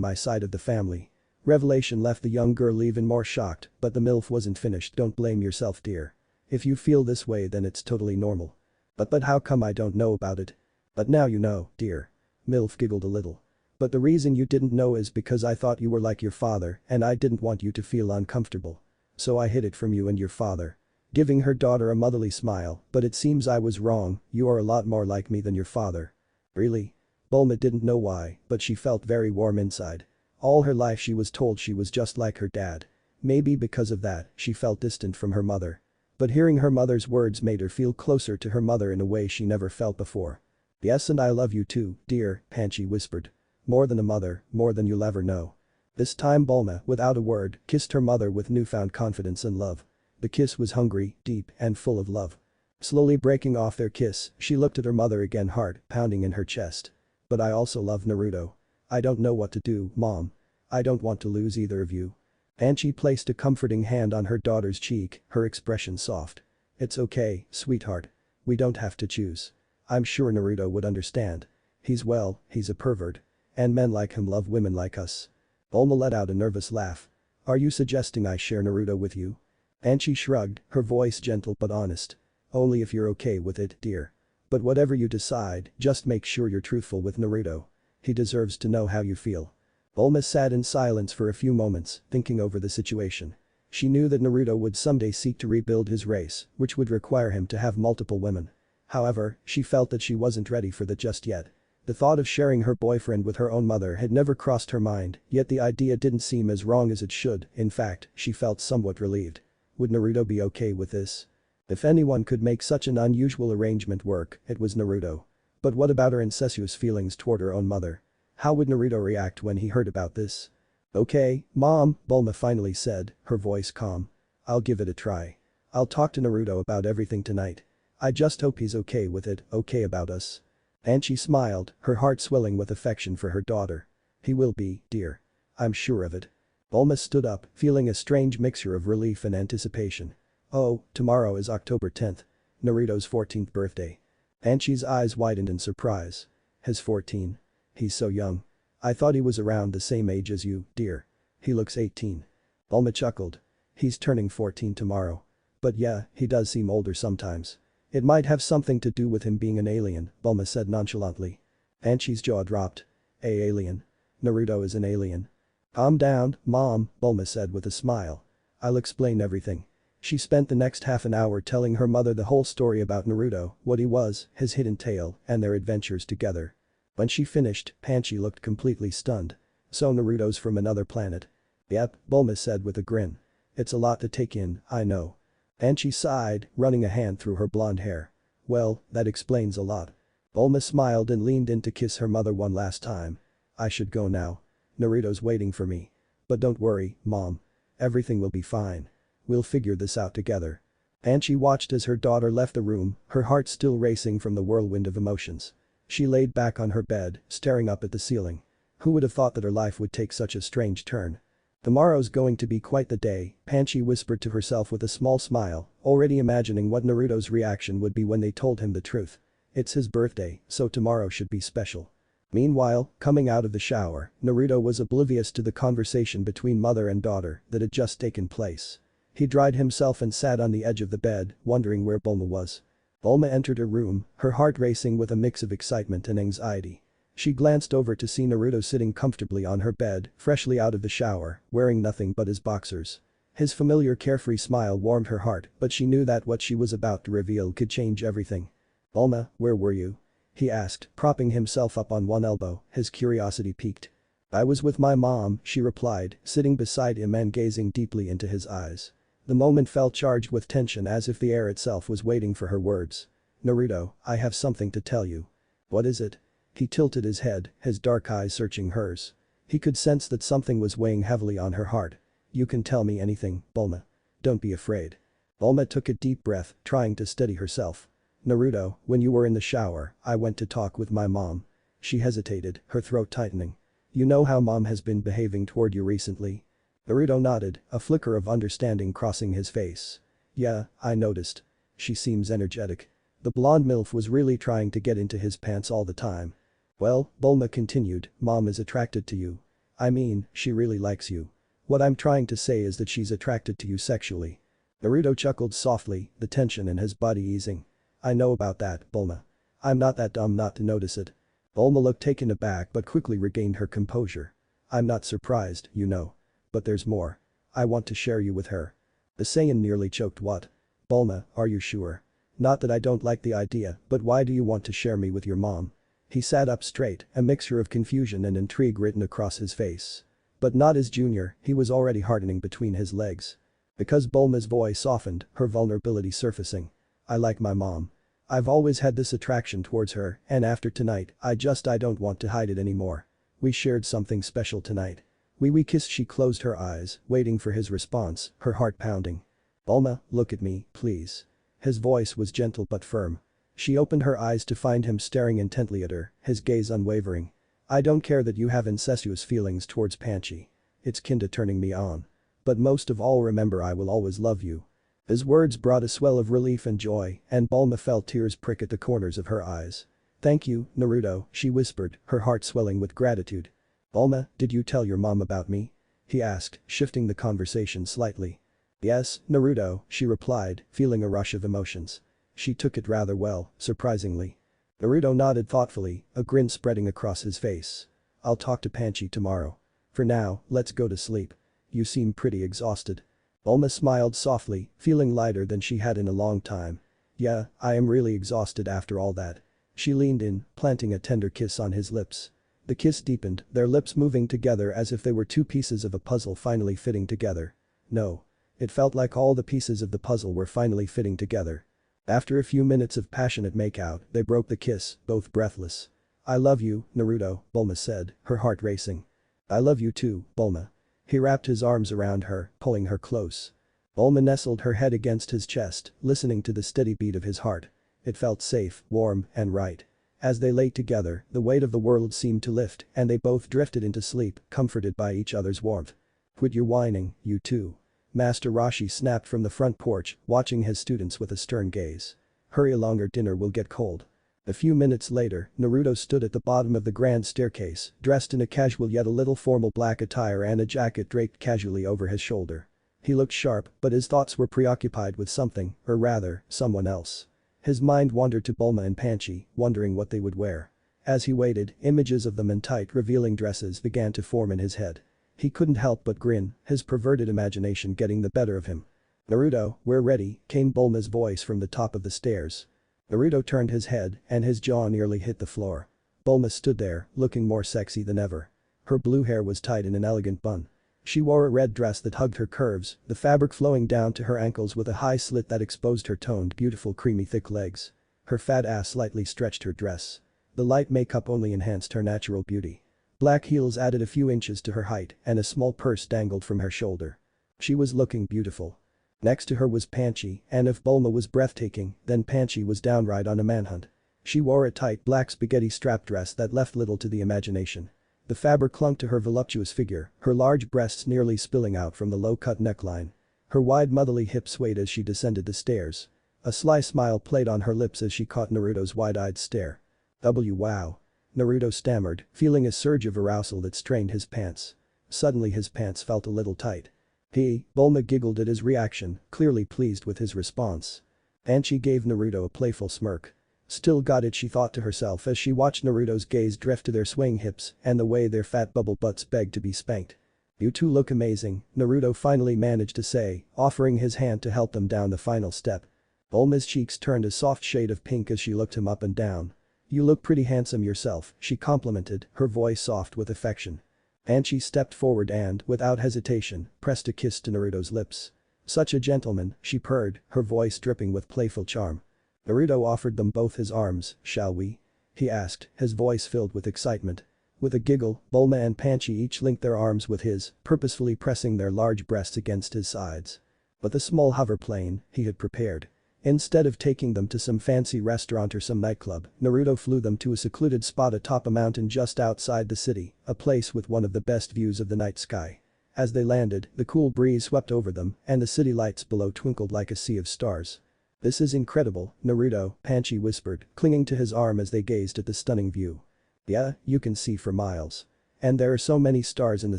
my side of the family. Revelation left the young girl even more shocked, but the MILF wasn't finished. Don't blame yourself, dear. If you feel this way then it's totally normal. But how come I don't know about it? But now you know, dear. MILF giggled a little. But the reason you didn't know is because I thought you were like your father and I didn't want you to feel uncomfortable. So I hid it from you and your father. Giving her daughter a motherly smile, but it seems I was wrong, you are a lot more like me than your father. Really? Bulma didn't know why, but she felt very warm inside. All her life she was told she was just like her dad. Maybe because of that, she felt distant from her mother. But hearing her mother's words made her feel closer to her mother in a way she never felt before. Yes, and I love you too, dear, Panchi whispered. More than a mother, more than you'll ever know. This time Bulma, without a word, kissed her mother with newfound confidence and love. The kiss was hungry, deep, and full of love. Slowly breaking off their kiss, she looked at her mother again, heart pounding in her chest. But I also love Naruto. I don't know what to do, Mom. I don't want to lose either of you. Panchi placed a comforting hand on her daughter's cheek, her expression soft. It's okay, sweetheart. We don't have to choose. I'm sure Naruto would understand. He's a pervert. And men like him love women like us. Bulma let out a nervous laugh. Are you suggesting I share Naruto with you? Panchi shrugged, her voice gentle but honest. Only if you're okay with it, dear. But whatever you decide, just make sure you're truthful with Naruto. He deserves to know how you feel. Bulma sat in silence for a few moments, thinking over the situation. She knew that Naruto would someday seek to rebuild his race, which would require him to have multiple women. However, she felt that she wasn't ready for that just yet. The thought of sharing her boyfriend with her own mother had never crossed her mind, yet the idea didn't seem as wrong as it should. In fact, she felt somewhat relieved. Would Naruto be okay with this? If anyone could make such an unusual arrangement work, it was Naruto. But what about her incestuous feelings toward her own mother? How would Naruto react when he heard about this? Okay, Mom, Bulma finally said, her voice calm. I'll give it a try. I'll talk to Naruto about everything tonight. I just hope he's okay with it, okay about us. And she smiled, her heart swelling with affection for her daughter. He will be, dear. I'm sure of it. Bulma stood up, feeling a strange mixture of relief and anticipation. Oh, tomorrow is October 10th. Naruto's 14th birthday. Panchi's eyes widened in surprise. His 14. He's so young. I thought he was around the same age as you, dear. He looks 18. Bulma chuckled. He's turning 14 tomorrow. But yeah, he does seem older sometimes. It might have something to do with him being an alien, Bulma said nonchalantly. Panchi's jaw dropped. A alien? Naruto is an alien. Calm down, Mom, Bulma said with a smile. I'll explain everything. She spent the next half an hour telling her mother the whole story about Naruto, what he was, his hidden tale, and their adventures together. When she finished, Panchi looked completely stunned. So Naruto's from another planet. Yep, Bulma said with a grin. It's a lot to take in, I know. Panchi sighed, running a hand through her blonde hair. Well, that explains a lot. Bulma smiled and leaned in to kiss her mother one last time. I should go now. Naruto's waiting for me. But don't worry, Mom. Everything will be fine. We'll figure this out together. Panchi watched as her daughter left the room, her heart still racing from the whirlwind of emotions. She laid back on her bed, staring up at the ceiling. Who would have thought that her life would take such a strange turn? Tomorrow's going to be quite the day, Panchi whispered to herself with a small smile, already imagining what Naruto's reaction would be when they told him the truth. It's his birthday, so tomorrow should be special. Meanwhile, coming out of the shower, Naruto was oblivious to the conversation between mother and daughter that had just taken place. He dried himself and sat on the edge of the bed, wondering where Bulma was. Bulma entered her room, her heart racing with a mix of excitement and anxiety. She glanced over to see Naruto sitting comfortably on her bed, freshly out of the shower, wearing nothing but his boxers. His familiar carefree smile warmed her heart, but she knew that what she was about to reveal could change everything. Bulma, where were you? He asked, propping himself up on one elbow, his curiosity piqued. I was with my mom, she replied, sitting beside him and gazing deeply into his eyes. The moment felt charged with tension as if the air itself was waiting for her words. Naruto, I have something to tell you. What is it? He tilted his head, his dark eyes searching hers. He could sense that something was weighing heavily on her heart. You can tell me anything, Bulma. Don't be afraid. Bulma took a deep breath, trying to steady herself. Naruto, when you were in the shower, I went to talk with my mom. She hesitated, her throat tightening. You know how mom has been behaving toward you recently? Naruto nodded, a flicker of understanding crossing his face. Yeah, I noticed. She seems energetic. The blonde MILF was really trying to get into his pants all the time. Well, Bulma continued, Mom is attracted to you. I mean, she really likes you. What I'm trying to say is that she's attracted to you sexually. Naruto chuckled softly, the tension in his body easing. I know about that, Bulma. I'm not that dumb not to notice it. Bulma looked taken aback but quickly regained her composure. I'm not surprised, you know. But there's more. I want to share you with her. The Saiyan nearly choked. What? Bulma, are you sure? Not that I don't like the idea, but why do you want to share me with your mom? He sat up straight, a mixture of confusion and intrigue written across his face. But not as Junior, he was already hardening between his legs. Because Bulma's voice softened, her vulnerability surfacing. I like my mom. I've always had this attraction towards her, and after tonight, I don't want to hide it anymore. We shared something special tonight. We kissed. She closed her eyes, waiting for his response, her heart pounding. Bulma, look at me, please. His voice was gentle but firm. She opened her eyes to find him staring intently at her, his gaze unwavering. I don't care that you have incestuous feelings towards Panchi. It's kin to turning me on. But most of all, remember, I will always love you. His words brought a swell of relief and joy, and Bulma felt tears prick at the corners of her eyes. Thank you, Naruto, she whispered, her heart swelling with gratitude. Bulma, did you tell your mom about me? He asked, shifting the conversation slightly. Yes, Naruto, she replied, feeling a rush of emotions. She took it rather well, surprisingly. Naruto nodded thoughtfully, a grin spreading across his face. I'll talk to Panchi tomorrow. For now, let's go to sleep. You seem pretty exhausted. Bulma smiled softly, feeling lighter than she had in a long time. Yeah, I am really exhausted after all that. She leaned in, planting a tender kiss on his lips. The kiss deepened, their lips moving together as if they were two pieces of a puzzle finally fitting together. No. It felt like all the pieces of the puzzle were finally fitting together. After a few minutes of passionate makeout, they broke the kiss, both breathless. I love you, Naruto, Bulma said, her heart racing. I love you too, Bulma. He wrapped his arms around her, pulling her close. Bulma nestled her head against his chest, listening to the steady beat of his heart. It felt safe, warm, and right. As they lay together, the weight of the world seemed to lift, and they both drifted into sleep, comforted by each other's warmth. Quit your whining, you two. Master Roshi snapped from the front porch, watching his students with a stern gaze. Hurry along or dinner will get cold. A few minutes later, Naruto stood at the bottom of the grand staircase, dressed in a casual yet a little formal black attire and a jacket draped casually over his shoulder. He looked sharp, but his thoughts were preoccupied with something, or rather, someone else. His mind wandered to Bulma and Panchi, wondering what they would wear. As he waited, images of them in tight revealing dresses began to form in his head. He couldn't help but grin, his perverted imagination getting the better of him. "Naruto, we're ready," came Bulma's voice from the top of the stairs. Naruto turned his head and his jaw nearly hit the floor. Bulma stood there, looking more sexy than ever. Her blue hair was tied in an elegant bun. She wore a red dress that hugged her curves, the fabric flowing down to her ankles with a high slit that exposed her toned beautiful creamy thick legs. Her fat ass slightly stretched her dress. The light makeup only enhanced her natural beauty. Black heels added a few inches to her height and a small purse dangled from her shoulder. She was looking beautiful. Next to her was Panchi, and if Bulma was breathtaking, then Panchi was downright on a manhunt. She wore a tight black spaghetti strap dress that left little to the imagination. The fabric clung to her voluptuous figure, her large breasts nearly spilling out from the low-cut neckline. Her wide motherly hips swayed as she descended the stairs. A sly smile played on her lips as she caught Naruto's wide-eyed stare. Wow. Naruto stammered, feeling a surge of arousal that strained his pants. Suddenly his pants felt a little tight. Bulma giggled at his reaction, clearly pleased with his response. Panchi gave Naruto a playful smirk. Still got it, she thought to herself as she watched Naruto's gaze drift to their swaying hips and the way their fat bubble butts begged to be spanked. "You two look amazing," Naruto finally managed to say, offering his hand to help them down the final step. Bulma's cheeks turned a soft shade of pink as she looked him up and down. "You look pretty handsome yourself," she complimented, her voice soft with affection. Panchi stepped forward and, without hesitation, pressed a kiss to Naruto's lips. "Such a gentleman," she purred, her voice dripping with playful charm. Naruto offered them both his arms. "Shall we?" he asked, his voice filled with excitement. With a giggle, Bulma and Panchi each linked their arms with his, purposefully pressing their large breasts against his sides. But the small hover plane he had prepared. Instead of taking them to some fancy restaurant or some nightclub, Naruto flew them to a secluded spot atop a mountain just outside the city, a place with one of the best views of the night sky. As they landed, the cool breeze swept over them and the city lights below twinkled like a sea of stars. "This is incredible, Naruto," Panchi whispered, clinging to his arm as they gazed at the stunning view. "Yeah, you can see for miles. And there are so many stars in the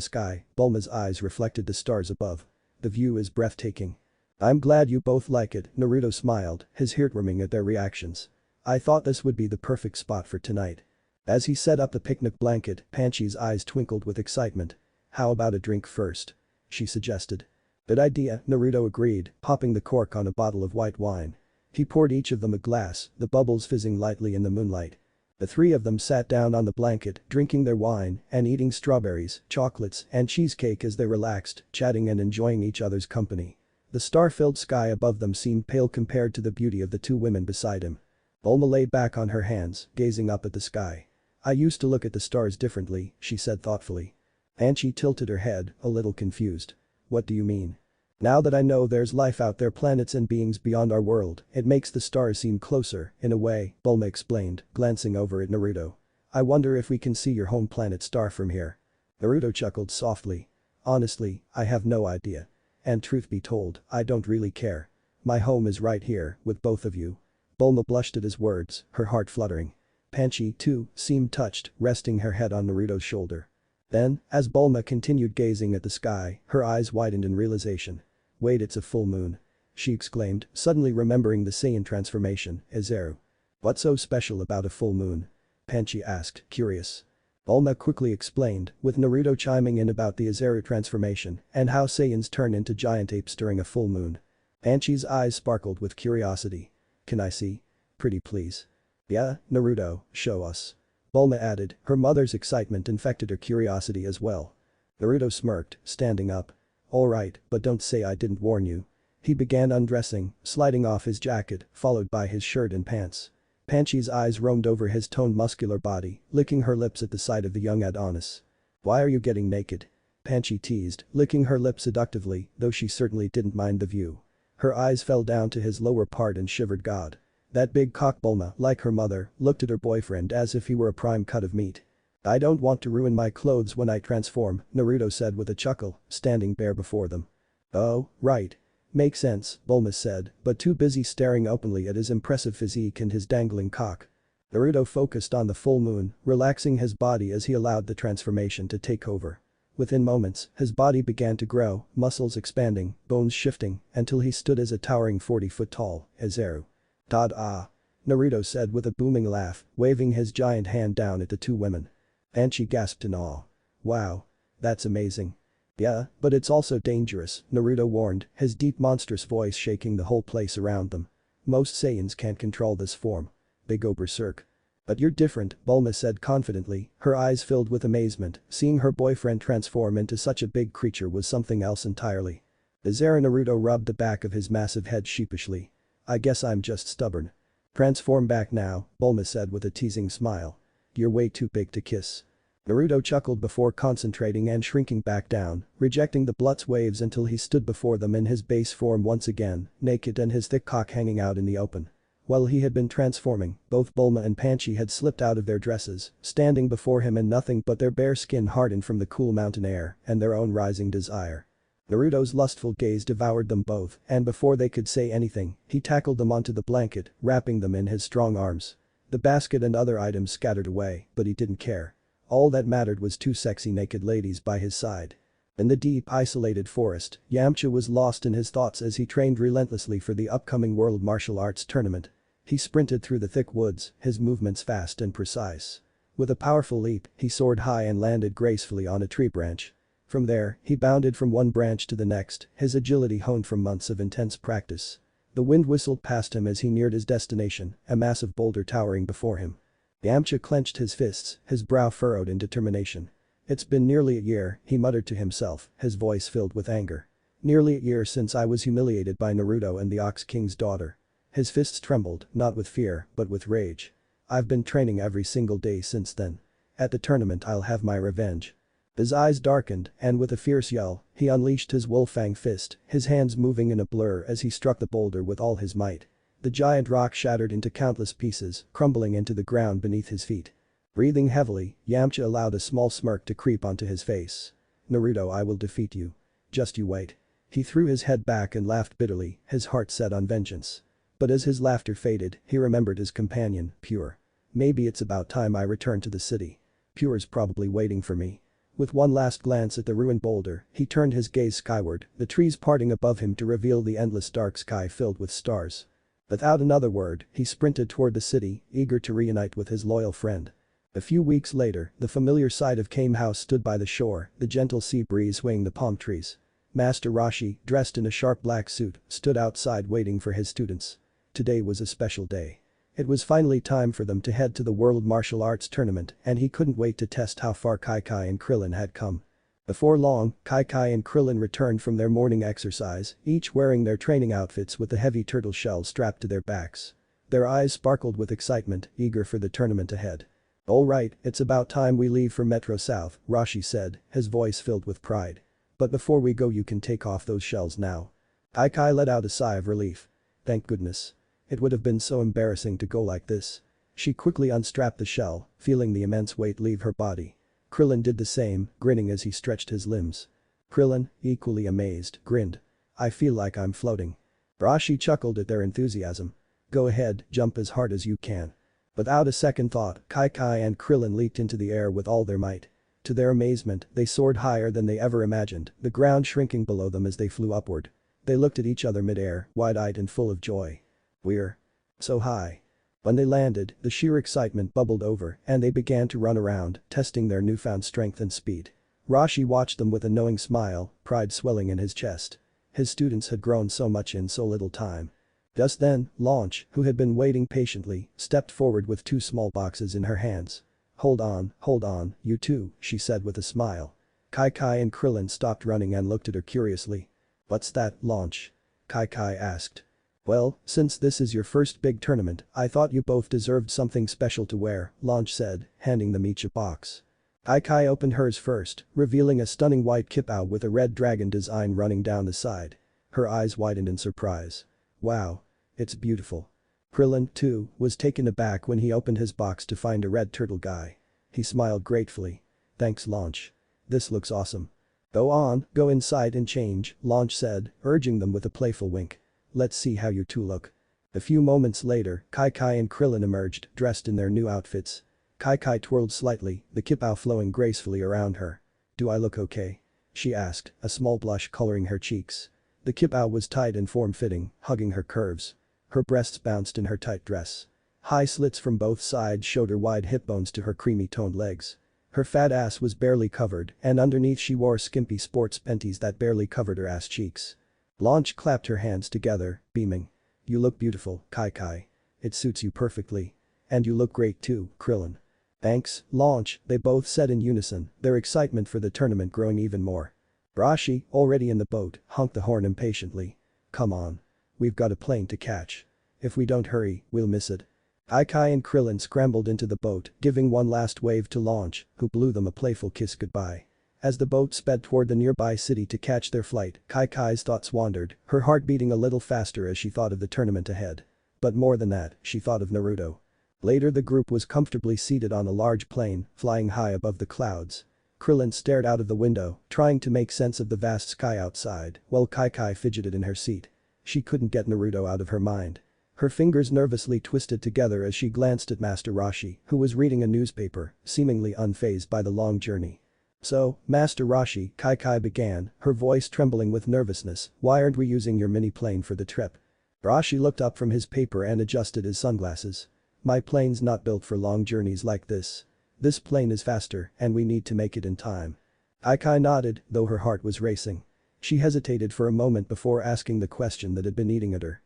sky," Bulma's eyes reflected the stars above. "The view is breathtaking." "I'm glad you both like it," Naruto smiled, his heart warming at their reactions. "I thought this would be the perfect spot for tonight." As he set up the picnic blanket, Panchi's eyes twinkled with excitement. "How about a drink first?" she suggested. "Good idea," Naruto agreed, popping the cork on a bottle of white wine. He poured each of them a glass, the bubbles fizzing lightly in the moonlight. The three of them sat down on the blanket, drinking their wine and eating strawberries, chocolates, and cheesecake as they relaxed, chatting and enjoying each other's company. The star-filled sky above them seemed pale compared to the beauty of the two women beside him. Bulma lay back on her hands, gazing up at the sky. "I used to look at the stars differently," she said thoughtfully. Panchi tilted her head, a little confused. "What do you mean?" "Now that I know there's life out there, planets and beings beyond our world, it makes the stars seem closer, in a way," Bulma explained, glancing over at Naruto. "I wonder if we can see your home planet star from here." Naruto chuckled softly. "Honestly, I have no idea. And truth be told, I don't really care. My home is right here, with both of you." Bulma blushed at his words, her heart fluttering. Panchi, too, seemed touched, resting her head on Naruto's shoulder. Then, as Bulma continued gazing at the sky, her eyes widened in realization. "Wait, it's a full moon," she exclaimed, suddenly remembering the Saiyan transformation, Ezeru. "What's so special about a full moon?" Panchi asked, curious. Bulma quickly explained, with Naruto chiming in about the Ezeru transformation and how Saiyans turn into giant apes during a full moon. Panchi's eyes sparkled with curiosity. "Can I see? Pretty please." "Yeah, Naruto, show us." Bulma added, her mother's excitement infected her curiosity as well. Naruto smirked, standing up. "Alright, but don't say I didn't warn you." He began undressing, sliding off his jacket, followed by his shirt and pants. Panchi's eyes roamed over his toned muscular body, licking her lips at the sight of the young Adonis. "Why are you getting naked?" Panchi teased, licking her lips seductively, though she certainly didn't mind the view. Her eyes fell down to his lower part and shivered. God. That big cock. Bulma, like her mother, looked at her boyfriend as if he were a prime cut of meat. "I don't want to ruin my clothes when I transform," Naruto said with a chuckle, standing bare before them. "Oh, right. Makes sense," Bulma said, but too busy staring openly at his impressive physique and his dangling cock. Naruto focused on the full moon, relaxing his body as he allowed the transformation to take over. Within moments, his body began to grow, muscles expanding, bones shifting, until he stood as a towering 40-foot tall, Ezeru. Naruto said with a booming laugh, waving his giant hand down at the two women. Panchi gasped in awe. "Wow. That's amazing." Yeah, but it's also dangerous, Naruto warned, his deep monstrous voice shaking the whole place around them. Most Saiyans can't control this form. They go berserk. But you're different, Bulma said confidently, her eyes filled with amazement, seeing her boyfriend transform into such a big creature was something else entirely. The Zara Naruto rubbed the back of his massive head sheepishly. I guess I'm just stubborn. Transform back now, Bulma said with a teasing smile. You're way too big to kiss. Naruto chuckled before concentrating and shrinking back down, rejecting the blood's waves until he stood before them in his base form once again, naked and his thick cock hanging out in the open. While he had been transforming, both Bulma and Panchi had slipped out of their dresses, standing before him and nothing but their bare skin hardened from the cool mountain air and their own rising desire. Naruto's lustful gaze devoured them both, and before they could say anything, he tackled them onto the blanket, wrapping them in his strong arms. The basket and other items scattered away, but he didn't care. All that mattered was two sexy naked ladies by his side. In the deep, isolated forest, Yamcha was lost in his thoughts as he trained relentlessly for the upcoming World Martial Arts Tournament. He sprinted through the thick woods, his movements fast and precise. With a powerful leap, he soared high and landed gracefully on a tree branch. From there, he bounded from one branch to the next, his agility honed from months of intense practice. The wind whistled past him as he neared his destination, a massive boulder towering before him. Yamcha clenched his fists, his brow furrowed in determination. It's been nearly a year, he muttered to himself, his voice filled with anger. Nearly a year since I was humiliated by Naruto and the Ox King's daughter. His fists trembled, not with fear, but with rage. I've been training every single day since then. At the tournament I'll have my revenge. His eyes darkened, and with a fierce yell, he unleashed his wolf-fang fist, his hands moving in a blur as he struck the boulder with all his might. The giant rock shattered into countless pieces, crumbling into the ground beneath his feet. Breathing heavily, Yamcha allowed a small smirk to creep onto his face. Naruto, I will defeat you. Just you wait. He threw his head back and laughed bitterly, his heart set on vengeance. But as his laughter faded, he remembered his companion, Pure. Maybe it's about time I return to the city. Pure's probably waiting for me. With one last glance at the ruined boulder, he turned his gaze skyward, the trees parting above him to reveal the endless dark sky filled with stars. Without another word, he sprinted toward the city, eager to reunite with his loyal friend. A few weeks later, the familiar sight of Kame House stood by the shore, the gentle sea breeze swaying the palm trees. Master Roshi, dressed in a sharp black suit, stood outside waiting for his students. Today was a special day. It was finally time for them to head to the World Martial Arts Tournament, and he couldn't wait to test how far xChi-Chi and Krillin had come. Before long, xChi-Chi and Krillin returned from their morning exercise, each wearing their training outfits with the heavy turtle shells strapped to their backs. Their eyes sparkled with excitement, eager for the tournament ahead. All right, it's about time we leave for Metro South, Roshi said, his voice filled with pride. But before we go you can take off those shells now. xChi-Chi let out a sigh of relief. Thank goodness. It would have been so embarrassing to go like this. She quickly unstrapped the shell, feeling the immense weight leave her body. Krillin did the same, grinning as he stretched his limbs. Krillin, equally amazed, grinned. I feel like I'm floating. Roshi chuckled at their enthusiasm. Go ahead, jump as hard as you can. Without a second thought, xChi-Chi and Krillin leaped into the air with all their might. To their amazement, they soared higher than they ever imagined, the ground shrinking below them as they flew upward. They looked at each other mid-air, wide-eyed and full of joy. We're so high. When they landed, the sheer excitement bubbled over and they began to run around, testing their newfound strength and speed. Roshi watched them with a knowing smile, pride swelling in his chest. His students had grown so much in so little time. Just then, Launch, who had been waiting patiently, stepped forward with two small boxes in her hands. Hold on, you two, she said with a smile. xChi-Chi and Krillin stopped running and looked at her curiously. What's that, Launch? xChi-Chi asked. Well, since this is your first big tournament, I thought you both deserved something special to wear, Launch said, handing them each a box. xChi-Chi opened hers first, revealing a stunning white kippah with a red dragon design running down the side. Her eyes widened in surprise. Wow. It's beautiful. Krillin, too, was taken aback when he opened his box to find a red turtle guy. He smiled gratefully. Thanks, Launch. This looks awesome. Go inside and change, Launch said, urging them with a playful wink. Let's see how you two look. A few moments later, xChi-Chi and Krillin emerged, dressed in their new outfits. xChi-Chi twirled slightly, the kippah flowing gracefully around her. Do I look okay? She asked, a small blush coloring her cheeks. The kippah was tight and form-fitting, hugging her curves. Her breasts bounced in her tight dress. High slits from both sides showed her wide hip bones to her creamy-toned legs. Her fat ass was barely covered and underneath she wore skimpy sports panties that barely covered her ass cheeks. Launch clapped her hands together, beaming. "You look beautiful, Kai-Kai. It suits you perfectly. And you look great too, Krillin." "Thanks, Launch," they both said in unison, their excitement for the tournament growing even more. Rashi, already in the boat, honked the horn impatiently. "Come on. We've got a plane to catch. If we don't hurry, we'll miss it." Kai and Krillin scrambled into the boat, giving one last wave to Launch, who blew them a playful kiss goodbye. As the boat sped toward the nearby city to catch their flight, Kai-Kai's thoughts wandered, her heart beating a little faster as she thought of the tournament ahead. But more than that, she thought of Naruto. Later the group was comfortably seated on a large plane, flying high above the clouds. Krillin stared out of the window, trying to make sense of the vast sky outside, while Kai-Kai fidgeted in her seat. She couldn't get Naruto out of her mind. Her fingers nervously twisted together as she glanced at Master Roshi, who was reading a newspaper, seemingly unfazed by the long journey. "So, Master Roshi," Kai-Kai began, her voice trembling with nervousness, "why aren't we using your mini-plane for the trip?" Roshi looked up from his paper and adjusted his sunglasses. "My plane's not built for long journeys like this. This plane is faster and we need to make it in time." Kai nodded, though her heart was racing. She hesitated for a moment before asking the question that had been eating at her.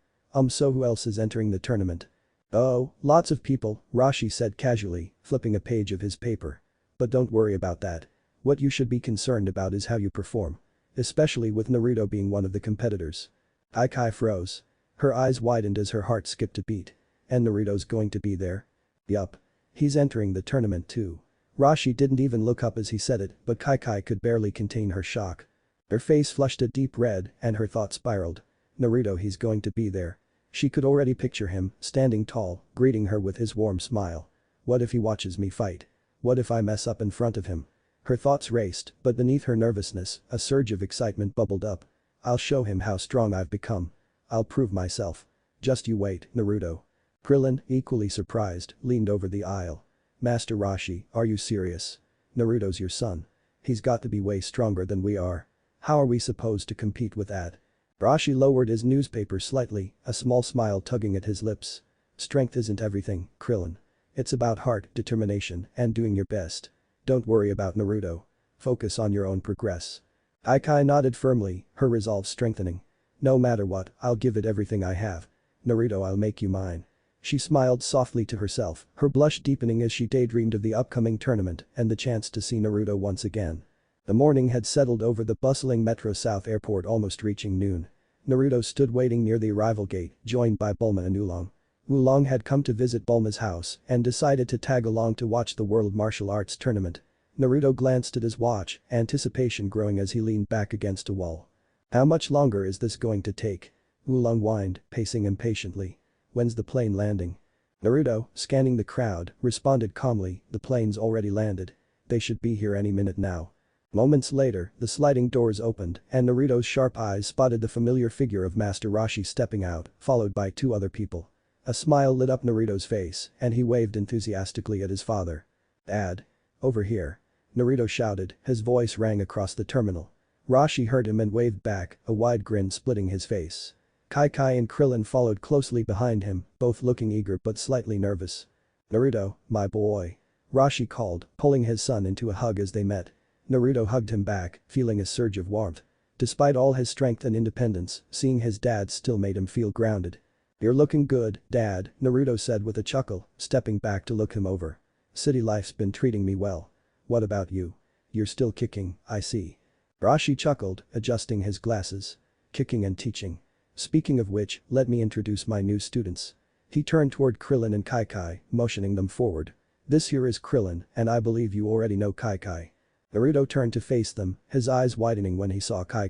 So who else is entering the tournament?" "Oh, lots of people," Roshi said casually, flipping a page of his paper. "But don't worry about that. What you should be concerned about is how you perform. Especially with Naruto being one of the competitors." Kai froze. Her eyes widened as her heart skipped a beat. "And Naruto's going to be there?" "Yup. He's entering the tournament too." Roshi didn't even look up as he said it, but Kai could barely contain her shock. Her face flushed a deep red and her thoughts spiraled. Naruto, he's going to be there. She could already picture him, standing tall, greeting her with his warm smile. What if he watches me fight? What if I mess up in front of him? Her thoughts raced, but beneath her nervousness, a surge of excitement bubbled up. "I'll show him how strong I've become. I'll prove myself. Just you wait, Naruto." Krillin, equally surprised, leaned over the aisle. "Master Roshi, are you serious? Naruto's your son. He's got to be way stronger than we are. How are we supposed to compete with that?" Roshi lowered his newspaper slightly, a small smile tugging at his lips. "Strength isn't everything, Krillin. It's about heart, determination, and doing your best. Don't worry about Naruto. Focus on your own progress." Kai nodded firmly, her resolve strengthening. "No matter what, I'll give it everything I have. Naruto, I'll make you mine." She smiled softly to herself, her blush deepening as she daydreamed of the upcoming tournament and the chance to see Naruto once again. The morning had settled over the bustling Metro South Airport, almost reaching noon. Naruto stood waiting near the arrival gate, joined by Bulma and Oolong. Oolong had come to visit Bulma's house and decided to tag along to watch the World Martial Arts Tournament. Naruto glanced at his watch, anticipation growing as he leaned back against a wall. "How much longer is this going to take?" Oolong whined, pacing impatiently. "When's the plane landing?" Naruto, scanning the crowd, responded calmly, "The plane's already landed. They should be here any minute now." Moments later, the sliding doors opened and Naruto's sharp eyes spotted the familiar figure of Master Roshi stepping out, followed by two other people. A smile lit up Naruto's face and he waved enthusiastically at his father. "Dad. Over here." Naruto shouted, his voice rang across the terminal. Roshi heard him and waved back, a wide grin splitting his face. Kai and Krillin followed closely behind him, both looking eager but slightly nervous. "Naruto, my boy." Roshi called, pulling his son into a hug as they met. Naruto hugged him back, feeling a surge of warmth. Despite all his strength and independence, seeing his dad still made him feel grounded. "You're looking good, Dad," Naruto said with a chuckle, stepping back to look him over. "City life's been treating me well. What about you? You're still kicking, I see." Roshi chuckled, adjusting his glasses. "Kicking and teaching. Speaking of which, let me introduce my new students." He turned toward Krillin and Kai, motioning them forward. "This here is Krillin, and I believe you already know Kai." Naruto turned to face them, his eyes widening when he saw Kai.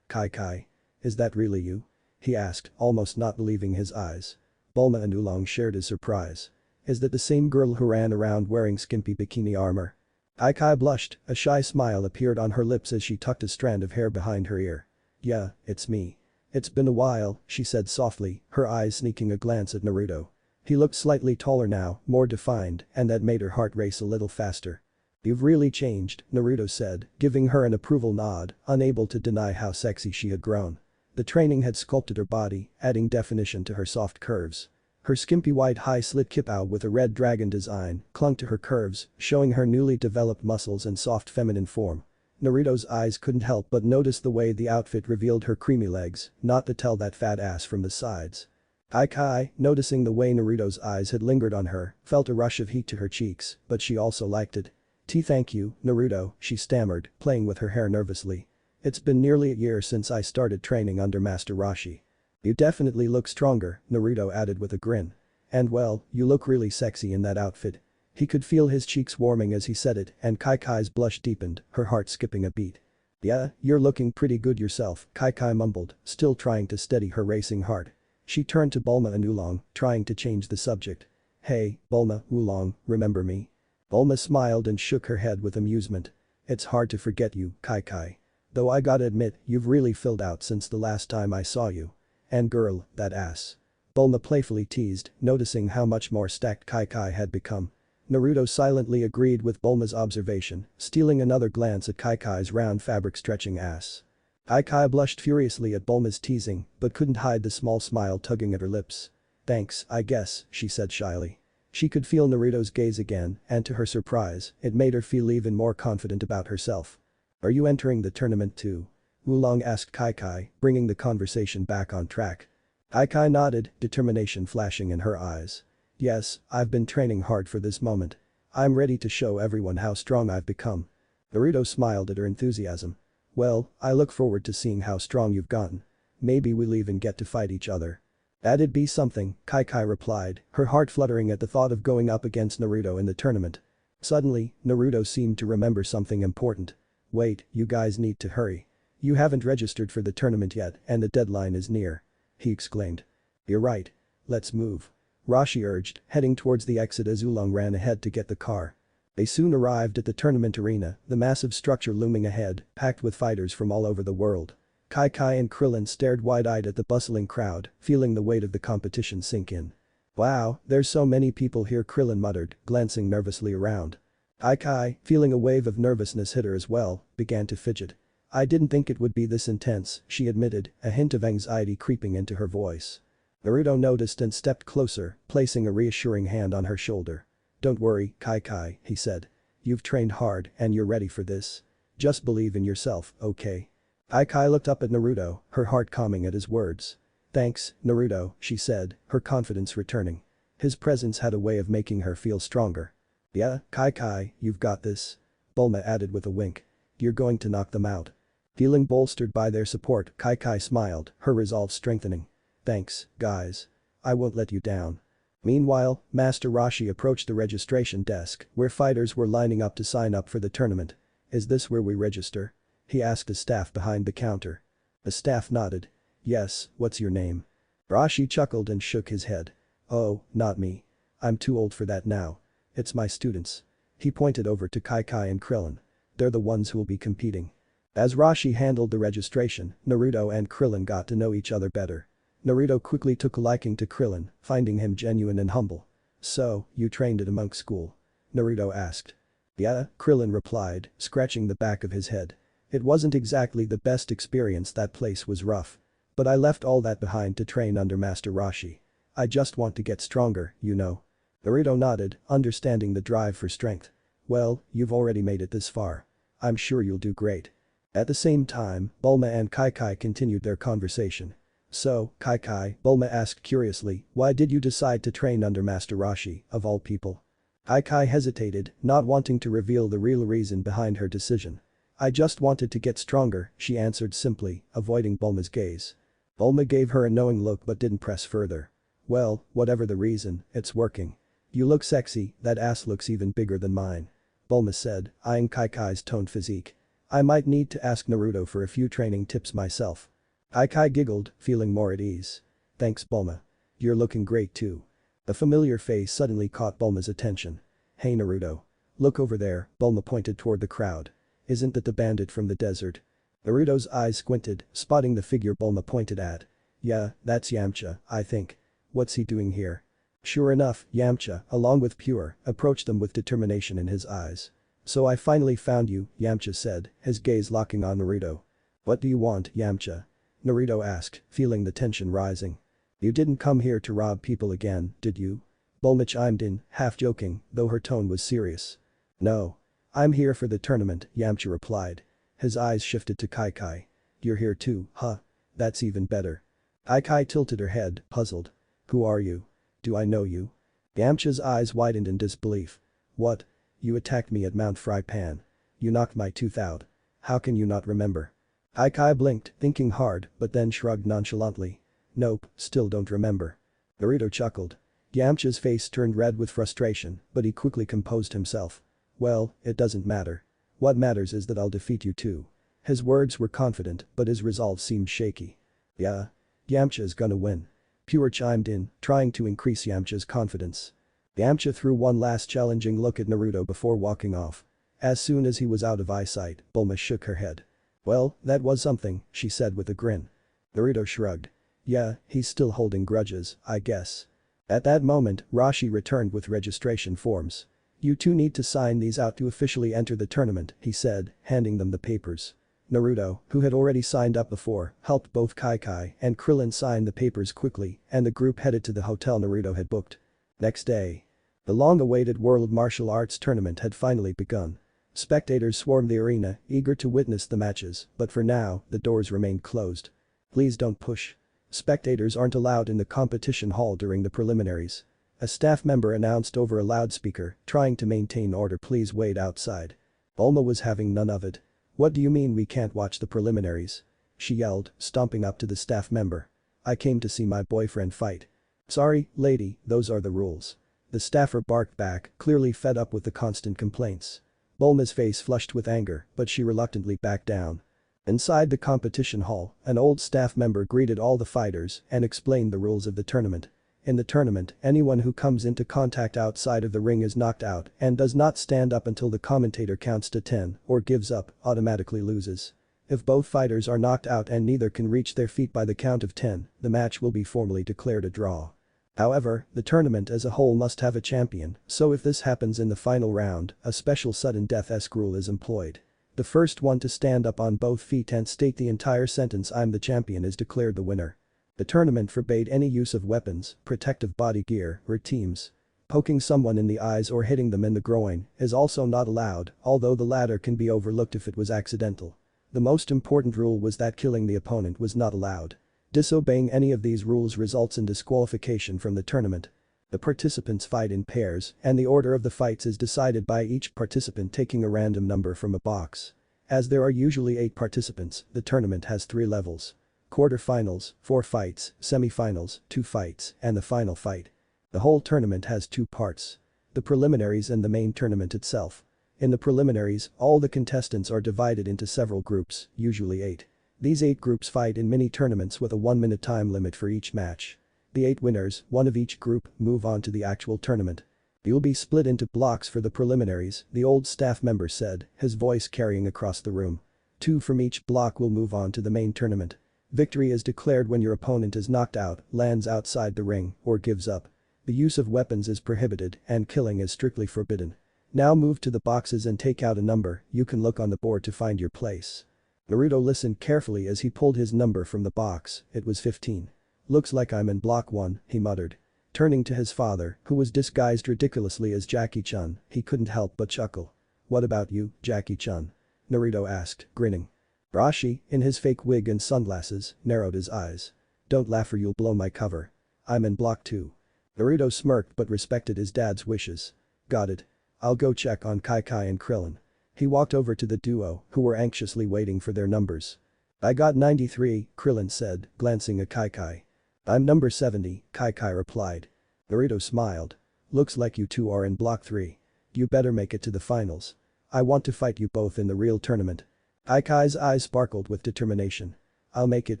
"Kai, is that really you?" he asked, almost not believing his eyes. Bulma and Oolong shared his surprise. "Is that the same girl who ran around wearing skimpy bikini armor?" Kai blushed, a shy smile appeared on her lips as she tucked a strand of hair behind her ear. "Yeah, it's me. It's been a while," she said softly, her eyes sneaking a glance at Naruto. He looked slightly taller now, more defined, and that made her heart race a little faster. "You've really changed," Naruto said, giving her an approval nod, unable to deny how sexy she had grown. The training had sculpted her body, adding definition to her soft curves. Her skimpy white high-slit kipao with a red dragon design clung to her curves, showing her newly developed muscles and soft feminine form. Naruto's eyes couldn't help but notice the way the outfit revealed her creamy legs, not to tell that fat ass from the sides. xChi-Chi, noticing the way Naruto's eyes had lingered on her, felt a rush of heat to her cheeks, but she also liked it. Thank you, Naruto," she stammered, playing with her hair nervously. "It's been nearly a year since I started training under Master Roshi." "You definitely look stronger," Naruto added with a grin. "And well, you look really sexy in that outfit." He could feel his cheeks warming as he said it and xChi-Chi's blush deepened, her heart skipping a beat. "Yeah, you're looking pretty good yourself," xChi-Chi mumbled, still trying to steady her racing heart. She turned to Bulma and Oolong, trying to change the subject. "Hey, Bulma, Oolong, remember me?" Bulma smiled and shook her head with amusement. "It's hard to forget you, xChi-Chi. Though I gotta admit, you've really filled out since the last time I saw you. And girl, that ass." Bulma playfully teased, noticing how much more stacked xChi-Chi had become. Naruto silently agreed with Bulma's observation, stealing another glance at xChi-Chi's round fabric-stretching ass. xChi blushed furiously at Bulma's teasing, but couldn't hide the small smile tugging at her lips. "Thanks, I guess," she said shyly. She could feel Naruto's gaze again, and to her surprise, it made her feel even more confident about herself. "Are you entering the tournament too?" Oolong asked xChi-Chi, bringing the conversation back on track. xChi nodded, determination flashing in her eyes. "Yes, I've been training hard for this moment. I'm ready to show everyone how strong I've become." Naruto smiled at her enthusiasm. "Well, I look forward to seeing how strong you've gotten. Maybe we'll even get to fight each other." "That'd be something," xChi-Chi replied, her heart fluttering at the thought of going up against Naruto in the tournament. Suddenly, Naruto seemed to remember something important. "Wait, you guys need to hurry. You haven't registered for the tournament yet and the deadline is near," he exclaimed. "You're right. Let's move," Roshi urged, heading towards the exit as Oolong ran ahead to get the car. They soon arrived at the tournament arena, the massive structure looming ahead, packed with fighters from all over the world. xChi-Chi and Krillin stared wide-eyed at the bustling crowd, feeling the weight of the competition sink in. "Wow, there's so many people here," Krillin muttered, glancing nervously around. xChi, feeling a wave of nervousness hit her as well, began to fidget. "I didn't think it would be this intense," she admitted, a hint of anxiety creeping into her voice. Naruto noticed and stepped closer, placing a reassuring hand on her shoulder. "Don't worry, xChi-Chi," he said. "You've trained hard and you're ready for this. Just believe in yourself, okay?" xChi looked up at Naruto, her heart calming at his words. "Thanks, Naruto," she said, her confidence returning. His presence had a way of making her feel stronger. "Yeah, xChi-Chi, you've got this," Bulma added with a wink. "You're going to knock them out." Feeling bolstered by their support, xChi-Chi smiled, her resolve strengthening. "Thanks, guys. I won't let you down." Meanwhile, Master Roshi approached the registration desk, where fighters were lining up to sign up for the tournament. "Is this where we register?" he asked the staff behind the counter. The staff nodded. "Yes, what's your name?" Roshi chuckled and shook his head. "Oh, not me. I'm too old for that now. It's my students." He pointed over to xChi-Chi and Krillin. "They're the ones who'll be competing." As Roshi handled the registration, Naruto and Krillin got to know each other better. Naruto quickly took a liking to Krillin, finding him genuine and humble. "So, you trained at a monk school?" Naruto asked. "Yeah," Krillin replied, scratching the back of his head. "It wasn't exactly the best experience, that place was rough. But I left all that behind to train under Master Roshi. I just want to get stronger, you know." Naruto nodded, understanding the drive for strength. "Well, you've already made it this far. I'm sure you'll do great." At the same time, Bulma and xChi-Chi continued their conversation. "So, xChi-Chi," Bulma asked curiously, "why did you decide to train under Master Roshi, of all people?" xChi hesitated, not wanting to reveal the real reason behind her decision. "I just wanted to get stronger," she answered simply, avoiding Bulma's gaze. Bulma gave her a knowing look but didn't press further. "Well, whatever the reason, it's working. You look sexy, that ass looks even bigger than mine," Bulma said, eyeing xChi-Chi's toned physique. "I might need to ask Naruto for a few training tips myself." xChi giggled, feeling more at ease. "Thanks, Bulma. You're looking great too." A familiar face suddenly caught Bulma's attention. "Hey Naruto. Look over there," Bulma pointed toward the crowd. "Isn't that the bandit from the desert?" Naruto's eyes squinted, spotting the figure Bulma pointed at. "Yeah, that's Yamcha, I think. What's he doing here?" Sure enough, Yamcha, along with Pure, approached them with determination in his eyes. "So I finally found you," Yamcha said, his gaze locking on Naruto. "What do you want, Yamcha?" Naruto asked, feeling the tension rising. You didn't come here to rob people again, did you? Bulma chimed in, half joking, though her tone was serious. No. I'm here for the tournament, Yamcha replied. His eyes shifted to Kai-Kai. You're here too, huh? That's even better. Kai-Kai tilted her head, puzzled. Who are you? Do I know you? Yamcha's eyes widened in disbelief. What? You attacked me at Mount Frypan. You knocked my tooth out. How can you not remember? Kai blinked, thinking hard, but then shrugged nonchalantly. Nope, still don't remember. Naruto chuckled. Yamcha's face turned red with frustration, but he quickly composed himself. Well, it doesn't matter. What matters is that I'll defeat you too. His words were confident, but his resolve seemed shaky. Yeah? Yamcha's gonna win. Pure chimed in, trying to increase Yamcha's confidence. Yamcha threw one last challenging look at Naruto before walking off. As soon as he was out of eyesight, Bulma shook her head. Well, that was something, she said with a grin. Naruto shrugged. Yeah, he's still holding grudges, I guess. At that moment, Rashi returned with registration forms. You two need to sign these out to officially enter the tournament, he said, handing them the papers. Naruto, who had already signed up before, helped both Kai-Kai and Krillin sign the papers quickly, and the group headed to the hotel Naruto had booked. Next day. The long-awaited World Martial Arts Tournament had finally begun. Spectators swarmed the arena, eager to witness the matches, but for now, the doors remained closed. Please don't push. Spectators aren't allowed in the competition hall during the preliminaries. A staff member announced over a loudspeaker, trying to maintain order. Please wait outside. Bulma was having none of it. What do you mean we can't watch the preliminaries? She yelled, stomping up to the staff member. I came to see my boyfriend fight. Sorry, lady, those are the rules. The staffer barked back, clearly fed up with the constant complaints. Bulma's face flushed with anger, but she reluctantly backed down. Inside the competition hall, an old staff member greeted all the fighters and explained the rules of the tournament. In the tournament, anyone who comes into contact outside of the ring is knocked out and does not stand up until the commentator counts to 10 or gives up, automatically loses. If both fighters are knocked out and neither can reach their feet by the count of 10, the match will be formally declared a draw. However, the tournament as a whole must have a champion, so if this happens in the final round, a special sudden death-esque rule is employed. The first one to stand up on both feet and state the entire sentence "I'm the champion" is declared the winner. The tournament forbade any use of weapons, protective body gear, or teams. Poking someone in the eyes or hitting them in the groin is also not allowed, although the latter can be overlooked if it was accidental. The most important rule was that killing the opponent was not allowed. Disobeying any of these rules results in disqualification from the tournament. The participants fight in pairs, and the order of the fights is decided by each participant taking a random number from a box. As there are usually 8 participants, the tournament has 3 levels. Quarterfinals, 4 fights, semifinals, 2 fights, and the final fight. The whole tournament has 2 parts. The preliminaries and the main tournament itself. In the preliminaries, all the contestants are divided into several groups, usually 8. These 8 groups fight in mini-tournaments with a 1-minute time limit for each match. The 8 winners, one of each group, move on to the actual tournament. You'll be split into blocks for the preliminaries, the old staff member said, his voice carrying across the room. 2 from each block will move on to the main tournament. Victory is declared when your opponent is knocked out, lands outside the ring, or gives up. The use of weapons is prohibited, and killing is strictly forbidden. Now move to the boxes and take out a number. You can look on the board to find your place. Naruto listened carefully as he pulled his number from the box. It was 15. Looks like I'm in block 1, he muttered. Turning to his father, who was disguised ridiculously as Jackie-chan, he couldn't help but chuckle. What about you, Jackie-chan? Naruto asked, grinning. Rashi, in his fake wig and sunglasses, narrowed his eyes. Don't laugh or you'll blow my cover. I'm in block 2. Naruto smirked but respected his dad's wishes. Got it. I'll go check on Kai-Kai and Krillin. He walked over to the duo, who were anxiously waiting for their numbers. I got 93, Krillin said, glancing at Kai-Kai. I'm number 70, Kai-Kai replied. Naruto smiled. Looks like you two are in block 3. You better make it to the finals. I want to fight you both in the real tournament. Kai-Kai's eyes sparkled with determination. I'll make it,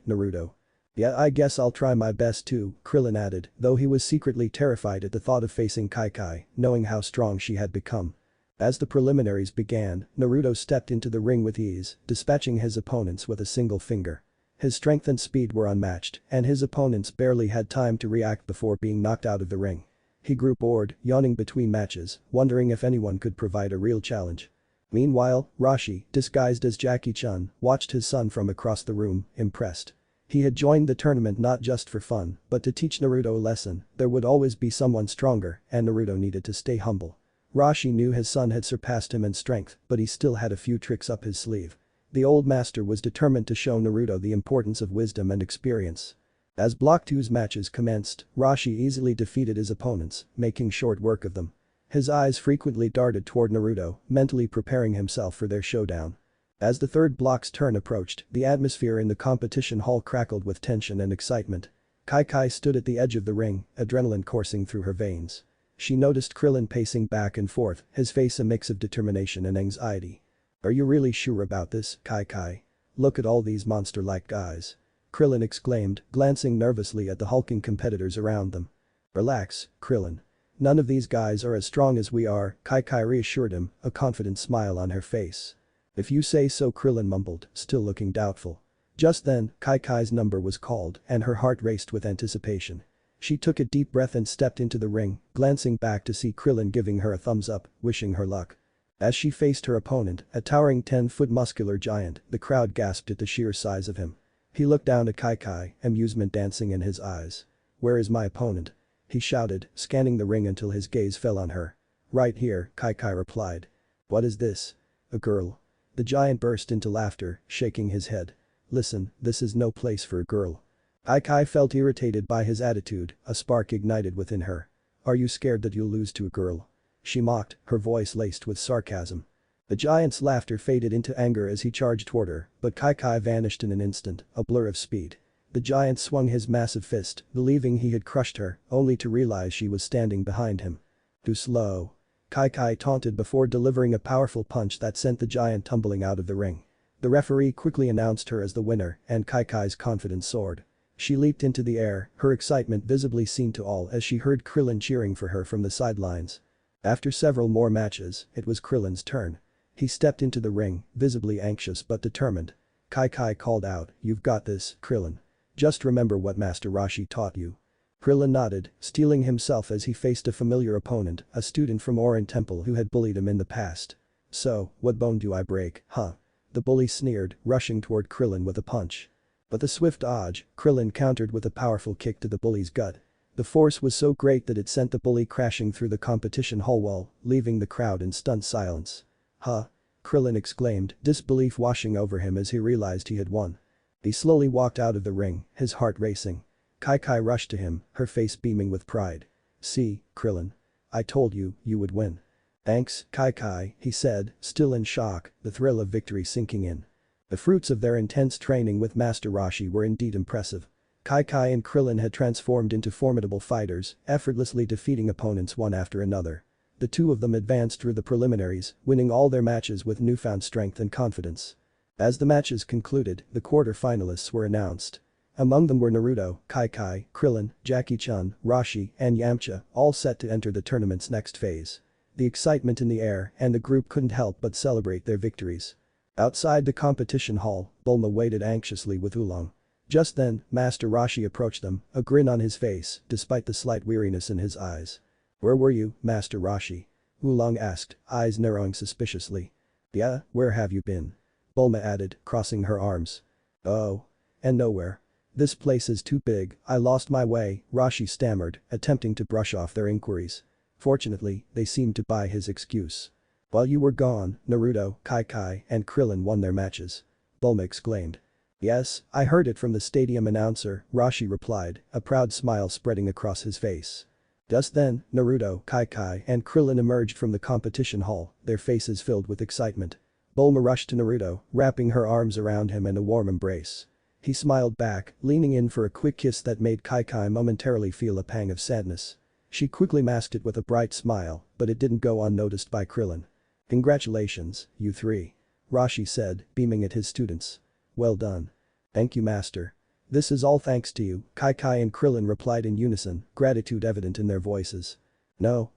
Naruto. Yeah, I guess I'll try my best too, Krillin added, though he was secretly terrified at the thought of facing Kai-Kai, knowing how strong she had become. As the preliminaries began, Naruto stepped into the ring with ease, dispatching his opponents with a single finger. His strength and speed were unmatched, and his opponents barely had time to react before being knocked out of the ring. He grew bored, yawning between matches, wondering if anyone could provide a real challenge. Meanwhile, Rashi, disguised as Jackie-chan, watched his son from across the room, impressed. He had joined the tournament not just for fun, but to teach Naruto a lesson. There would always be someone stronger, and Naruto needed to stay humble. Roshi knew his son had surpassed him in strength, but he still had a few tricks up his sleeve. The old master was determined to show Naruto the importance of wisdom and experience. As Block 2's matches commenced, Roshi easily defeated his opponents, making short work of them. His eyes frequently darted toward Naruto, mentally preparing himself for their showdown. As the third block's turn approached, the atmosphere in the competition hall crackled with tension and excitement. xChi-Chi stood at the edge of the ring, adrenaline coursing through her veins. She noticed Krillin pacing back and forth, his face a mix of determination and anxiety. "Are you really sure about this, xChi-Chi? Look at all these monster-like guys." Krillin exclaimed, glancing nervously at the hulking competitors around them. "Relax, Krillin. None of these guys are as strong as we are," xChi-Chi reassured him, a confident smile on her face. "If you say so," Krillin mumbled, still looking doubtful. Just then, xChi-Chi's number was called and her heart raced with anticipation. She took a deep breath and stepped into the ring, glancing back to see Krillin giving her a thumbs up, wishing her luck. As she faced her opponent, a towering 10-foot muscular giant, the crowd gasped at the sheer size of him. He looked down at xChi-Chi, amusement dancing in his eyes. "Where is my opponent?" he shouted, scanning the ring until his gaze fell on her. "Right here," xChi-Chi replied. "What is this? A girl?" The giant burst into laughter, shaking his head. "Listen, this is no place for a girl." xChi-Chi felt irritated by his attitude, a spark ignited within her. "Are you scared that you'll lose to a girl?" she mocked, her voice laced with sarcasm. The giant's laughter faded into anger as he charged toward her, but xChi-Chi vanished in an instant, a blur of speed. The giant swung his massive fist, believing he had crushed her, only to realize she was standing behind him. "Too slow." xChi-Chi taunted before delivering a powerful punch that sent the giant tumbling out of the ring. The referee quickly announced her as the winner, and xChi-Chi's confidence soared. She leaped into the air, her excitement visibly seen to all as she heard Krillin cheering for her from the sidelines. After several more matches, it was Krillin's turn. He stepped into the ring, visibly anxious but determined. xChi-Chi called out, "You've got this, Krillin. Just remember what Master Roshi taught you." Krillin nodded, steeling himself as he faced a familiar opponent, a student from Orin Temple who had bullied him in the past. "So, what bone do I break, huh?" the bully sneered, rushing toward Krillin with a punch. But the swift dodge, Krillin countered with a powerful kick to the bully's gut. The force was so great that it sent the bully crashing through the competition hall wall, leaving the crowd in stunned silence. "Huh?" Krillin exclaimed, disbelief washing over him as he realized he had won. He slowly walked out of the ring, his heart racing. xChi-Chi rushed to him, her face beaming with pride. "See, Krillin. I told you, you would win." "Thanks, xChi-Chi," he said, still in shock, the thrill of victory sinking in. The fruits of their intense training with Master Roshi were indeed impressive. xChi-Chi and Krillin had transformed into formidable fighters, effortlessly defeating opponents one after another. The two of them advanced through the preliminaries, winning all their matches with newfound strength and confidence. As the matches concluded, the quarter-finalists were announced. Among them were Naruto, xChi-Chi, Krillin, Jackie-chan, Roshi, and Yamcha, all set to enter the tournament's next phase. The excitement in the air and the group couldn't help but celebrate their victories. Outside the competition hall, Bulma waited anxiously with Oolong. Just then, Master Roshi approached them, a grin on his face, despite the slight weariness in his eyes. "Where were you, Master Roshi?" Oolong asked, eyes narrowing suspiciously. "Yeah, where have you been?" Bulma added, crossing her arms. "Oh. And nowhere. This place is too big, I lost my way," Roshi stammered, attempting to brush off their inquiries. Fortunately, they seemed to buy his excuse. "While you were gone, Naruto, xChi-Chi, and Krillin won their matches," Bulma exclaimed. "Yes, I heard it from the stadium announcer," Roshi replied, a proud smile spreading across his face. Just then, Naruto, xChi-Chi, and Krillin emerged from the competition hall, their faces filled with excitement. Bulma rushed to Naruto, wrapping her arms around him in a warm embrace. He smiled back, leaning in for a quick kiss that made xChi-Chi momentarily feel a pang of sadness. She quickly masked it with a bright smile, but it didn't go unnoticed by Krillin. "Congratulations, you three," Roshi said, beaming at his students. "Well done." "Thank you, Master. This is all thanks to you," xChi-Chi and Krillin replied in unison, gratitude evident in their voices. No.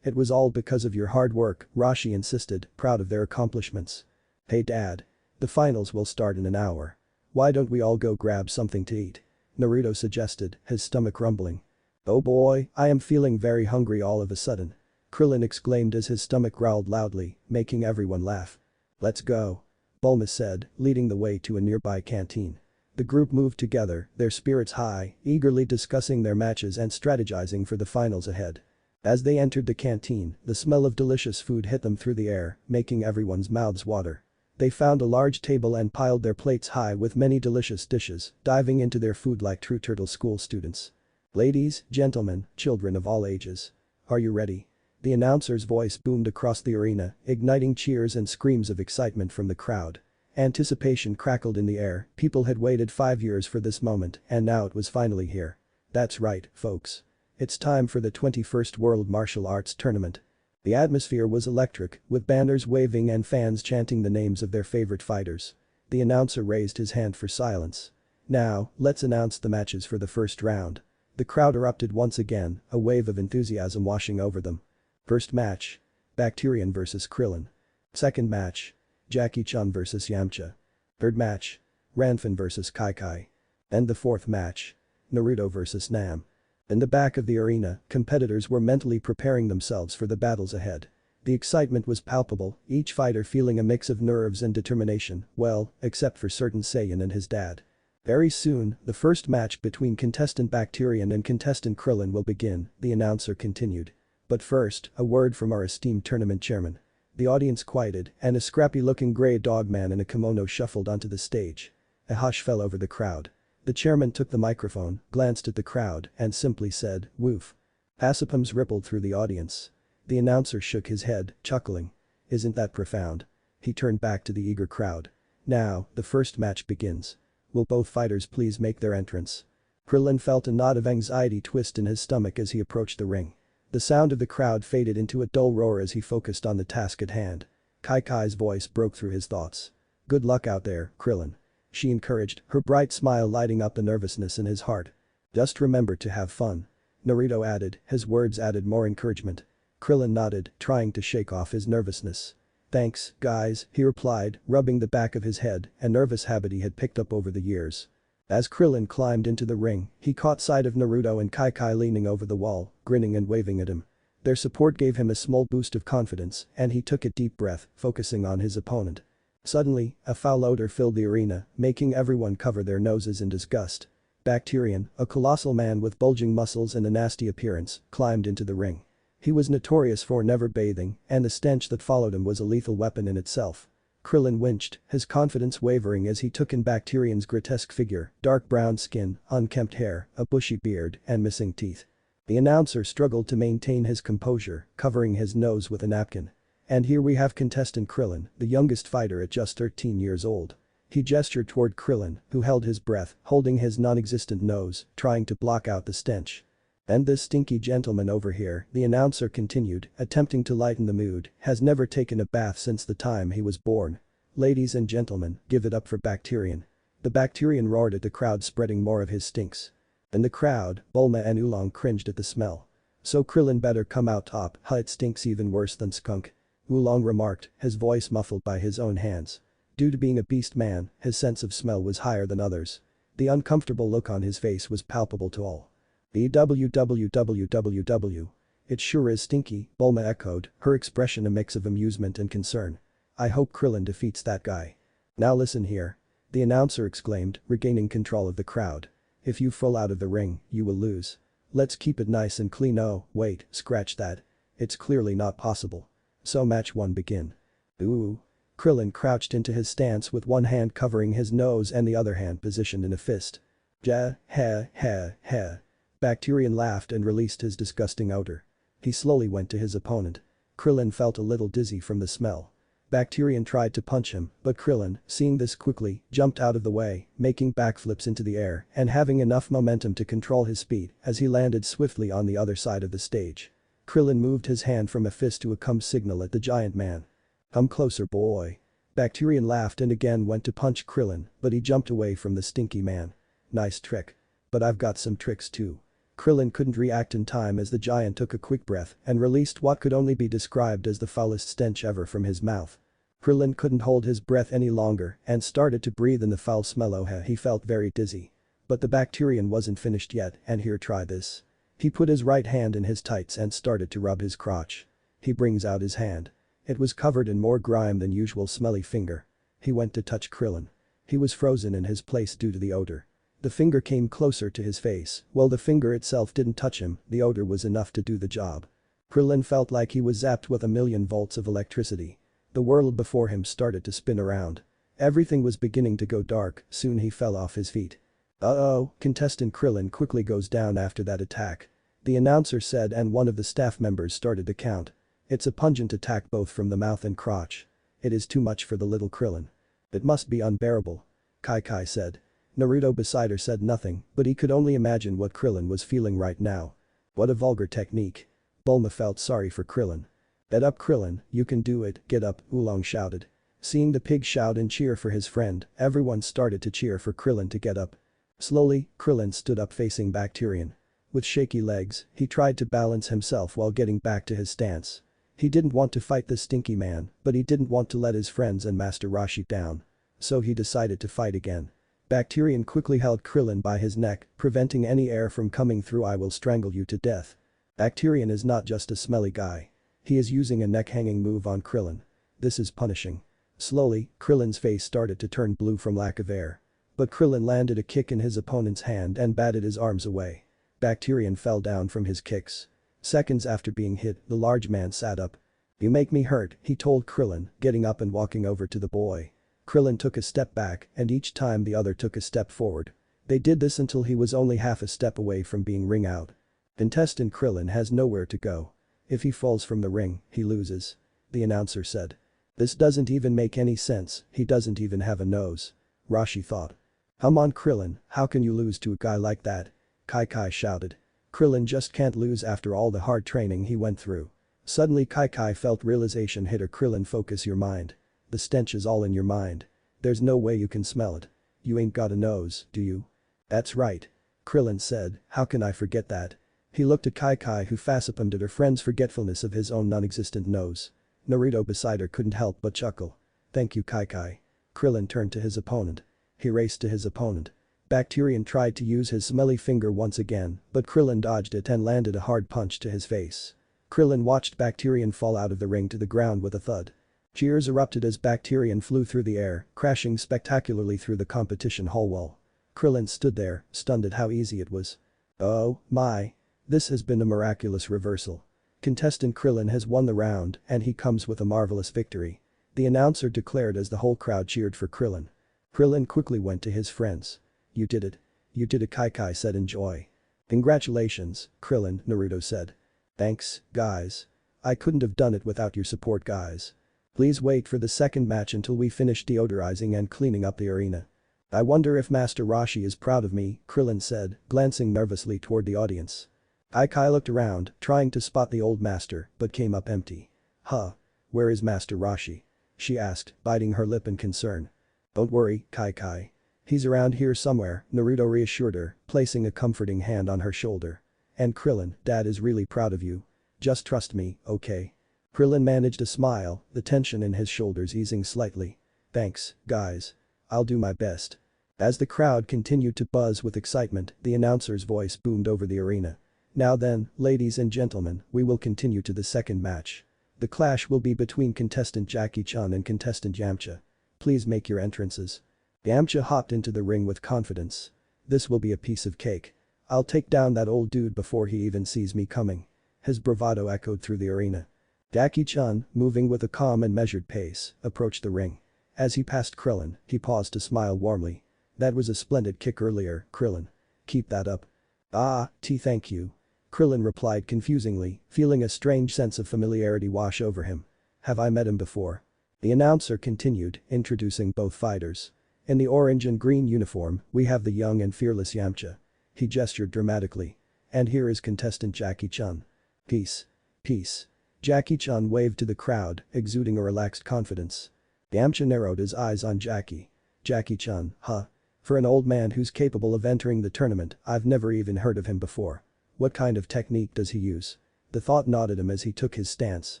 It was all because of your hard work," Roshi insisted, proud of their accomplishments. "Hey Dad. The finals will start in an hour. Why don't we all go grab something to eat?" Naruto suggested, his stomach rumbling. "Oh boy, I am feeling very hungry all of a sudden," Krillin exclaimed as his stomach growled loudly, making everyone laugh. "Let's go," Bulma said, leading the way to a nearby canteen. The group moved together, their spirits high, eagerly discussing their matches and strategizing for the finals ahead. As they entered the canteen, the smell of delicious food hit them through the air, making everyone's mouths water. They found a large table and piled their plates high with many delicious dishes, diving into their food like true turtle school students. Ladies, gentlemen, children of all ages. Are you ready? The announcer's voice boomed across the arena, igniting cheers and screams of excitement from the crowd. Anticipation crackled in the air, people had waited 5 years for this moment and now it was finally here. That's right, folks. It's time for the 21st World Martial Arts Tournament. The atmosphere was electric, with banners waving and fans chanting the names of their favorite fighters. The announcer raised his hand for silence. Now, let's announce the matches for the first round. The crowd erupted once again, a wave of enthusiasm washing over them. First match. Bacterian vs Krillin. Second match. Jackie-chan vs Yamcha. Third match. Ranfin vs Kai-Kai. And the fourth match. Naruto vs Nam. In the back of the arena, competitors were mentally preparing themselves for the battles ahead. The excitement was palpable, each fighter feeling a mix of nerves and determination, well, except for certain Saiyan and his dad. Very soon, the first match between contestant Bacterian and contestant Krillin will begin, the announcer continued. But first, a word from our esteemed tournament chairman. The audience quieted, and a scrappy-looking grey dog man in a kimono shuffled onto the stage. A hush fell over the crowd. The chairman took the microphone, glanced at the crowd, and simply said, "Woof." Asipums rippled through the audience. The announcer shook his head, chuckling. Isn't that profound? He turned back to the eager crowd. Now, the first match begins. Will both fighters please make their entrance? Krillin felt a knot of anxiety twist in his stomach as he approached the ring. The sound of the crowd faded into a dull roar as he focused on the task at hand. Kai-Kai's voice broke through his thoughts. Good luck out there, Krillin. She encouraged, her bright smile lighting up the nervousness in his heart. Just remember to have fun. Naruto added, his words added more encouragement. Krillin nodded, trying to shake off his nervousness. Thanks, guys, he replied, rubbing the back of his head, a nervous habit he had picked up over the years. As Krillin climbed into the ring, he caught sight of Naruto and Kai-Kai leaning over the wall, grinning and waving at him. Their support gave him a small boost of confidence and he took a deep breath, focusing on his opponent. Suddenly, a foul odor filled the arena, making everyone cover their noses in disgust. Bacterian, a colossal man with bulging muscles and a nasty appearance, climbed into the ring. He was notorious for never bathing, and the stench that followed him was a lethal weapon in itself. Krillin winced, his confidence wavering as he took in Bacterian's grotesque figure, dark brown skin, unkempt hair, a bushy beard, and missing teeth. The announcer struggled to maintain his composure, covering his nose with a napkin. And here we have contestant Krillin, the youngest fighter at just 13 years old. He gestured toward Krillin, who held his breath, holding his non-existent nose, trying to block out the stench. And this stinky gentleman over here, the announcer continued, attempting to lighten the mood, has never taken a bath since the time he was born. Ladies and gentlemen, give it up for Bacterian. The Bacterian roared at the crowd, spreading more of his stinks. In the crowd, Bulma and Oolong cringed at the smell. So Krillin better come out top, huh, it stinks even worse than skunk. Oolong remarked, his voice muffled by his own hands. Due to being a beast man, his sense of smell was higher than others. The uncomfortable look on his face was palpable to all. "Wwwwww. It sure is stinky," Bulma echoed, her expression a mix of amusement and concern. "I hope Krillin defeats that guy." "Now listen here," the announcer exclaimed, regaining control of the crowd. "If you fall out of the ring, you will lose. Let's keep it nice and clean. Oh, wait, scratch that. It's clearly not possible. So match 1 begin." "Ooh." Krillin crouched into his stance with one hand covering his nose and the other hand positioned in a fist. "Ja, ha, ha, ha." Bacterian laughed and released his disgusting odor. He slowly went to his opponent. Krillin felt a little dizzy from the smell. Bacterian tried to punch him, but Krillin, seeing this quickly, jumped out of the way, making backflips into the air and having enough momentum to control his speed as he landed swiftly on the other side of the stage. Krillin moved his hand from a fist to a come signal at the giant man. "Come closer, boy." Bacterian laughed and again went to punch Krillin, but he jumped away from the stinky man. "Nice trick. But I've got some tricks too." Krillin couldn't react in time as the giant took a quick breath and released what could only be described as the foulest stench ever from his mouth. Krillin couldn't hold his breath any longer and started to breathe in the foul smell. He felt very dizzy. But the Bacterian wasn't finished yet, and here, try this. He put his right hand in his tights and started to rub his crotch. He brings out his hand. It was covered in more grime than usual, smelly finger. He went to touch Krillin. He was frozen in his place due to the odor. The finger came closer to his face. While the finger itself didn't touch him, the odor was enough to do the job. Krillin felt like he was zapped with 1,000,000 volts of electricity. The world before him started to spin around. Everything was beginning to go dark, soon he fell off his feet. Uh-oh, contestant Krillin quickly goes down after that attack. The announcer said and one of the staff members started to count. It's a pungent attack both from the mouth and crotch. It is too much for the little Krillin. It must be unbearable. xChi-Chi said. Naruto beside her said nothing, but he could only imagine what Krillin was feeling right now. What a vulgar technique. Bulma felt sorry for Krillin. Get up Krillin, you can do it, get up, Oolong shouted. Seeing the pig shout and cheer for his friend, everyone started to cheer for Krillin to get up. Slowly, Krillin stood up facing Bacterian. With shaky legs, he tried to balance himself while getting back to his stance. He didn't want to fight the stinky man, but he didn't want to let his friends and Master Roshi down. So he decided to fight again. Bacterian quickly held Krillin by his neck, preventing any air from coming through. I will strangle you to death. Bacterian is not just a smelly guy. He is using a neck-hanging move on Krillin. This is punishing. Slowly, Krillin's face started to turn blue from lack of air. But Krillin landed a kick in his opponent's hand and batted his arms away. Bacterian fell down from his kicks. Seconds after being hit, the large man sat up. You make me hurt, he told Krillin, getting up and walking over to the boy. Krillin took a step back and each time the other took a step forward. They did this until he was only half a step away from being ring out. Contestant Krillin has nowhere to go. If he falls from the ring, he loses. The announcer said. This doesn't even make any sense, he doesn't even have a nose. Roshi thought. Come on Krillin, how can you lose to a guy like that? xChi-Chi shouted. Krillin just can't lose after all the hard training he went through. Suddenly xChi-Chi felt realization hit her. Krillin, focus your mind. The stench is all in your mind. There's no way you can smell it. You ain't got a nose, do you? That's right. Krillin said, how can I forget that? He looked at xChi-Chi who facepalmed at her friend's forgetfulness of his own non-existent nose. Naruto beside her couldn't help but chuckle. Thank you xChi-Chi. Krillin turned to his opponent. He raced to his opponent. Bacterian tried to use his smelly finger once again, but Krillin dodged it and landed a hard punch to his face. Krillin watched Bacterian fall out of the ring to the ground with a thud. Cheers erupted as Bacterian flew through the air, crashing spectacularly through the competition hall wall. Krillin stood there, stunned at how easy it was. Oh, my. This has been a miraculous reversal. Contestant Krillin has won the round and he comes with a marvelous victory. The announcer declared as the whole crowd cheered for Krillin. Krillin quickly went to his friends. You did it. You did it, xChi-Chi said in joy. Congratulations, Krillin, Naruto said. Thanks, guys. I couldn't have done it without your support, guys. Please wait for the second match until we finish deodorizing and cleaning up the arena. I wonder if Master Roshi is proud of me, Krillin said, glancing nervously toward the audience. xChi-Chi looked around, trying to spot the old master, but came up empty. Huh? Where is Master Roshi? She asked, biting her lip in concern. Don't worry, xChi-Chi. He's around here somewhere, Naruto reassured her, placing a comforting hand on her shoulder. And Krillin, Dad is really proud of you. Just trust me, okay? Krillin managed a smile, the tension in his shoulders easing slightly. Thanks, guys. I'll do my best. As the crowd continued to buzz with excitement, the announcer's voice boomed over the arena. Now then, ladies and gentlemen, we will continue to the second match. The clash will be between contestant Jackie-chan and contestant Yamcha. Please make your entrances. Yamcha hopped into the ring with confidence. This will be a piece of cake. I'll take down that old dude before he even sees me coming. His bravado echoed through the arena. Jackie-chan, moving with a calm and measured pace, approached the ring. As he passed Krillin, he paused to smile warmly. That was a splendid kick earlier, Krillin. Keep that up. Thank you. Krillin replied confusingly, feeling a strange sense of familiarity wash over him. Have I met him before? The announcer continued, introducing both fighters. In the orange and green uniform, we have the young and fearless Yamcha. He gestured dramatically. And here is contestant Jackie-chan. Peace. Peace. Jackie-chan waved to the crowd, exuding a relaxed confidence. Yamcha narrowed his eyes on Jackie. Jackie-chan, huh? For an old man who's capable of entering the tournament, I've never even heard of him before. What kind of technique does he use? The thought gnawed at him as he took his stance.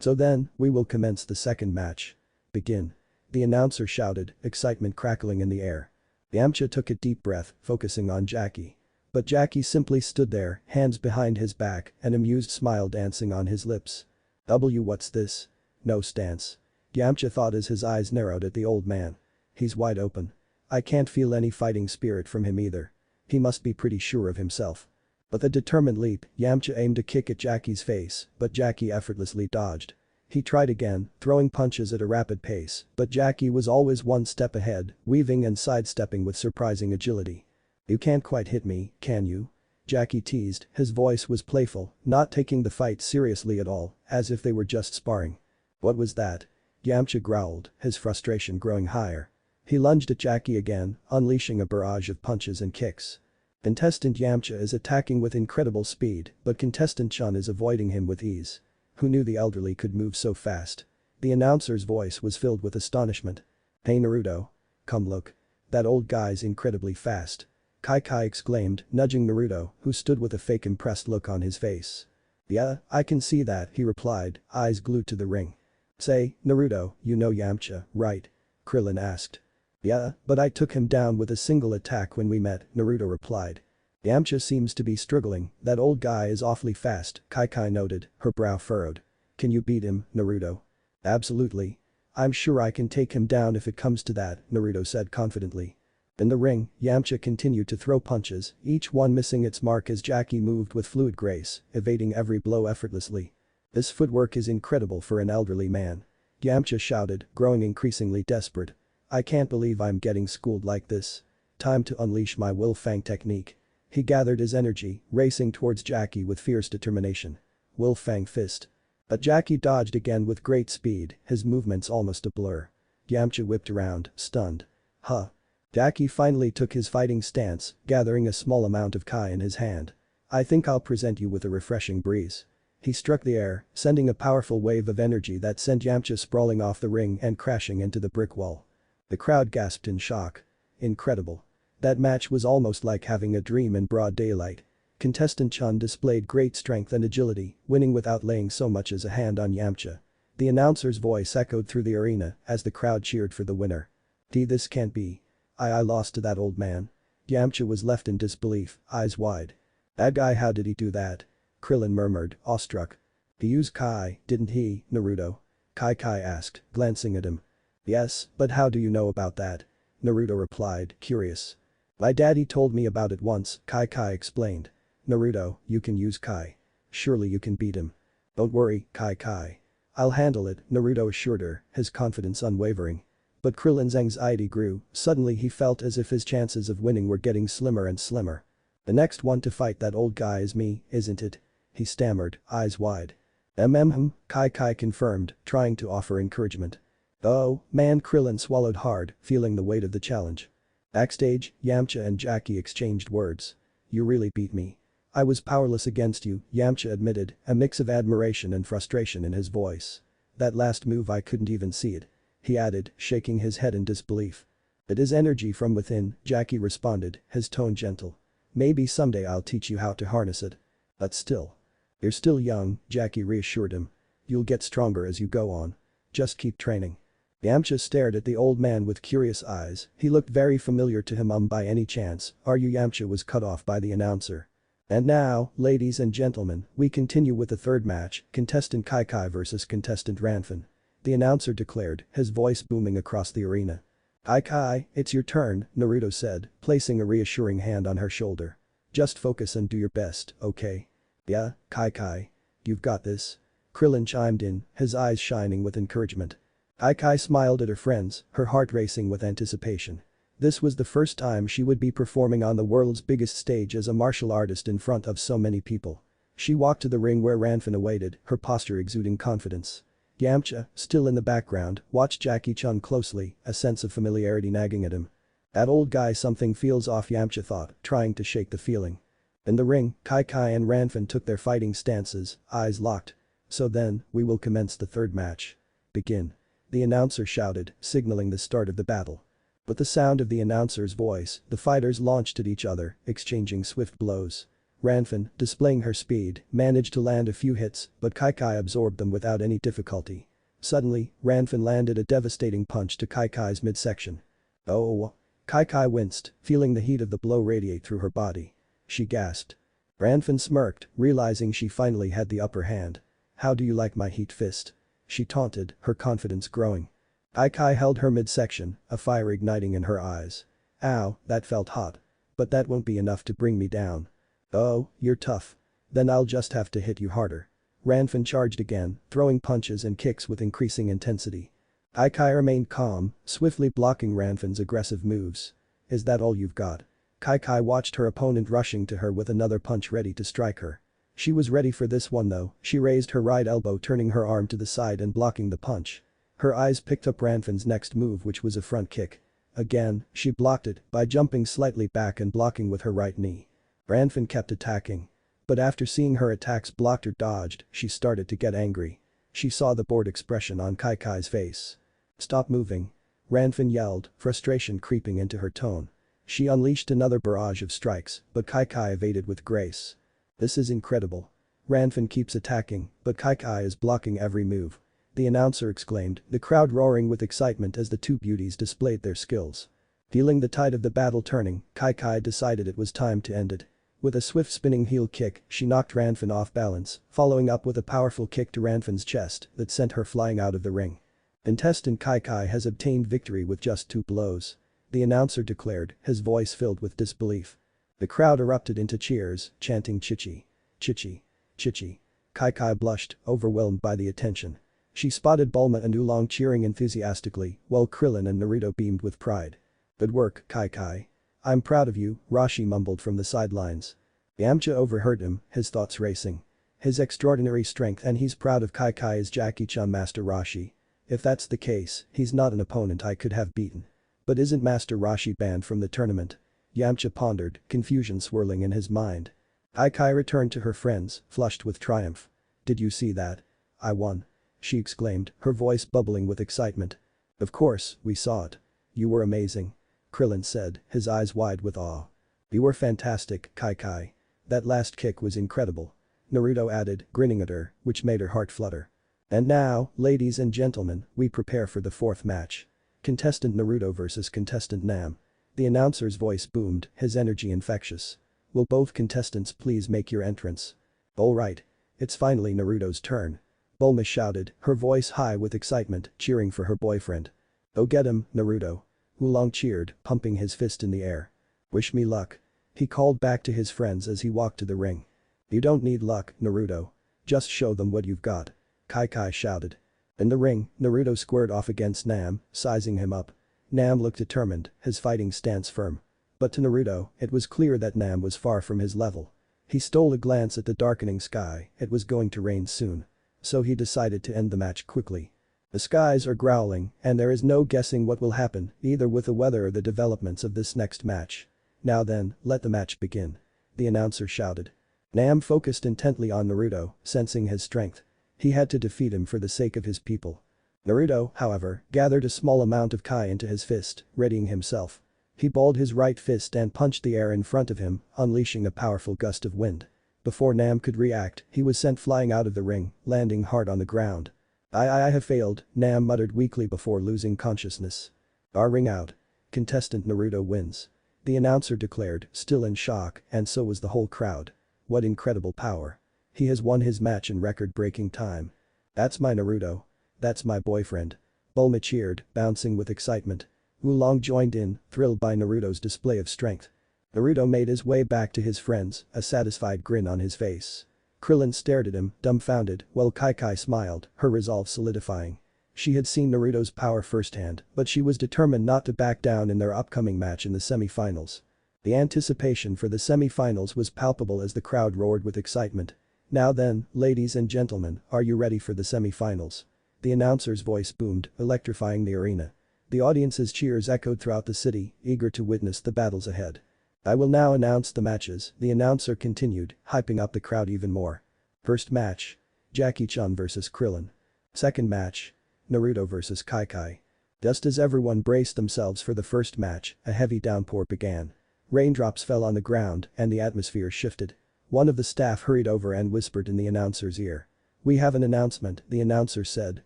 So then, we will commence the second match. Begin. The announcer shouted, excitement crackling in the air. Yamcha took a deep breath, focusing on Jackie. But Jackie simply stood there, hands behind his back, an amused smile dancing on his lips. What's this? No stance. Yamcha thought as his eyes narrowed at the old man. He's wide open. I can't feel any fighting spirit from him either. He must be pretty sure of himself. With a determined leap, Yamcha aimed a kick at Jackie's face, but Jackie effortlessly dodged. He tried again, throwing punches at a rapid pace, but Jackie was always one step ahead, weaving and sidestepping with surprising agility. "You can't quite hit me, can you?" Jackie teased, his voice was playful, not taking the fight seriously at all, as if they were just sparring. "What was that?" Yamcha growled, his frustration growing higher. He lunged at Jackie again, unleashing a barrage of punches and kicks. Contestant Yamcha is attacking with incredible speed, but contestant Chun is avoiding him with ease. Who knew the elderly could move so fast? The announcer's voice was filled with astonishment. "Hey Naruto. Come look. That old guy's incredibly fast." XChi-Chi exclaimed, nudging Naruto, who stood with a fake impressed look on his face. "Yeah, I can see that," he replied, eyes glued to the ring. "Say, Naruto, you know Yamcha, right?" Krillin asked. "Yeah, but I took him down with a single attack when we met," Naruto replied. "Yamcha seems to be struggling, that old guy is awfully fast," XChi-Chi noted, her brow furrowed. "Can you beat him, Naruto?" "Absolutely. I'm sure I can take him down if it comes to that," Naruto said confidently. In the ring, Yamcha continued to throw punches, each one missing its mark as Jackie moved with fluid grace, evading every blow effortlessly. "This footwork is incredible for an elderly man," Yamcha shouted, growing increasingly desperate. "I can't believe I'm getting schooled like this. Time to unleash my Will Fang technique." He gathered his energy, racing towards Jackie with fierce determination. Will Fang fist. But Jackie dodged again with great speed, his movements almost a blur. Yamcha whipped around, stunned. "Huh." Jackie finally took his fighting stance, gathering a small amount of Kai in his hand. "I think I'll present you with a refreshing breeze." He struck the air, sending a powerful wave of energy that sent Yamcha sprawling off the ring and crashing into the brick wall. The crowd gasped in shock. Incredible. That match was almost like having a dream in broad daylight. Contestant Chun displayed great strength and agility, winning without laying so much as a hand on Yamcha. The announcer's voice echoed through the arena as the crowd cheered for the winner. This can't be. I lost to that old man." Yamcha was left in disbelief, eyes wide. "That guy, how did he do that?" Krillin murmured, awestruck. "He used Kai, didn't he, Naruto?" XChi-Chi asked, glancing at him. "Yes, but how do you know about that?" Naruto replied, curious. "My daddy told me about it once," XChi-Chi explained. "Naruto, you can use Kai. Surely you can beat him." "Don't worry, XChi-Chi. I'll handle it," Naruto assured her, his confidence unwavering. But Krillin's anxiety grew, suddenly he felt as if his chances of winning were getting slimmer and slimmer. "The next one to fight that old guy is me, isn't it?" he stammered, eyes wide. XChi-Chi confirmed, trying to offer encouragement. "Oh, man," Krillin swallowed hard, feeling the weight of the challenge. Backstage, Yamcha and Jackie exchanged words. "You really beat me. I was powerless against you," Yamcha admitted, a mix of admiration and frustration in his voice. "That last move I couldn't even see it," he added, shaking his head in disbelief. "It is energy from within," Jackie responded, his tone gentle. "Maybe someday I'll teach you how to harness it. But still." "You're still young," Jackie reassured him. "You'll get stronger as you go on. Just keep training." Yamcha stared at the old man with curious eyes, he looked very familiar to him. By any chance, are you?" Yamcha was cut off by the announcer. "And now, ladies and gentlemen, we continue with the third match, contestant XChi-Chi versus contestant Ranfan," the announcer declared, his voice booming across the arena. "XChi-Chi, it's your turn," Naruto said, placing a reassuring hand on her shoulder. "Just focus and do your best, okay?" "Yeah, XChi-Chi. You've got this." Krillin chimed in, his eyes shining with encouragement. XChi-Chi smiled at her friends, her heart racing with anticipation. This was the first time she would be performing on the world's biggest stage as a martial artist in front of so many people. She walked to the ring where Ranfan awaited, her posture exuding confidence. Yamcha, still in the background, watched Jackie Chun closely, a sense of familiarity nagging at him. "That old guy, something feels off," Yamcha thought, trying to shake the feeling. In the ring, XChi-Chi and Ranfan took their fighting stances, eyes locked. "So then, we will commence the third match. Begin." The announcer shouted, signaling the start of the battle. With the sound of the announcer's voice, the fighters launched at each other, exchanging swift blows. Ranfan, displaying her speed, managed to land a few hits, but XChi-Chi absorbed them without any difficulty. Suddenly, Ranfan landed a devastating punch to XChi-Chi's midsection. "Oh!" XChi-Chi winced, feeling the heat of the blow radiate through her body. She gasped. Ranfan smirked, realizing she finally had the upper hand. "How do you like my heat fist?" she taunted, her confidence growing. XChi-Chi held her midsection, a fire igniting in her eyes. Ow, that felt hot. But that won't be enough to bring me down. Oh, you're tough. Then I'll just have to hit you harder. Ranfan charged again, throwing punches and kicks with increasing intensity. xChi-Chi remained calm, swiftly blocking Ranfan's aggressive moves. Is that all you've got? xChi-Chi watched her opponent rushing to her with another punch ready to strike her. She was ready for this one though, she raised her right elbow turning her arm to the side and blocking the punch. Her eyes picked up Ranfan's next move which was a front kick. Again, she blocked it by jumping slightly back and blocking with her right knee. Ranfan kept attacking. But after seeing her attacks blocked or dodged, she started to get angry. She saw the bored expression on xChi-Chi's face. Stop moving. Ranfan yelled, frustration creeping into her tone. She unleashed another barrage of strikes, but xChi-Chi evaded with grace. This is incredible. Ranfan keeps attacking, but xChi-Chi is blocking every move. The announcer exclaimed, the crowd roaring with excitement as the two beauties displayed their skills. Feeling the tide of the battle turning, xChi-Chi decided it was time to end it. With a swift spinning heel kick, she knocked Ranfan off balance, following up with a powerful kick to Ranfan's chest that sent her flying out of the ring. Contestant xChi-Chi has obtained victory with just 2 blows. The announcer declared, his voice filled with disbelief. The crowd erupted into cheers, chanting xChi-Chi. xChi-Chi. xChi-Chi. xChi-Chi blushed, overwhelmed by the attention. She spotted Bulma and Oolong cheering enthusiastically, while Krillin and Naruto beamed with pride. Good work, xChi-Chi. I'm proud of you, Roshi mumbled from the sidelines. Yamcha overheard him, his thoughts racing. His extraordinary strength and he's proud of xChi-Chi as Jackie-chan Master Roshi. If that's the case, he's not an opponent I could have beaten. But isn't Master Roshi banned from the tournament? Yamcha pondered, confusion swirling in his mind. xChi returned to her friends, flushed with triumph. Did you see that? I won. She exclaimed, her voice bubbling with excitement. Of course, we saw it. You were amazing. Krillin said, his eyes wide with awe. You were fantastic, xChi-Chi. That last kick was incredible. Naruto added, grinning at her, which made her heart flutter. And now, ladies and gentlemen, we prepare for the 4th match. Contestant Naruto versus contestant Nam. The announcer's voice boomed, his energy infectious. Will both contestants please make your entrance? Alright. It's finally Naruto's turn. Bulma shouted, her voice high with excitement, cheering for her boyfriend. Go get him, Naruto. Oolong cheered, pumping his fist in the air. Wish me luck. He called back to his friends as he walked to the ring. You don't need luck, Naruto. Just show them what you've got. xChi-Chi shouted. In the ring, Naruto squared off against Nam, sizing him up. Nam looked determined, his fighting stance firm. But to Naruto, it was clear that Nam was far from his level. He stole a glance at the darkening sky, it was going to rain soon. So he decided to end the match quickly. The skies are growling, and there is no guessing what will happen, either with the weather or the developments of this next match. Now then, let the match begin. The announcer shouted. Nam focused intently on Naruto, sensing his strength. He had to defeat him for the sake of his people. Naruto, however, gathered a small amount of Chi into his fist, readying himself. He balled his right fist and punched the air in front of him, unleashing a powerful gust of wind. Before Nam could react, he was sent flying out of the ring, landing hard on the ground. I have failed, Nam muttered weakly before losing consciousness. Our ring out. Contestant Naruto wins. The announcer declared, still in shock, and so was the whole crowd. What incredible power. He has won his match in record-breaking time. That's my Naruto. That's my boyfriend. Bulma cheered, bouncing with excitement. Oolong joined in, thrilled by Naruto's display of strength. Naruto made his way back to his friends, a satisfied grin on his face. Krillin stared at him, dumbfounded, while xChi-Chi smiled, her resolve solidifying. She had seen Naruto's power firsthand, but she was determined not to back down in their upcoming match in the semi-finals. The anticipation for the semi-finals was palpable as the crowd roared with excitement. Now then, ladies and gentlemen, are you ready for the semi-finals? The announcer's voice boomed, electrifying the arena. The audience's cheers echoed throughout the city, eager to witness the battles ahead. I will now announce the matches, the announcer continued, hyping up the crowd even more. First match. Jackie-chan vs Krillin. Second match. Naruto vs xChi-Chi. Just as everyone braced themselves for the first match, a heavy downpour began. Raindrops fell on the ground and the atmosphere shifted. One of the staff hurried over and whispered in the announcer's ear. We have an announcement, the announcer said,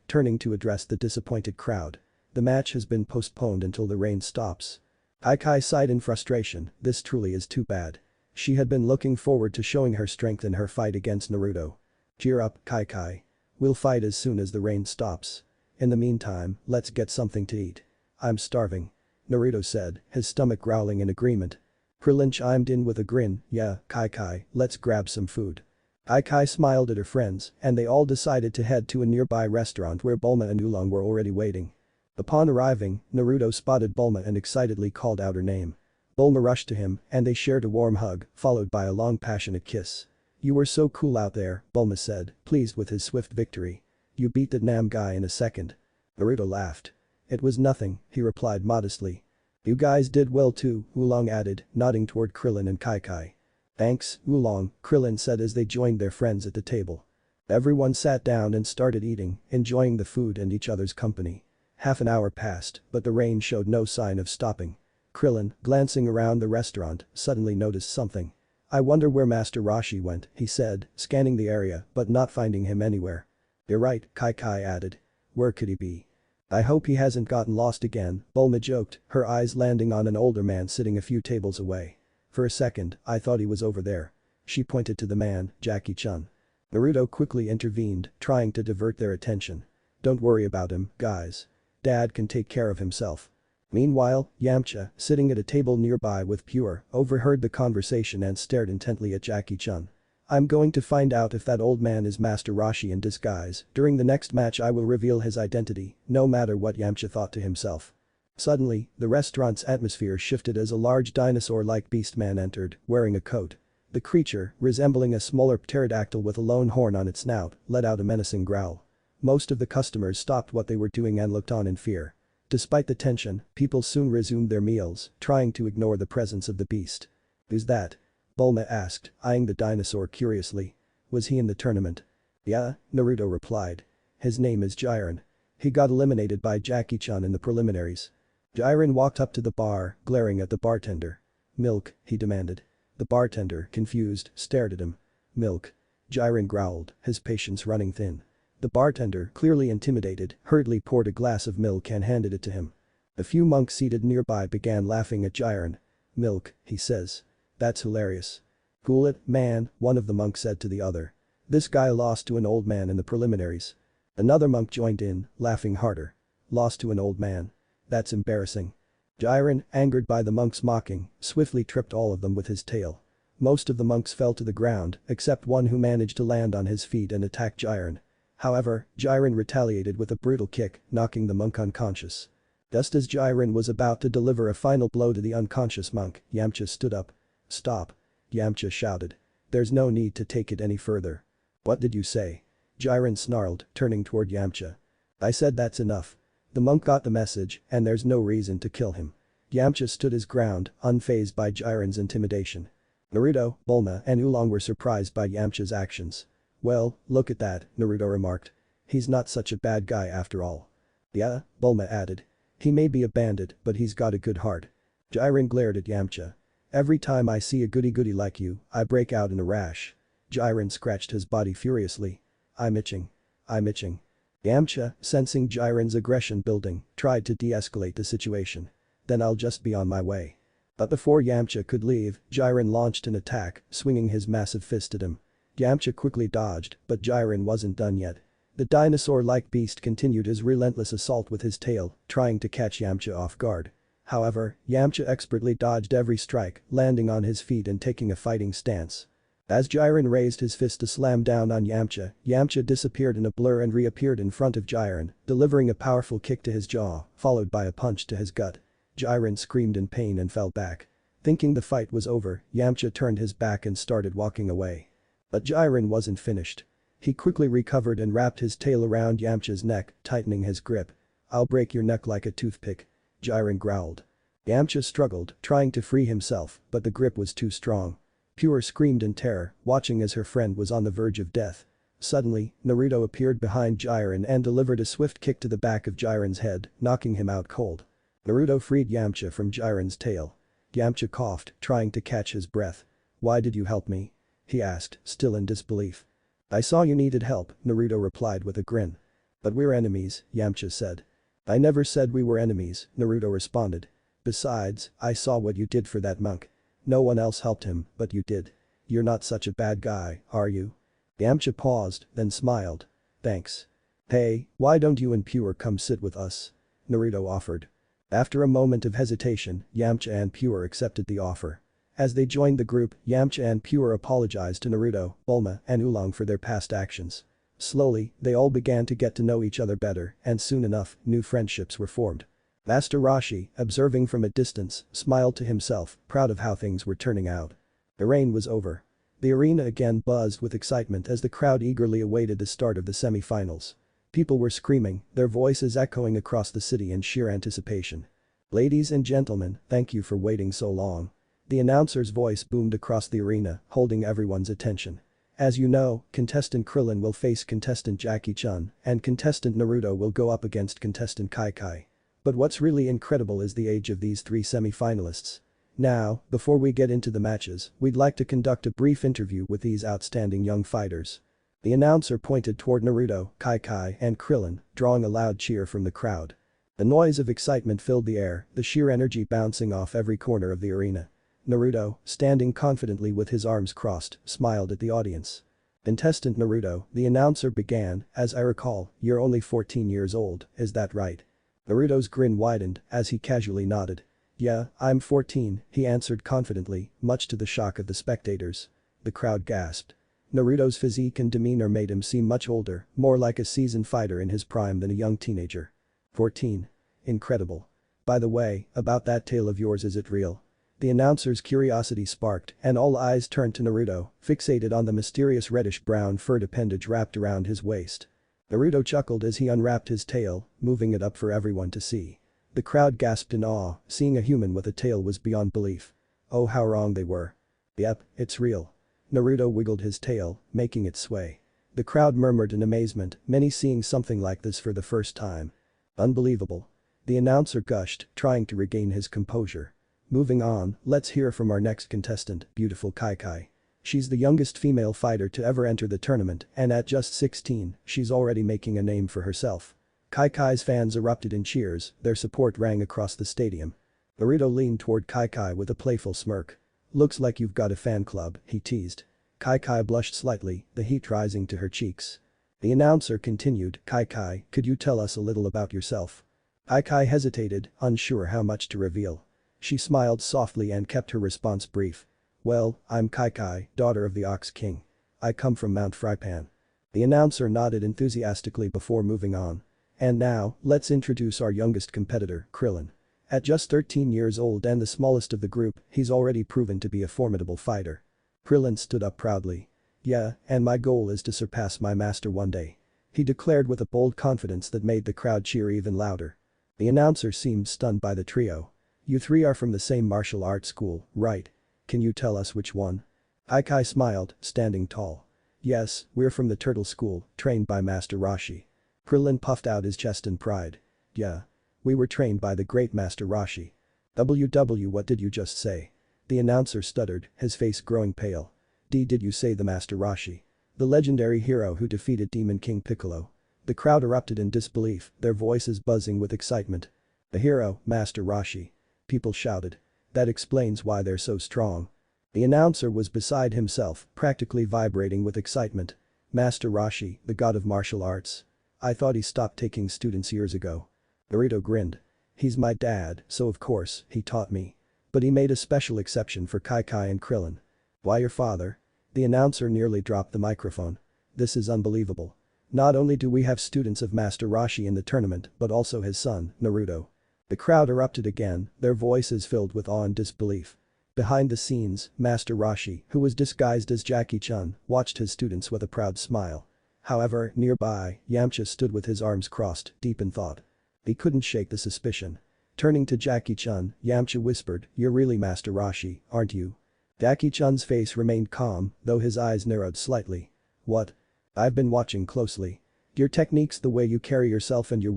turning to address the disappointed crowd. The match has been postponed until the rain stops. xChi sighed in frustration, this truly is too bad. She had been looking forward to showing her strength in her fight against Naruto. Cheer up, xChi-Chi. We'll fight as soon as the rain stops. In the meantime, let's get something to eat. I'm starving. Naruto said, his stomach growling in agreement. Krillin chimed in with a grin, yeah, Kai-Kai, let's grab some food. Kai-Kai smiled at her friends and they all decided to head to a nearby restaurant where Bulma and Oolong were already waiting. Upon arriving, Naruto spotted Bulma and excitedly called out her name. Bulma rushed to him and they shared a warm hug, followed by a long passionate kiss. You were so cool out there, Bulma said, pleased with his swift victory. You beat that Nam guy in a second. Naruto laughed. It was nothing, he replied modestly. You guys did well too, Oolong added, nodding toward Krillin and Kai-Kai. Thanks, Oolong, Krillin said as they joined their friends at the table. Everyone sat down and started eating, enjoying the food and each other's company. Half an hour passed, but the rain showed no sign of stopping. Krillin, glancing around the restaurant, suddenly noticed something. I wonder where Master Roshi went, he said, scanning the area but not finding him anywhere. You're right, Kai-Kai added. Where could he be? I hope he hasn't gotten lost again, Bulma joked, her eyes landing on an older man sitting a few tables away. For a second, I thought he was over there. She pointed to the man, Jackie-chan. Naruto quickly intervened, trying to divert their attention. Don't worry about him, guys. Dad can take care of himself. Meanwhile, Yamcha, sitting at a table nearby with Pure, overheard the conversation and stared intently at Jackie-chan. I'm going to find out if that old man is Master Roshi in disguise. During the next match I will reveal his identity, no matter what Yamcha thought to himself. Suddenly, the restaurant's atmosphere shifted as a large dinosaur-like beast man entered, wearing a coat. The creature, resembling a smaller pterodactyl with a lone horn on its snout, let out a menacing growl. Most of the customers stopped what they were doing and looked on in fear. Despite the tension, people soon resumed their meals, trying to ignore the presence of the beast. Who's that? Bulma asked, eyeing the dinosaur curiously. Was he in the tournament? Yeah, Naruto replied. His name is Jiren. He got eliminated by Jackie-chan in the preliminaries. Jiren walked up to the bar, glaring at the bartender. Milk, he demanded. The bartender, confused, stared at him. Milk. Jiren growled, his patience running thin. The bartender, clearly intimidated, hurriedly poured a glass of milk and handed it to him. A few monks seated nearby began laughing at Jiren. Milk, he says. That's hilarious. Cool it, man, one of the monks said to the other. This guy lost to an old man in the preliminaries. Another monk joined in, laughing harder. Lost to an old man. That's embarrassing. Jiren, angered by the monks' mocking, swiftly tripped all of them with his tail. Most of the monks fell to the ground, except one who managed to land on his feet and attack Jiren. However, Jiren retaliated with a brutal kick, knocking the monk unconscious. Just as Jiren was about to deliver a final blow to the unconscious monk, Yamcha stood up. Stop. Yamcha shouted. There's no need to take it any further. What did you say? Jiren snarled, turning toward Yamcha. I said that's enough. The monk got the message, and there's no reason to kill him. Yamcha stood his ground, unfazed by Jiren's intimidation. Naruto, Bulma and Oolong were surprised by Yamcha's actions. Well, look at that, Naruto remarked. He's not such a bad guy after all. Yeah, Bulma added. He may be a bandit, but he's got a good heart. Jiren glared at Yamcha. Every time I see a goody-goody like you, I break out in a rash. Jiren scratched his body furiously. I'm itching. I'm itching. Yamcha, sensing Jiren's aggression building, tried to de-escalate the situation. Then I'll just be on my way. But before Yamcha could leave, Jiren launched an attack, swinging his massive fist at him. Yamcha quickly dodged, but Jiren wasn't done yet. The dinosaur-like beast continued his relentless assault with his tail, trying to catch Yamcha off guard. However, Yamcha expertly dodged every strike, landing on his feet and taking a fighting stance. As Jiren raised his fist to slam down on Yamcha, Yamcha disappeared in a blur and reappeared in front of Jiren, delivering a powerful kick to his jaw, followed by a punch to his gut. Jiren screamed in pain and fell back. Thinking the fight was over, Yamcha turned his back and started walking away. But Jiren wasn't finished. He quickly recovered and wrapped his tail around Yamcha's neck, tightening his grip. I'll break your neck like a toothpick. Jiren growled. Yamcha struggled, trying to free himself, but the grip was too strong. Pure screamed in terror, watching as her friend was on the verge of death. Suddenly, Naruto appeared behind Jiren and delivered a swift kick to the back of Jiren's head, knocking him out cold. Naruto freed Yamcha from Jiren's tail. Yamcha coughed, trying to catch his breath. Why did you help me? He asked, still in disbelief. I saw you needed help, Naruto replied with a grin. But we're enemies, Yamcha said. I never said we were enemies, Naruto responded. Besides, I saw what you did for that monk. No one else helped him, but you did. You're not such a bad guy, are you? Yamcha paused, then smiled. Thanks. Hey, why don't you and Pure come sit with us? Naruto offered. After a moment of hesitation, Yamcha and Pure accepted the offer. As they joined the group, Yamcha and Pure apologized to Naruto, Bulma, and Oolong for their past actions. Slowly, they all began to get to know each other better, and soon enough, new friendships were formed. Master Roshi, observing from a distance, smiled to himself, proud of how things were turning out. The rain was over. The arena again buzzed with excitement as the crowd eagerly awaited the start of the semi-finals. People were screaming, their voices echoing across the city in sheer anticipation. "Ladies and gentlemen, thank you for waiting so long." The announcer's voice boomed across the arena, holding everyone's attention. As you know, contestant Krillin will face contestant Jackie-Chun, and contestant Naruto will go up against contestant Kai-Kai. But what's really incredible is the age of these three semi-finalists. Now, before we get into the matches, we'd like to conduct a brief interview with these outstanding young fighters. The announcer pointed toward Naruto, Kai-Kai, and Krillin, drawing a loud cheer from the crowd. The noise of excitement filled the air, the sheer energy bouncing off every corner of the arena. Naruto, standing confidently with his arms crossed, smiled at the audience. "Contestant Naruto," the announcer began, "as I recall, you're only 14 years old, is that right?" Naruto's grin widened as he casually nodded. "Yeah, I'm 14," he answered confidently, much to the shock of the spectators. The crowd gasped. Naruto's physique and demeanor made him seem much older, more like a seasoned fighter in his prime than a young teenager. 14. Incredible. By the way, about that tail of yours, is it real? The announcer's curiosity sparked and all eyes turned to Naruto, fixated on the mysterious reddish-brown furred appendage wrapped around his waist. Naruto chuckled as he unwrapped his tail, moving it up for everyone to see. The crowd gasped in awe, seeing a human with a tail was beyond belief. Oh, how wrong they were. "Yep, it's real." Naruto wiggled his tail, making it sway. The crowd murmured in amazement, many seeing something like this for the first time. "Unbelievable." The announcer gushed, trying to regain his composure. "Moving on, let's hear from our next contestant, beautiful Kai-Kai. She's the youngest female fighter to ever enter the tournament, and at just 16, she's already making a name for herself." Kai-Kai's fans erupted in cheers, their support rang across the stadium. Naruto leaned toward Kai-Kai with a playful smirk. "Looks like you've got a fan club," he teased. Kai-Kai blushed slightly, the heat rising to her cheeks. The announcer continued, "Kai-Kai, could you tell us a little about yourself?" Kai-Kai hesitated, unsure how much to reveal. She smiled softly and kept her response brief. "Well, I'm Kai-Kai, daughter of the Ox King. I come from Mount Frypan." The announcer nodded enthusiastically before moving on. "And now, let's introduce our youngest competitor, Krillin. At just 13 years old and the smallest of the group, he's already proven to be a formidable fighter." Krillin stood up proudly. "Yeah, and my goal is to surpass my master one day," he declared with a bold confidence that made the crowd cheer even louder. The announcer seemed stunned by the trio. "You three are from the same martial arts school, right? Can you tell us which one?" Kai smiled, standing tall. "Yes, we're from the Turtle School, trained by Master Roshi." Krillin puffed out his chest in pride. "Yeah. We were trained by the great Master Roshi." What did you just say?" The announcer stuttered, his face growing pale. Did you say the Master Roshi? The legendary hero who defeated Demon King Piccolo?" The crowd erupted in disbelief, their voices buzzing with excitement. "The hero, Master Roshi." People shouted. "That explains why they're so strong." The announcer was beside himself, practically vibrating with excitement. "Master Roshi, the god of martial arts? I thought he stopped taking students years ago." Naruto grinned. "He's my dad, so of course, he taught me. But he made a special exception for Kai-Kai and Krillin." "Why your father?" The announcer nearly dropped the microphone. "This is unbelievable. Not only do we have students of Master Roshi in the tournament, but also his son, Naruto." The crowd erupted again, their voices filled with awe and disbelief. Behind the scenes, Master Roshi, who was disguised as Jackie-Chun, watched his students with a proud smile. However, nearby, Yamcha stood with his arms crossed, deep in thought. He couldn't shake the suspicion. Turning to Jackie-Chun, Yamcha whispered, "You're really Master Roshi, aren't you?" Jackie-Chan's face remained calm, though his eyes narrowed slightly. "What? I've been watching closely. Your techniques, the way you carry yourself and your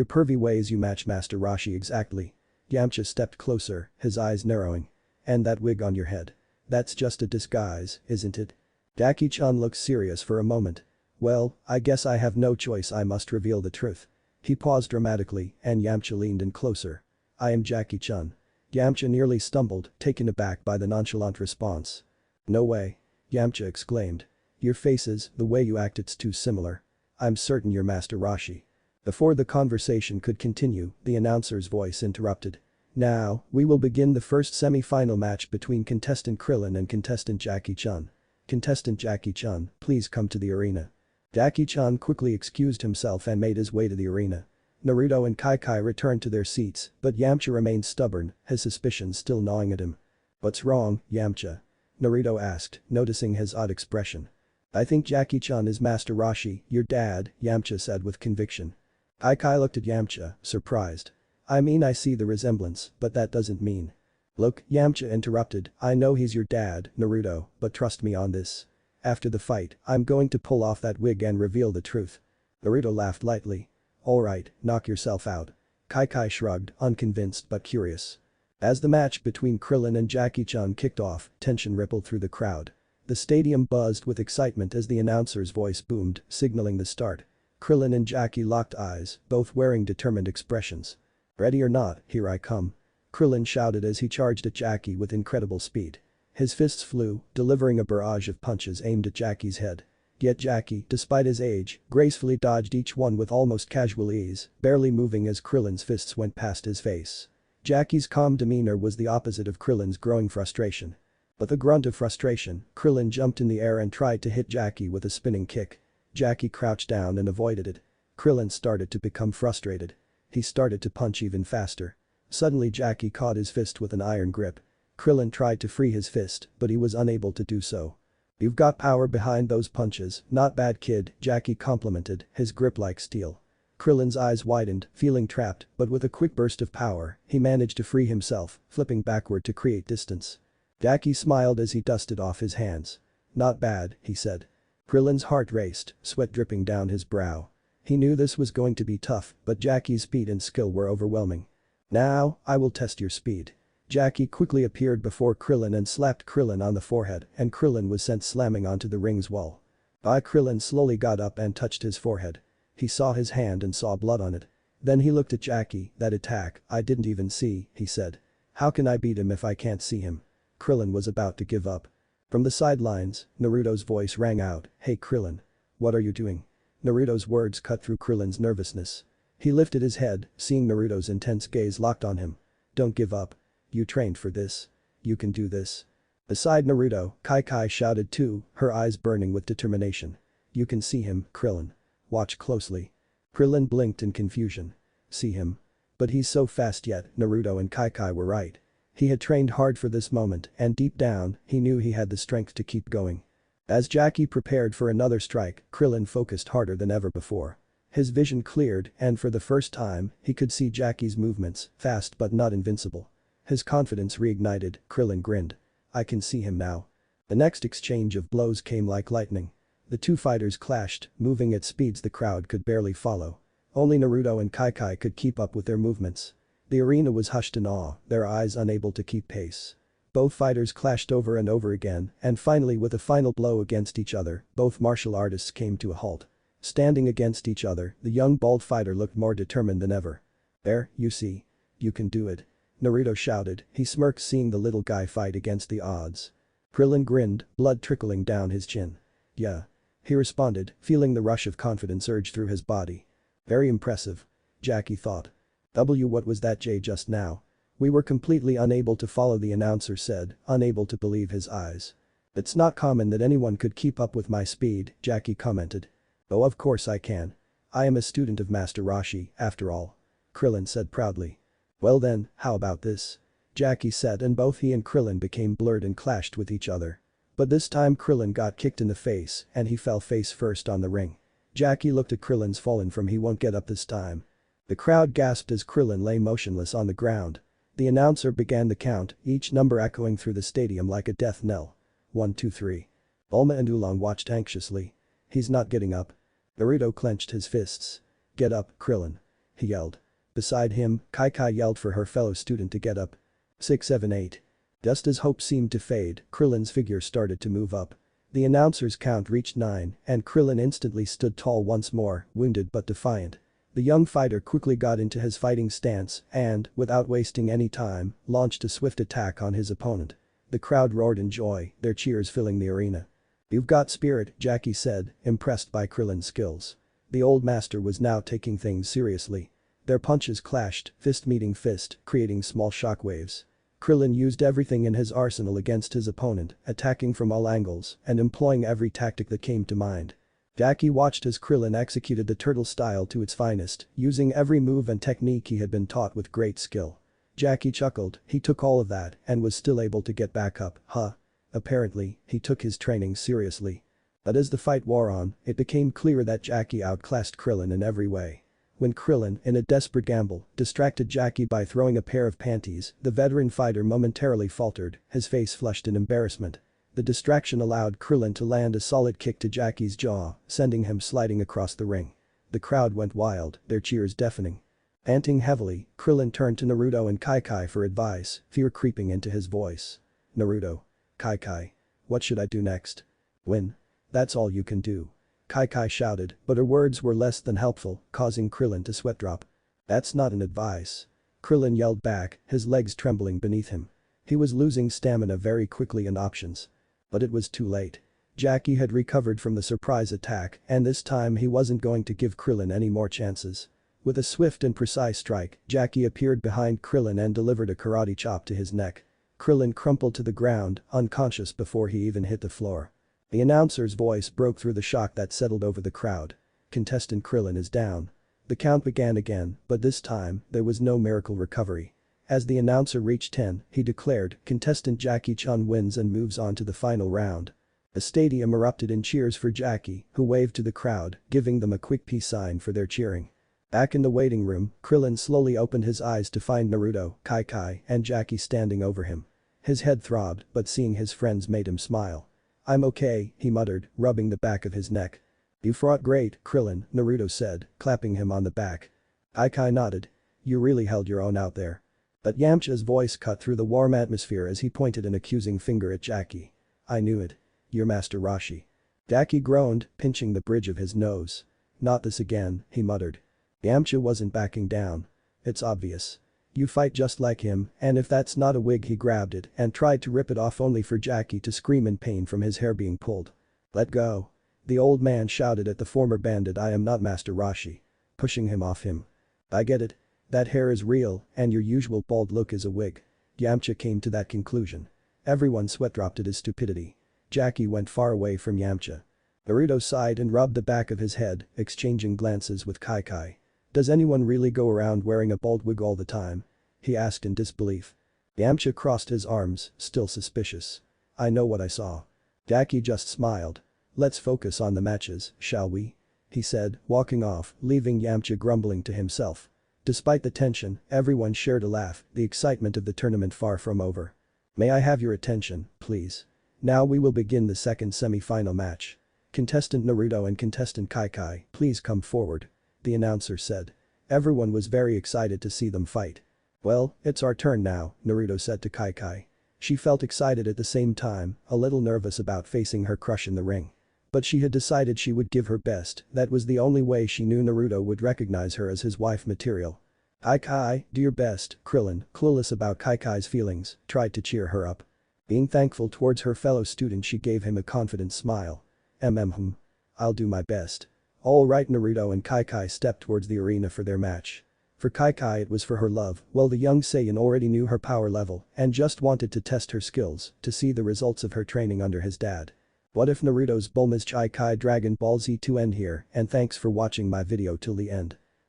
pervy ways, you match Master Roshi exactly." Yamcha stepped closer, his eyes narrowing. "And that wig on your head. That's just a disguise, isn't it?" Jackie-Chan looked serious for a moment. "Well, I guess I have no choice, I must reveal the truth." He paused dramatically and Yamcha leaned in closer. "I am Jackie-Chan." Yamcha nearly stumbled, taken aback by the nonchalant response. "No way." Yamcha exclaimed. "Your faces, the way you act, it's too similar. I'm certain you're Master Roshi." Before the conversation could continue, the announcer's voice interrupted. Now, we will begin the first semi-final match between contestant Krillin and contestant Jackie-chan. Contestant Jackie-chan, please come to the arena. Jackie-chan quickly excused himself and made his way to the arena. Naruto and Kai-Kai returned to their seats, but Yamcha remained stubborn, his suspicions still gnawing at him. "What's wrong, Yamcha?" Naruto asked, noticing his odd expression. "I think Jackie-chan is Master Roshi, your dad," Yamcha said with conviction. Kai-Kai looked at Yamcha, surprised. "I mean, I see the resemblance, but that doesn't mean." "Look," Yamcha interrupted, "I know he's your dad, Naruto, but trust me on this. After the fight, I'm going to pull off that wig and reveal the truth." Naruto laughed lightly. "Alright, knock yourself out." Kai-Kai shrugged, unconvinced but curious. As the match between Krillin and Jackie-chan kicked off, tension rippled through the crowd. The stadium buzzed with excitement as the announcer's voice boomed, signaling the start. Krillin and Jackie locked eyes, both wearing determined expressions. "Ready or not, here I come." Krillin shouted as he charged at Jackie with incredible speed. His fists flew, delivering a barrage of punches aimed at Jackie's head. Yet Jackie, despite his age, gracefully dodged each one with almost casual ease, barely moving as Krillin's fists went past his face. Jackie's calm demeanor was the opposite of Krillin's growing frustration. With a grunt of frustration, Krillin jumped in the air and tried to hit Jackie with a spinning kick. Jackie crouched down and avoided it. Krillin started to become frustrated. He started to punch even faster. Suddenly Jackie caught his fist with an iron grip. Krillin tried to free his fist, but he was unable to do so. "You've got power behind those punches, not bad kid," Jackie complimented, his grip like steel. Krillin's eyes widened, feeling trapped, but with a quick burst of power, he managed to free himself, flipping backward to create distance. Jackie smiled as he dusted off his hands. "Not bad," he said. Krillin's heart raced, sweat dripping down his brow. He knew this was going to be tough, but Jackie's speed and skill were overwhelming. "Now, I will test your speed." Jackie quickly appeared before Krillin and slapped Krillin on the forehead, and Krillin was sent slamming onto the ring's wall. Krillin slowly got up and touched his forehead. He saw his hand and saw blood on it. Then he looked at Jackie. "That attack, I didn't even see," he said. "How can I beat him if I can't see him?" Krillin was about to give up. From the sidelines, Naruto's voice rang out, "Hey Krillin. What are you doing?" Naruto's words cut through Krillin's nervousness. He lifted his head, seeing Naruto's intense gaze locked on him. "Don't give up. You trained for this. You can do this." Beside Naruto, Kai-Kai shouted too, her eyes burning with determination. "You can see him, Krillin. Watch closely." Krillin blinked in confusion. "See him? But he's so fast." Yet Naruto and Kai-Kai were right. He had trained hard for this moment, and deep down, he knew he had the strength to keep going. As Jackie prepared for another strike, Krillin focused harder than ever before. His vision cleared, and for the first time, he could see Jackie's movements, fast but not invincible. His confidence reignited. Krillin grinned. "I can see him now." The next exchange of blows came like lightning. The two fighters clashed, moving at speeds the crowd could barely follow. Only Naruto and Kai-Kai could keep up with their movements. The arena was hushed in awe, their eyes unable to keep pace. Both fighters clashed over and over again, and finally with a final blow against each other, both martial artists came to a halt. Standing against each other, the young bald fighter looked more determined than ever. "There, you see. You can do it." Naruto shouted, he smirked seeing the little guy fight against the odds. Krillin grinned, blood trickling down his chin. "Yeah." He responded, feeling the rush of confidence urge through his body. "Very impressive." Jackie thought. What was that just now?" "We were completely unable to follow," the announcer said, unable to believe his eyes. "It's not common that anyone could keep up with my speed," Jackie commented. "Oh, of course I can. I am a student of Master Roshi, after all," Krillin said proudly. "Well then, how about this?" Jackie said, and both he and Krillin became blurred and clashed with each other. But this time Krillin got kicked in the face and he fell face first on the ring. Jackie looked at Krillin's fallen from "he won't get up this time." The crowd gasped as Krillin lay motionless on the ground. The announcer began the count, each number echoing through the stadium like a death knell. 1, 2, 3. Bulma and Oolong watched anxiously. "He's not getting up." Naruto clenched his fists. "Get up, Krillin," he yelled. Beside him, Kai-Kai yelled for her fellow student to get up. 6, 7, 8. Just as hope seemed to fade, Krillin's figure started to move up. The announcer's count reached 9, and Krillin instantly stood tall once more, wounded but defiant. The young fighter quickly got into his fighting stance and, without wasting any time, launched a swift attack on his opponent. The crowd roared in joy, their cheers filling the arena. "You've got spirit," Jackie said, impressed by Krillin's skills. The old master was now taking things seriously. Their punches clashed, fist meeting fist, creating small shockwaves. Krillin used everything in his arsenal against his opponent, attacking from all angles and employing every tactic that came to mind. Jackie watched as Krillin executed the turtle style to its finest, using every move and technique he had been taught with great skill. Jackie chuckled, he took all of that and was still able to get back up, huh? Apparently, he took his training seriously. But as the fight wore on, it became clear that Jackie outclassed Krillin in every way. When Krillin, in a desperate gamble, distracted Jackie by throwing a pair of panties, the veteran fighter momentarily faltered, his face flushed in embarrassment. The distraction allowed Krillin to land a solid kick to Jackie's jaw, sending him sliding across the ring. The crowd went wild, their cheers deafening. Panting heavily, Krillin turned to Naruto and xChi-Chi for advice, fear creeping into his voice. Naruto. xChi-Chi. What should I do next? Win. That's all you can do. xChi-Chi shouted, but her words were less than helpful, causing Krillin to sweat drop. That's not an advice. Krillin yelled back, his legs trembling beneath him. He was losing stamina very quickly and options. But it was too late. Jackie had recovered from the surprise attack and this time he wasn't going to give Krillin any more chances. With a swift and precise strike, Jackie appeared behind Krillin and delivered a karate chop to his neck. Krillin crumpled to the ground, unconscious before he even hit the floor. The announcer's voice broke through the shock that settled over the crowd. Contestant Krillin is down. The count began again, but this time, there was no miracle recovery. As the announcer reached 10, he declared, contestant Jackie-chan wins and moves on to the final round. The stadium erupted in cheers for Jackie, who waved to the crowd, giving them a quick peace sign for their cheering. Back in the waiting room, Krillin slowly opened his eyes to find Naruto, xChi-Chi, and Jackie standing over him. His head throbbed, but seeing his friends made him smile. I'm okay, he muttered, rubbing the back of his neck. You fought great, Krillin, Naruto said, clapping him on the back. xChi nodded. You really held your own out there. But Yamcha's voice cut through the warm atmosphere as he pointed an accusing finger at Jackie. I knew it. You're Master Roshi. Jackie groaned, pinching the bridge of his nose. Not this again, he muttered. Yamcha wasn't backing down. It's obvious. You fight just like him, and if that's not a wig he grabbed it and tried to rip it off only for Jackie to scream in pain from his hair being pulled. Let go. The old man shouted at the former bandit I am not Master Roshi. Pushing him off him. I get it. That hair is real and your usual bald look is a wig. Yamcha came to that conclusion. Everyone sweat dropped at his stupidity. Jackie went far away from Yamcha. Naruto sighed and rubbed the back of his head, exchanging glances with xChi-Chi. Does anyone really go around wearing a bald wig all the time? He asked in disbelief. Yamcha crossed his arms, still suspicious. I know what I saw. Jackie just smiled. Let's focus on the matches, shall we? He said, walking off, leaving Yamcha grumbling to himself. Despite the tension, everyone shared a laugh, the excitement of the tournament far from over. May I have your attention, please? Now we will begin the second semi-final match. Contestant Naruto and contestant xChi-Chi, please come forward. The announcer said. Everyone was very excited to see them fight. Well, it's our turn now, Naruto said to xChi-Chi. She felt excited at the same time, a little nervous about facing her crush in the ring. But she had decided she would give her best, that was the only way she knew Naruto would recognize her as his wife material. xChi, do your best, Krillin, clueless about xChi-Chi's feelings, tried to cheer her up. Being thankful towards her fellow student she gave him a confident smile. I'll do my best. Alright, Naruto and xChi-Chi stepped towards the arena for their match. For xChi-Chi it was for her love, while the young Saiyan already knew her power level and just wanted to test her skills to see the results of her training under his dad. What if Naruto's xBulma's xChi-Chi Dragon Ball Z2 end here and thanks for watching my video till the end.